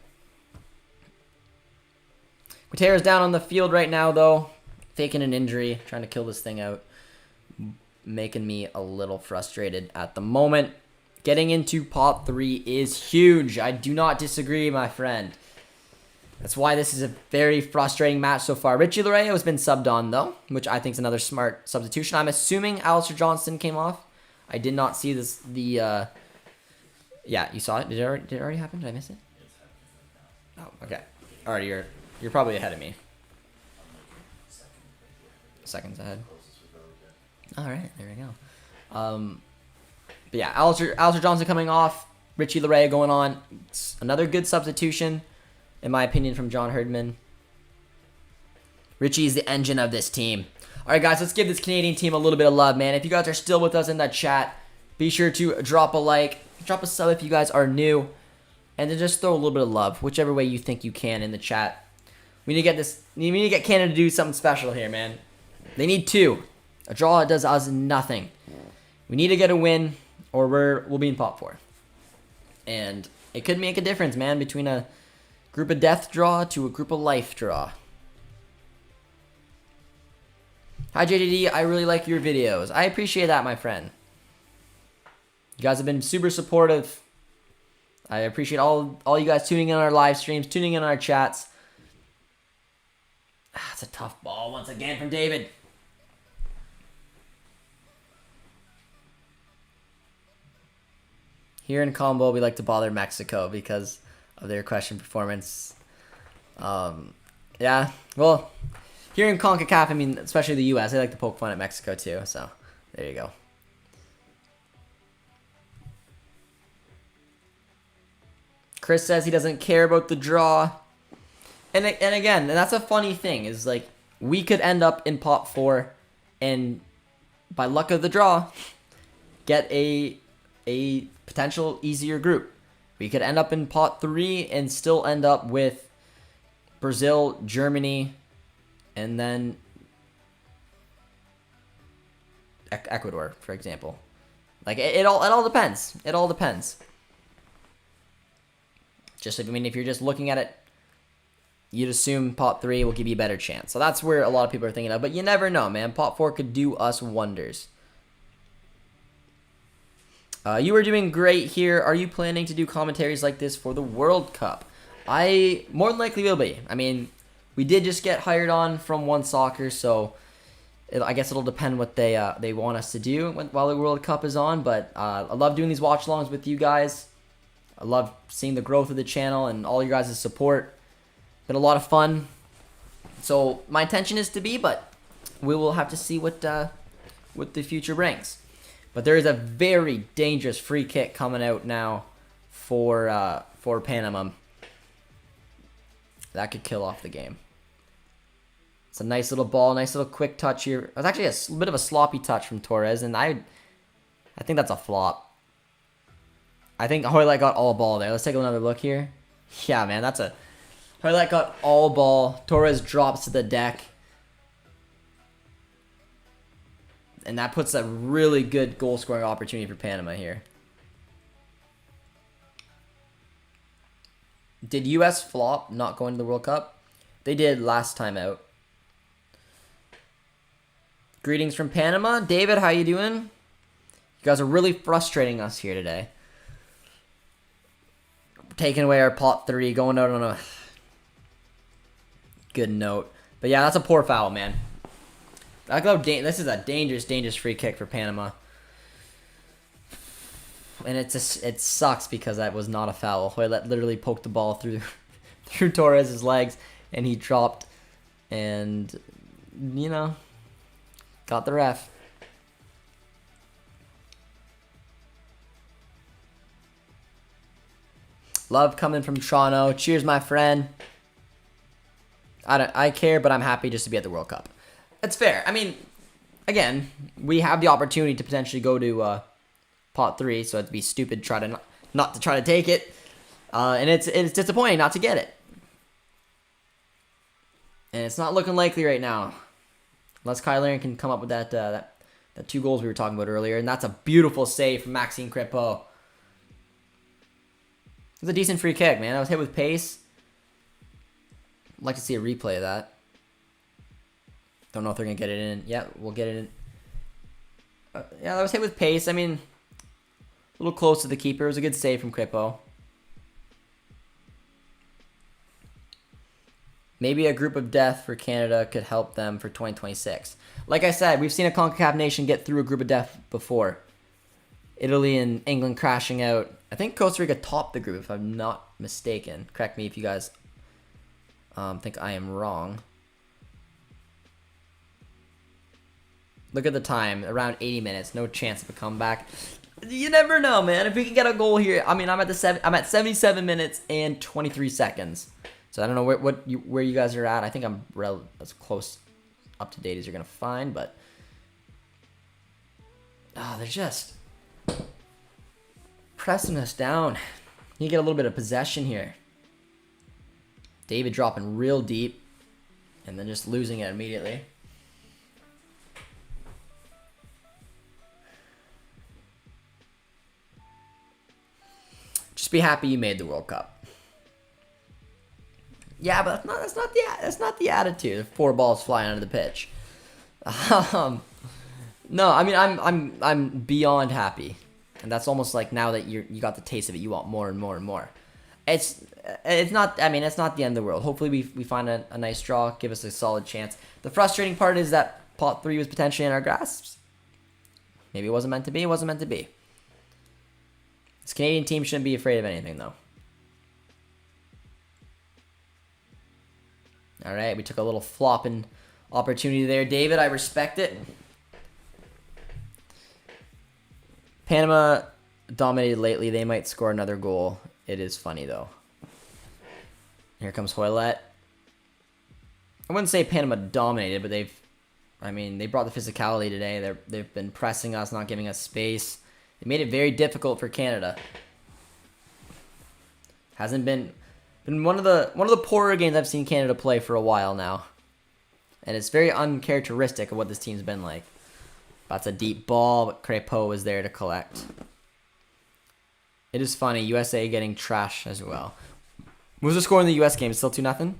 Quintera's down on the field right now, though. faking an injury, trying to kill this thing out, making me a little frustrated at the moment. Getting into pot 3 is huge. I do not disagree, my friend. That's why this is a very frustrating match so far. Richie Larejo has been subbed on, though, which I think is another smart substitution. I'm assuming Alistair Johnston came off. I did not see this. Yeah, you saw it? Did it already happen? Did I miss it? Oh, okay. All right, you're probably ahead of me. Seconds ahead. All right, there we go. But yeah, Alistair Johnson coming off. Richie Larejo going on. It's another good substitution, in my opinion, from John Herdman. Richie is the engine of this team. All right, guys, let's give this Canadian team a little bit of love, man. If you guys are still with us in that chat, be sure to drop a like, drop a sub if you guys are new, and then just throw a little bit of love, whichever way you think you can in the chat. We need to get this. We need to get Canada to do something special here, man. They need 2. A draw does us nothing. We need to get a win, or we'll be in pot 4. And it could make a difference, man, between a group of death draw to a group of life draw. Hi, JJD. I really like your videos. I appreciate that, my friend. You guys have been super supportive. I appreciate all you guys tuning in on our live streams, tuning in on our chats. It's a tough ball once again from David. Here in Combo, we like to bother Mexico because of their question performance. Yeah, well, here in CONCACAF, I mean, especially the U.S., they like to poke fun at Mexico too, so there you go. Chris says he doesn't care about the draw. And again, that's a funny thing, is like, we could end up in pot 4 and by luck of the draw, get a potential easier group. We could end up in pot 3 and still end up with Brazil, Germany, and then Ecuador, for example. Like, it all depends. It all depends. Just, I mean, if you're just looking at it, you'd assume pot 3 will give you a better chance. So that's where a lot of people are thinking of. But you never know, man. Pot 4 could do us wonders. You are doing great here. Are you planning to do commentaries like this for the World Cup? I more than likely will be. I mean, we did just get hired on from One Soccer, so I guess it'll depend what they want us to do while the World Cup is on. But I love doing these watch-alongs with you guys. I love seeing the growth of the channel and all you guys' support. Been a lot of fun. So my intention is to be, but we will have to see what the future brings. But there is a very dangerous free kick coming out now for Panama. That could kill off the game. It's a nice little ball, nice little quick touch here. It was actually a bit of a sloppy touch from Torres, and I think that's a flop. I think Hoylett got all ball there. Let's take another look here. Yeah, man, that's a... Hoylett got all ball. Torres drops to the deck. And that puts a really good goal-scoring opportunity for Panama here. Did U.S. flop not going to the World Cup? They did last time out. Greetings from Panama. David, how you doing? You guys are really frustrating us here today. Taking away our pot 3, going out on a good note. But yeah, that's a poor foul, man. This is a dangerous free kick for Panama. And it sucks because that was not a foul. Hoylett literally poked the ball through Torres' legs, and he dropped and, you know, got the ref. Love coming from Toronto. Cheers, my friend. I care, but I'm happy just to be at the World Cup. That's fair. I mean, again, we have the opportunity to potentially go to pot 3, so it'd be stupid not to try to take it. And it's disappointing not to get it. And it's not looking likely right now. Unless Kyle Larin can come up with that 2 goals we were talking about earlier. And that's a beautiful save from Maxime Crépeau. It was a decent free kick, man. I was hit with pace. I'd like to see a replay of that. Don't know if they're going to get it in. Yeah, we'll get it in. Yeah, that was hit with pace. I mean, a little close to the keeper. It was a good save from Kripo. Maybe a group of death for Canada could help them for 2026. Like I said, we've seen a CONCACAF nation get through a group of death before. Italy and England crashing out. I think Costa Rica topped the group, if I'm not mistaken. Correct me if you guys think I am wrong. Look at the time, around 80 minutes. No chance of a comeback. You never know, man. If we can get a goal here, I mean, I'm at 77 minutes and 23 seconds. So I don't know where you guys are at. I think I'm as close up to date as you're gonna find, but they're just pressing us down. You get a little bit of possession here. David dropping real deep, and then just losing it immediately. Just be happy you made the World Cup. Yeah, but that's not the attitude. 4 balls flying under the pitch. No, I mean I'm beyond happy, and that's almost like now that you got the taste of it, you want more and more and more. It's not. I mean, it's not the end of the world. Hopefully we find a nice draw, give us a solid chance. The frustrating part is that pot 3 was potentially in our grasp. Maybe it wasn't meant to be. It wasn't meant to be. This Canadian team shouldn't be afraid of anything, though. All right, we took a little flopping opportunity there, David. I respect it. Panama dominated lately. They might score another goal. It is funny, though. Here comes Hoylett. I wouldn't say Panama dominated, but they brought the physicality today. They've been pressing us, not giving us space. They made it very difficult for Canada. Hasn't been one of the poorer games I've seen Canada play for a while now. And it's very uncharacteristic of what this team's been like. That's a deep ball, but Crépeau was there to collect. It is funny, USA getting trash as well. What was the score in the US game? Still 2-0?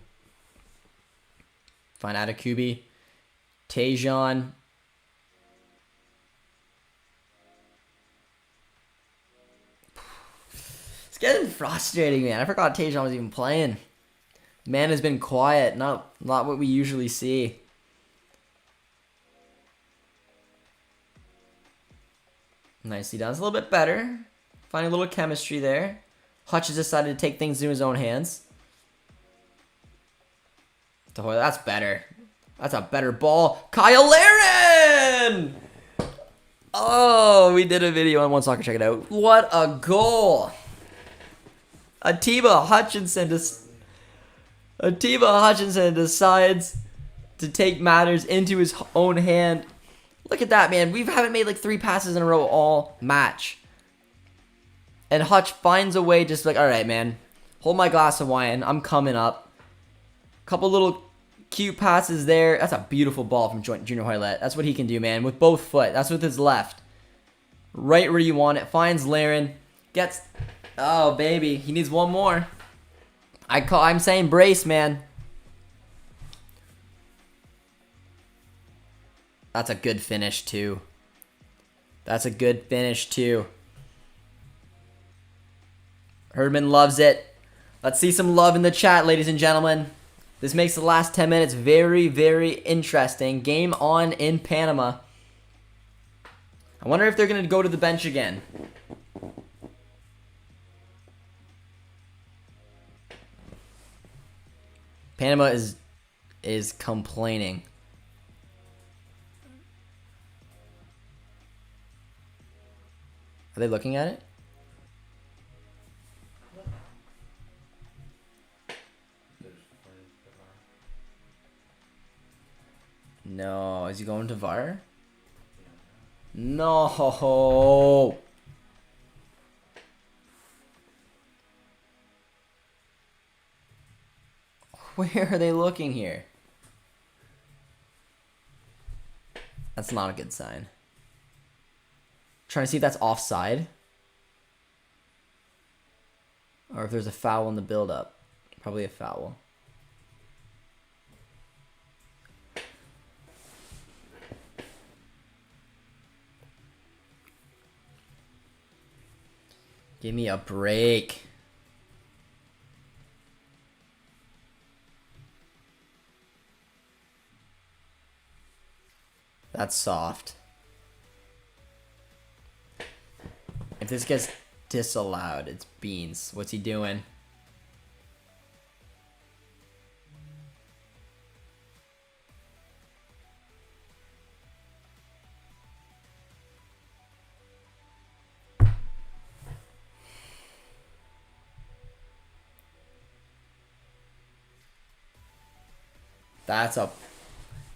Fine, Atakubi. Tejan. It's getting frustrating, man. I forgot Tejan was even playing. Man has been quiet. Not what we usually see. Nicely done. It's a little bit better. Finding a little chemistry there. Hutch has decided to take things into his own hands. That's better. That's a better ball. Kyle Larin! Oh, we did a video on One Soccer. Check it out. What a goal! Atiba Hutchinson decides to take matters into his own hand. Look at that, man. We haven't made like 3 passes in a row all match. And Hutch finds a way, just like, all right, man, hold my glass of wine. I'm coming up. Couple little cute passes there. That's a beautiful ball from Junior Hoylett. That's what he can do, man, with both foot. That's with his left. Right where you want it. Finds Larin. Gets... Oh, baby. He needs one more. I'm saying brace, man. That's a good finish, too. Herdman loves it. Let's see some love in the chat, ladies and gentlemen. This makes the last 10 minutes very, very interesting. Game on in Panama. I wonder if they're going to go to the bench again. Panama is complaining. Are they looking at it? No. Is he going to VAR? No. Where are they looking here? That's not a good sign. Trying to see if that's offside. Or if there's a foul in the build-up. Probably a foul. Give me a break. That's soft. If this gets disallowed, it's beans. What's he doing?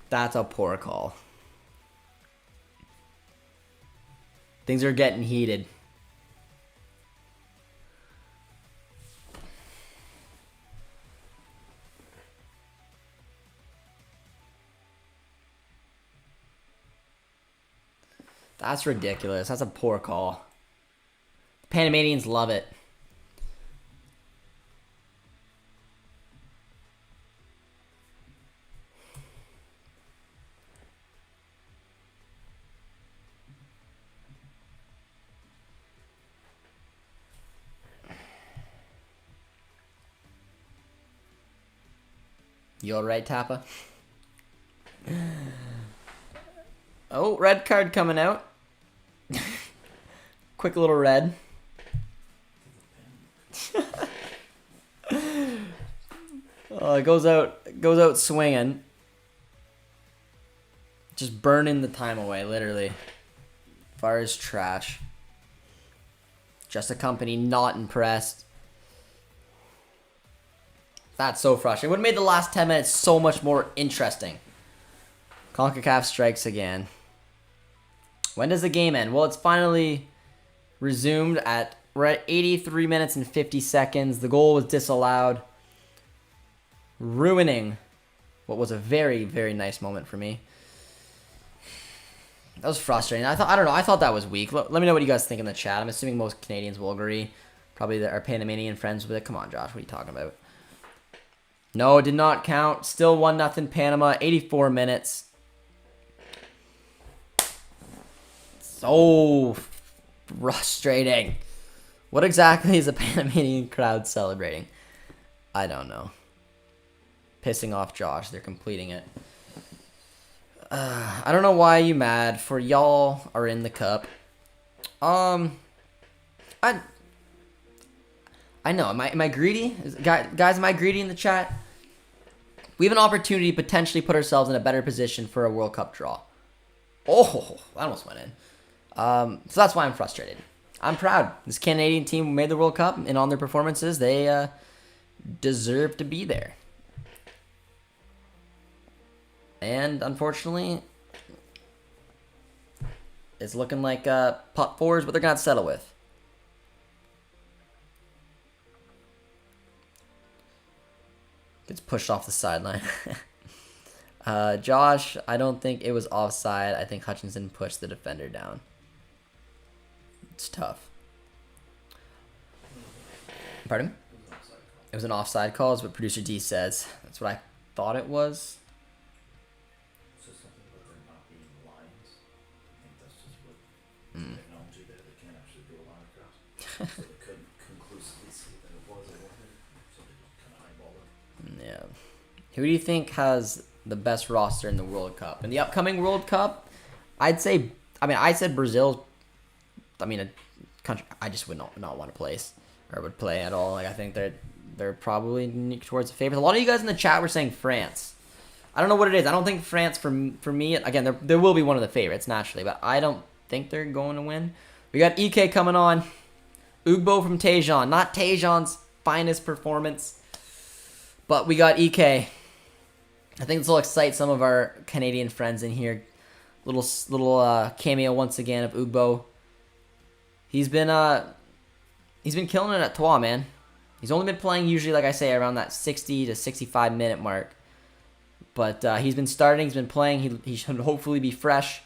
That's a poor call. Things are getting heated. That's ridiculous. That's a poor call. Panamanians love it. You alright, Tappa? Oh, red card coming out. Quick little red. Oh, it goes out swinging. Just burning the time away, literally. VAR is trash. Just a company not impressed. That's so frustrating. It would have made the last 10 minutes so much more interesting. CONCACAF strikes again. When does the game end? Well, it's finally resumed we're at 83 minutes and 50 seconds. The goal was disallowed, ruining what was a very, very nice moment for me. That was frustrating. I thought that was weak. Let me know what you guys think in the chat. I'm assuming most Canadians will agree. Probably our Panamanian friends with it. Come on, Josh. What are you talking about? No, it did not count. Still 1-0 Panama. 84 minutes. So frustrating. What exactly is a Panamanian crowd celebrating? I don't know. Pissing off Josh. They're completing it. I don't know why you mad. For y'all are in the cup. I know. Am I greedy? Guys, am I greedy in the chat? We have an opportunity to potentially put ourselves in a better position for a World Cup draw. Oh, that almost went in. So that's why I'm frustrated. I'm proud. This Canadian team made the World Cup, and on their performances, they deserve to be there. And unfortunately, it's looking like pot 4 is what they're going to settle with. Gets pushed off the sideline. Josh, I don't think it was offside. I think Hutchinson pushed the defender down. It's tough. Pardon? It was an offside call, is what producer D says. That's what I thought it was. So something about there not being lines. I think that's just what technology there. They can't actually do a line across. So they couldn't conclusively see that it was a line. So they just kind of eyeballed it. Yeah. Who do you think has the best roster in the World Cup? In the upcoming World Cup, I said Brazil. A country I just would not want to place or would play at all. Like, I think they're probably towards the favorites. A lot of you guys in the chat were saying France. I don't know what it is. I don't think France, for me, again, there will be one of the favorites naturally, but I don't think they're going to win. We got EK coming on. Ugbo from Tejan. Not Tejan's finest performance, but we got EK. I think this will excite some of our Canadian friends in here. Little cameo once again of Ugbo. He's been killing it at Troyes, man. He's only been playing usually, like I say, around that 60 to 65 minute mark. But he's been starting, he's been playing. He should hopefully be fresh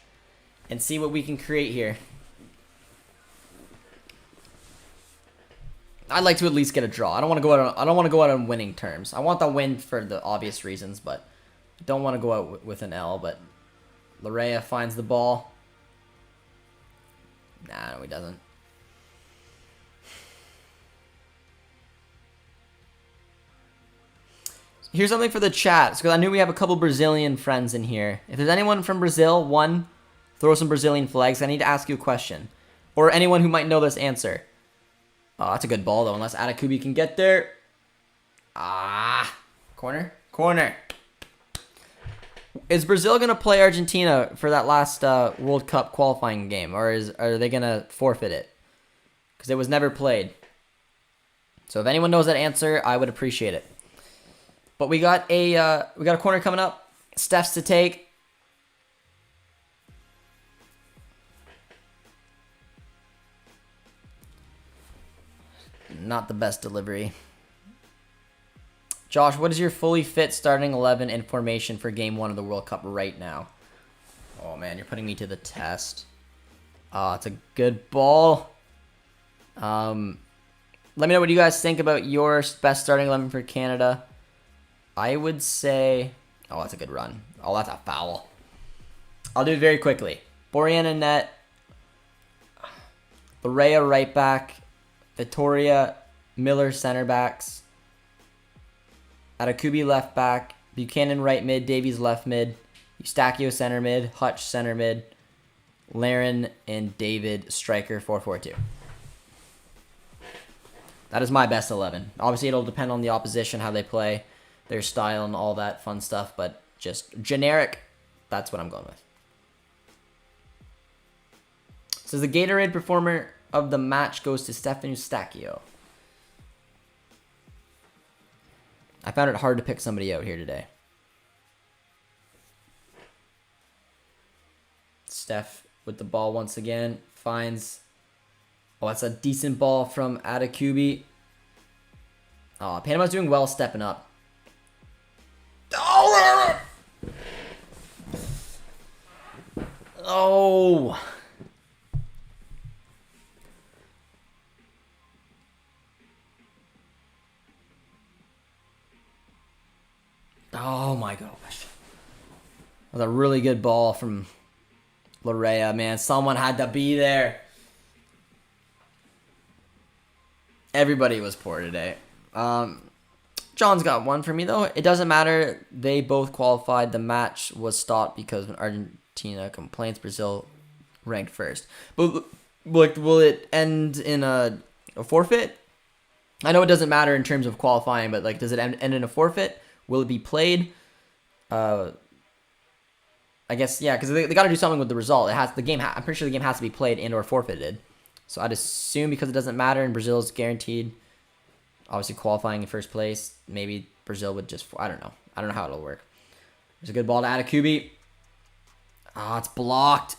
and see what we can create here. I'd like to at least get a draw. I don't want to go out on winning terms. I want the win for the obvious reasons, but I don't want to go out with an L. But Larea finds the ball. Nah, no, he doesn't. here's something for the chat. Because I knew we have a couple Brazilian friends in here. If there's anyone from Brazil, one, throw some Brazilian flags. I need to ask you a question. Or anyone who might know this answer. Oh, that's a good ball, though, unless Atakubi can get there. Ah. Corner? Corner. Is Brazil going to play Argentina for that last World Cup qualifying game? Or are they going to forfeit it? Because it was never played. So if anyone knows that answer, I would appreciate it. But we got a corner coming up. Steph's to take. Not the best delivery. Josh, what is your fully fit starting 11 in formation for game 1 of the World Cup right now? Oh, man, you're putting me to the test. Oh, it's a good ball. Let me know what you guys think about your best starting 11 for Canada. I would say... Oh, that's a good run. Oh, that's a foul. I'll do it very quickly. Borjan in net. Larea right back. Vittoria, Miller center backs. Atakubi left back. Buchanan right mid. Davies left mid. Eustachio center mid. Hutch center mid. Laren and David striker 4-4-2. That is my best 11. Obviously, it'll depend on the opposition, how they play, their style, and all that fun stuff. But just generic, that's what I'm going with. So the Gatorade performer of the match goes to Stefan Eustachio. I found it hard to pick somebody out here today. Steph with the ball once again. Finds... Oh, that's a decent ball from Atakubi. Oh, Panama's doing well stepping up. Oh! Oh! Oh my gosh. That was a really good ball from Larea, man. Someone had to be there. Everybody was poor today. John's got one for me, though. It doesn't matter. They both qualified. The match was stopped because when Argentina complains, Brazil ranked first. But will it end in a forfeit? I know it doesn't matter in terms of qualifying, but like, does it end in a forfeit? Will it be played? I guess, yeah, because they got to do something with the result. I'm pretty sure the game has to be played and or forfeited. So I'd assume because it doesn't matter and Brazil's guaranteed, obviously qualifying in first place, maybe Brazil would just, I don't know. I don't know how it'll work. There's a good ball to Atakubi. Ah, it's blocked.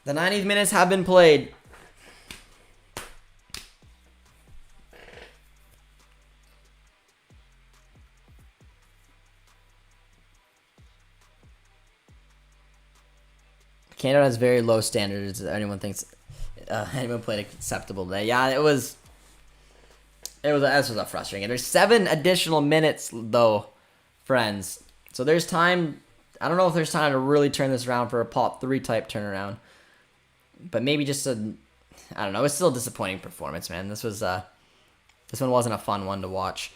The 90th minutes have been played. Canada has very low standards. Anyone thinks anyone played acceptable today? Yeah, this was a frustrating. There's 7 additional minutes though, friends. So there's time. I don't know if there's time to really turn this around for a pop 3 type turnaround, but maybe just I don't know. It's still a disappointing performance, man. This one wasn't a fun one to watch.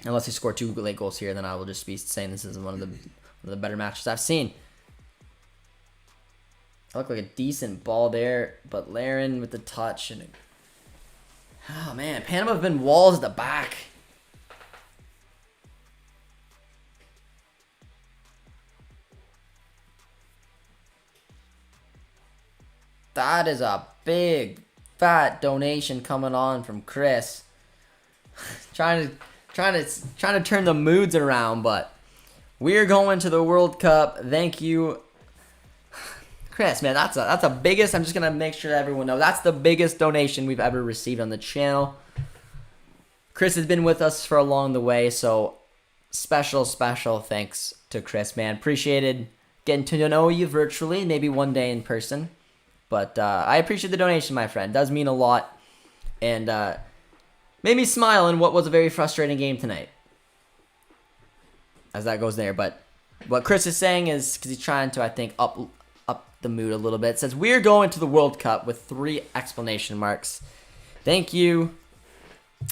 Unless you score 2 late goals here, then I will just be saying this is one of the better matches I've seen. It looked like a decent ball there, but Laren with the touch and oh man, Panama have been walls at the back. That is a big fat donation coming on from Chris. trying to turn the moods around, but we're going to the World Cup. Thank you, Chris, man, that's a biggest. I'm just gonna make sure that everyone knows that's the biggest donation we've ever received on the channel. Chris has been with us for along the way, so special thanks to Chris, man. Appreciated getting to know you virtually, maybe one day in person. But I appreciate the donation, my friend. It does mean a lot, and made me smile in what was a very frustrating game tonight. As that goes there, but what Chris is saying is because he's trying to, I think, up the mood a little bit. It says we're going to the World Cup with 3 exclamation marks. Thank you,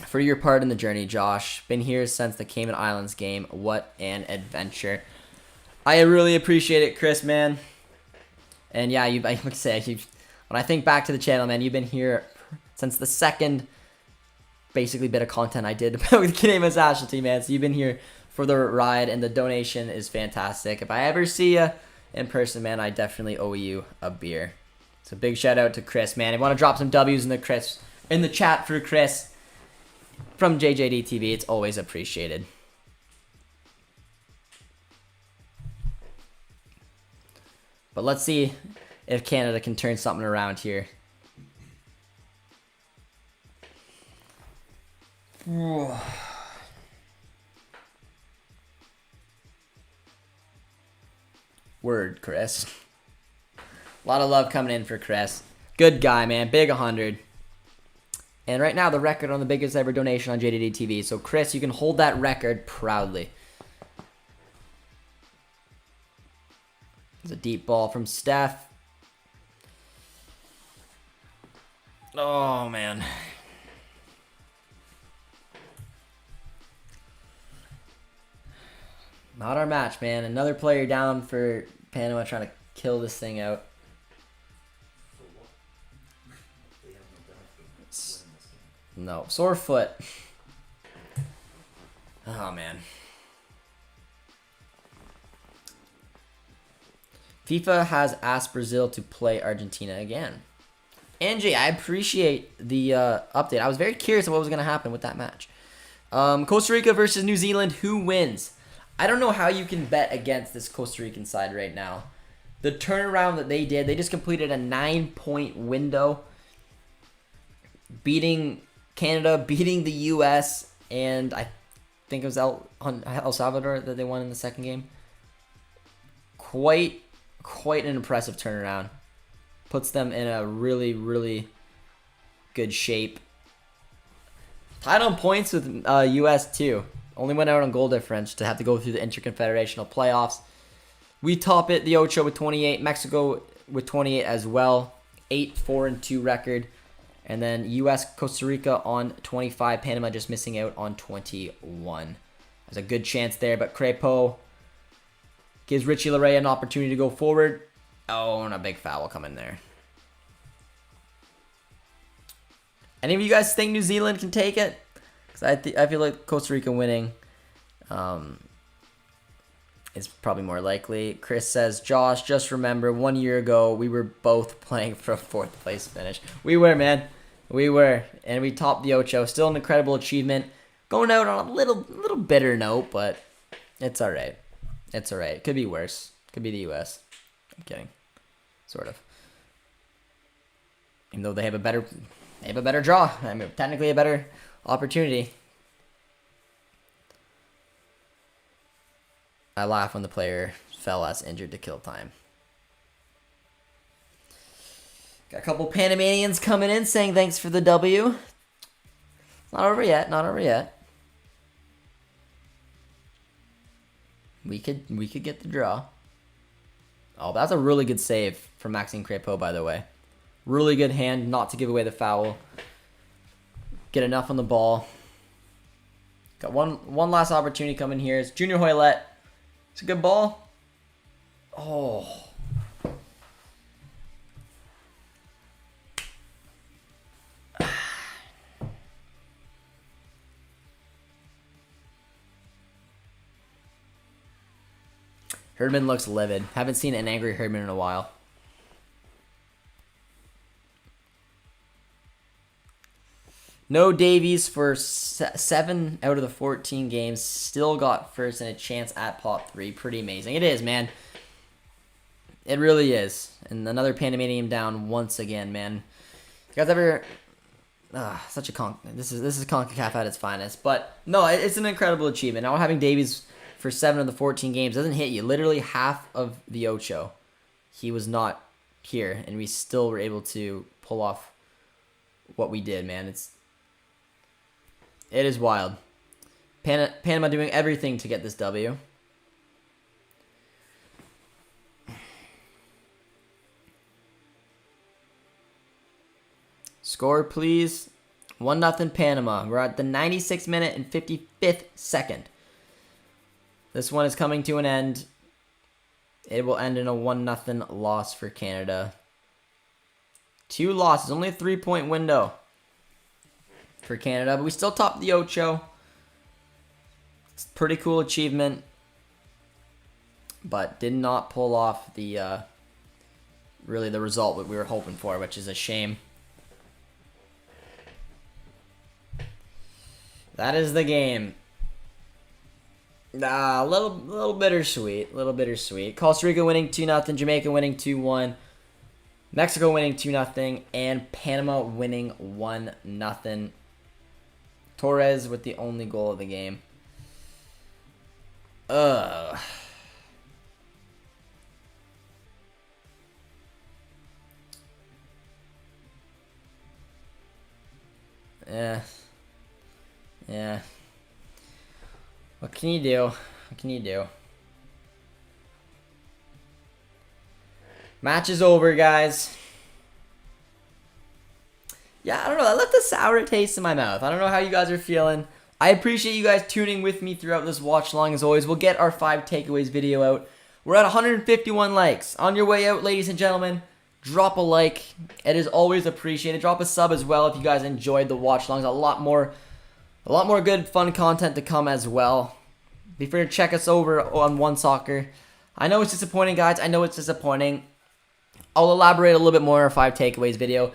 for your part in the journey, Josh. Been here since the Cayman Islands game. What an adventure. I really appreciate it, Chris, man. And yeah, I would say, when I think back to the channel, man, you've been here since the second, basically, bit of content I did about the Canadian Specialty, man. So you've been here for the ride, and the donation is fantastic. If I ever see you in person, man, I definitely owe you a beer. So big shout out to Chris, man. If you want to drop some W's in the chat for Chris from JJD TV, it's always appreciated. But let's see if Canada can turn something around here. Word, Chris. A lot of love coming in for Chris. Good guy, man. Big 100. And right now, the record on the biggest ever donation on JJD TV. So, Chris, you can hold that record proudly. There's a deep ball from Steph. Oh, man. Not our match, man. Another player down for Panama trying to kill this thing out. No. Sore foot. Oh, man. FIFA has asked Brazil to play Argentina again. Angie, I appreciate the update. I was very curious of what was going to happen with that match. Costa Rica versus New Zealand. Who wins? I don't know how you can bet against this Costa Rican side right now. The turnaround that they did, they just completed a 9-point window, beating Canada, beating the U.S., and I think it was El Salvador that they won in the second game. Quite an impressive turnaround. Puts them in a really, really good shape. Tied on points with U.S. too. Only went out on goal difference to have to go through the interconfederational playoffs. We top it, the Ocho with 28. Mexico with 28 as well. 8-4-2 record. And then U.S. Costa Rica on 25. Panama just missing out on 21. There's a good chance there, but Crepeau gives Richie Laryea an opportunity to go forward. Oh, and a big foul coming there. Any of you guys think New Zealand can take it? Because I feel like Costa Rica winning is probably more likely. Chris says, Josh, just remember, 1 year ago, we were both playing for a 4th place finish. We were, man. We were. And we topped the Ocho. Still an incredible achievement. Going out on a little bitter note, but it's all right. It's all right. Could be worse. Could be the U.S. I'm kidding. Sort of. Even though they have a better draw. I mean, technically a better opportunity. I laugh when the player fell as injured to kill time. Got a couple Panamanians coming in saying thanks for the W. Not over yet. Not over yet. We could get the draw. Oh, that's a really good save from Maxime Crepeau, by the way. Really good hand not to give away the foul. Get enough on the ball. Got one last opportunity coming here. It's Junior Hoylett. It's a good ball. Oh. Herdman looks livid. Haven't seen an angry Herdman in a while. No Davies for 7 out of the 14 games. Still got first and a chance at pot 3. Pretty amazing. It is, man. It really is. And another Panamanian down once again, man. You guys ever... such a this is CONCACAF at its finest. But no, it's an incredible achievement. Now having Davies for 7 of the 14 games doesn't hit you. Literally half of the Ocho, he was not here, and we still were able to pull off what we did, man. It is wild. Panama doing everything to get this W. Score, please. 1-0 Panama. We're at the 96th minute and 55th second. This one is coming to an end. It will end in a 1-0 loss for Canada. 2 losses, only a 3-point window for Canada, but we still top the Ocho. It's a pretty cool achievement, but did not pull off the really the result that we were hoping for, which is a shame. That is the game. A little bittersweet. Costa Rica winning 2-0, Jamaica winning 2-1, Mexico winning 2-0, and Panama winning 1-0. Torres with the only goal of the game. Ugh. Yeah. What can you do? Match is over, guys. Yeah, I don't know. That left a sour taste in my mouth. I don't know how you guys are feeling. I appreciate you guys tuning with me throughout this watch along as always. We'll get our 5 takeaways video out. We're at 151 likes. On your way out, ladies and gentlemen, drop a like. It is always appreciated. Drop a sub as well if you guys enjoyed the watch alongs. A lot more good, fun content to come as well. Be sure to check us over on One Soccer. I know it's disappointing, guys. I know it's disappointing. I'll elaborate a little bit more in our 5 takeaways video.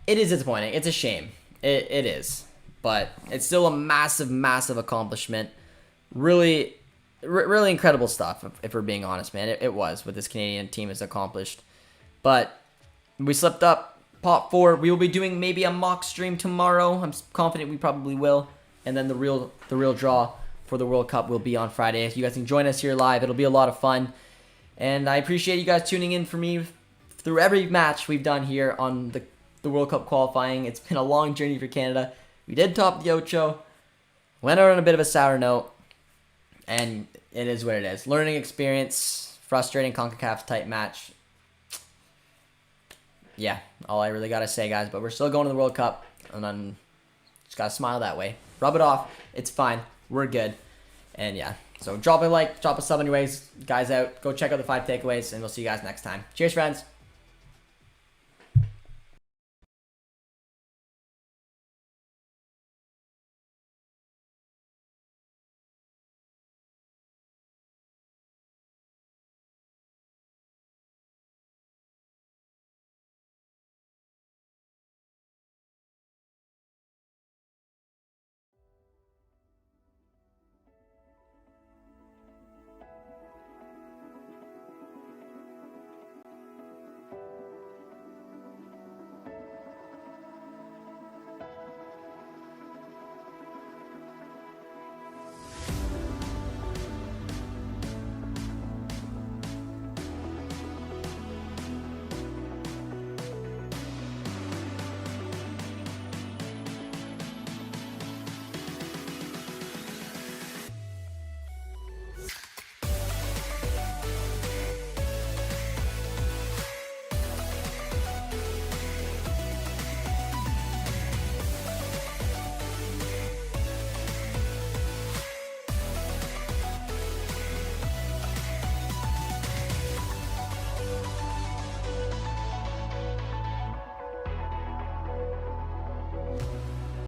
It is disappointing. It's a shame. It is. But it's still a massive accomplishment. Really incredible stuff, if we're being honest, man. It was what this Canadian team has accomplished. But we slipped up. Pot 4. We will be doing maybe a mock stream tomorrow. I'm confident we probably will. And then the real draw for the World Cup will be on Friday. If you guys can join us here live, it'll be a lot of fun. And I appreciate you guys tuning in for me through every match we've done here on the World Cup qualifying. It's been a long journey for Canada. We did top the Ocho. Went out on a bit of a sour note. And it is what it is. Learning experience. Frustrating CONCACAF type match. Yeah, all I really got to say, guys. But we're still going to the World Cup. And then just got to smile that way. Rub it off. It's fine. We're good. And yeah. So drop a like. Drop a sub anyways. Guys out. Go check out the 5 takeaways. And we'll see you guys next time. Cheers, friends.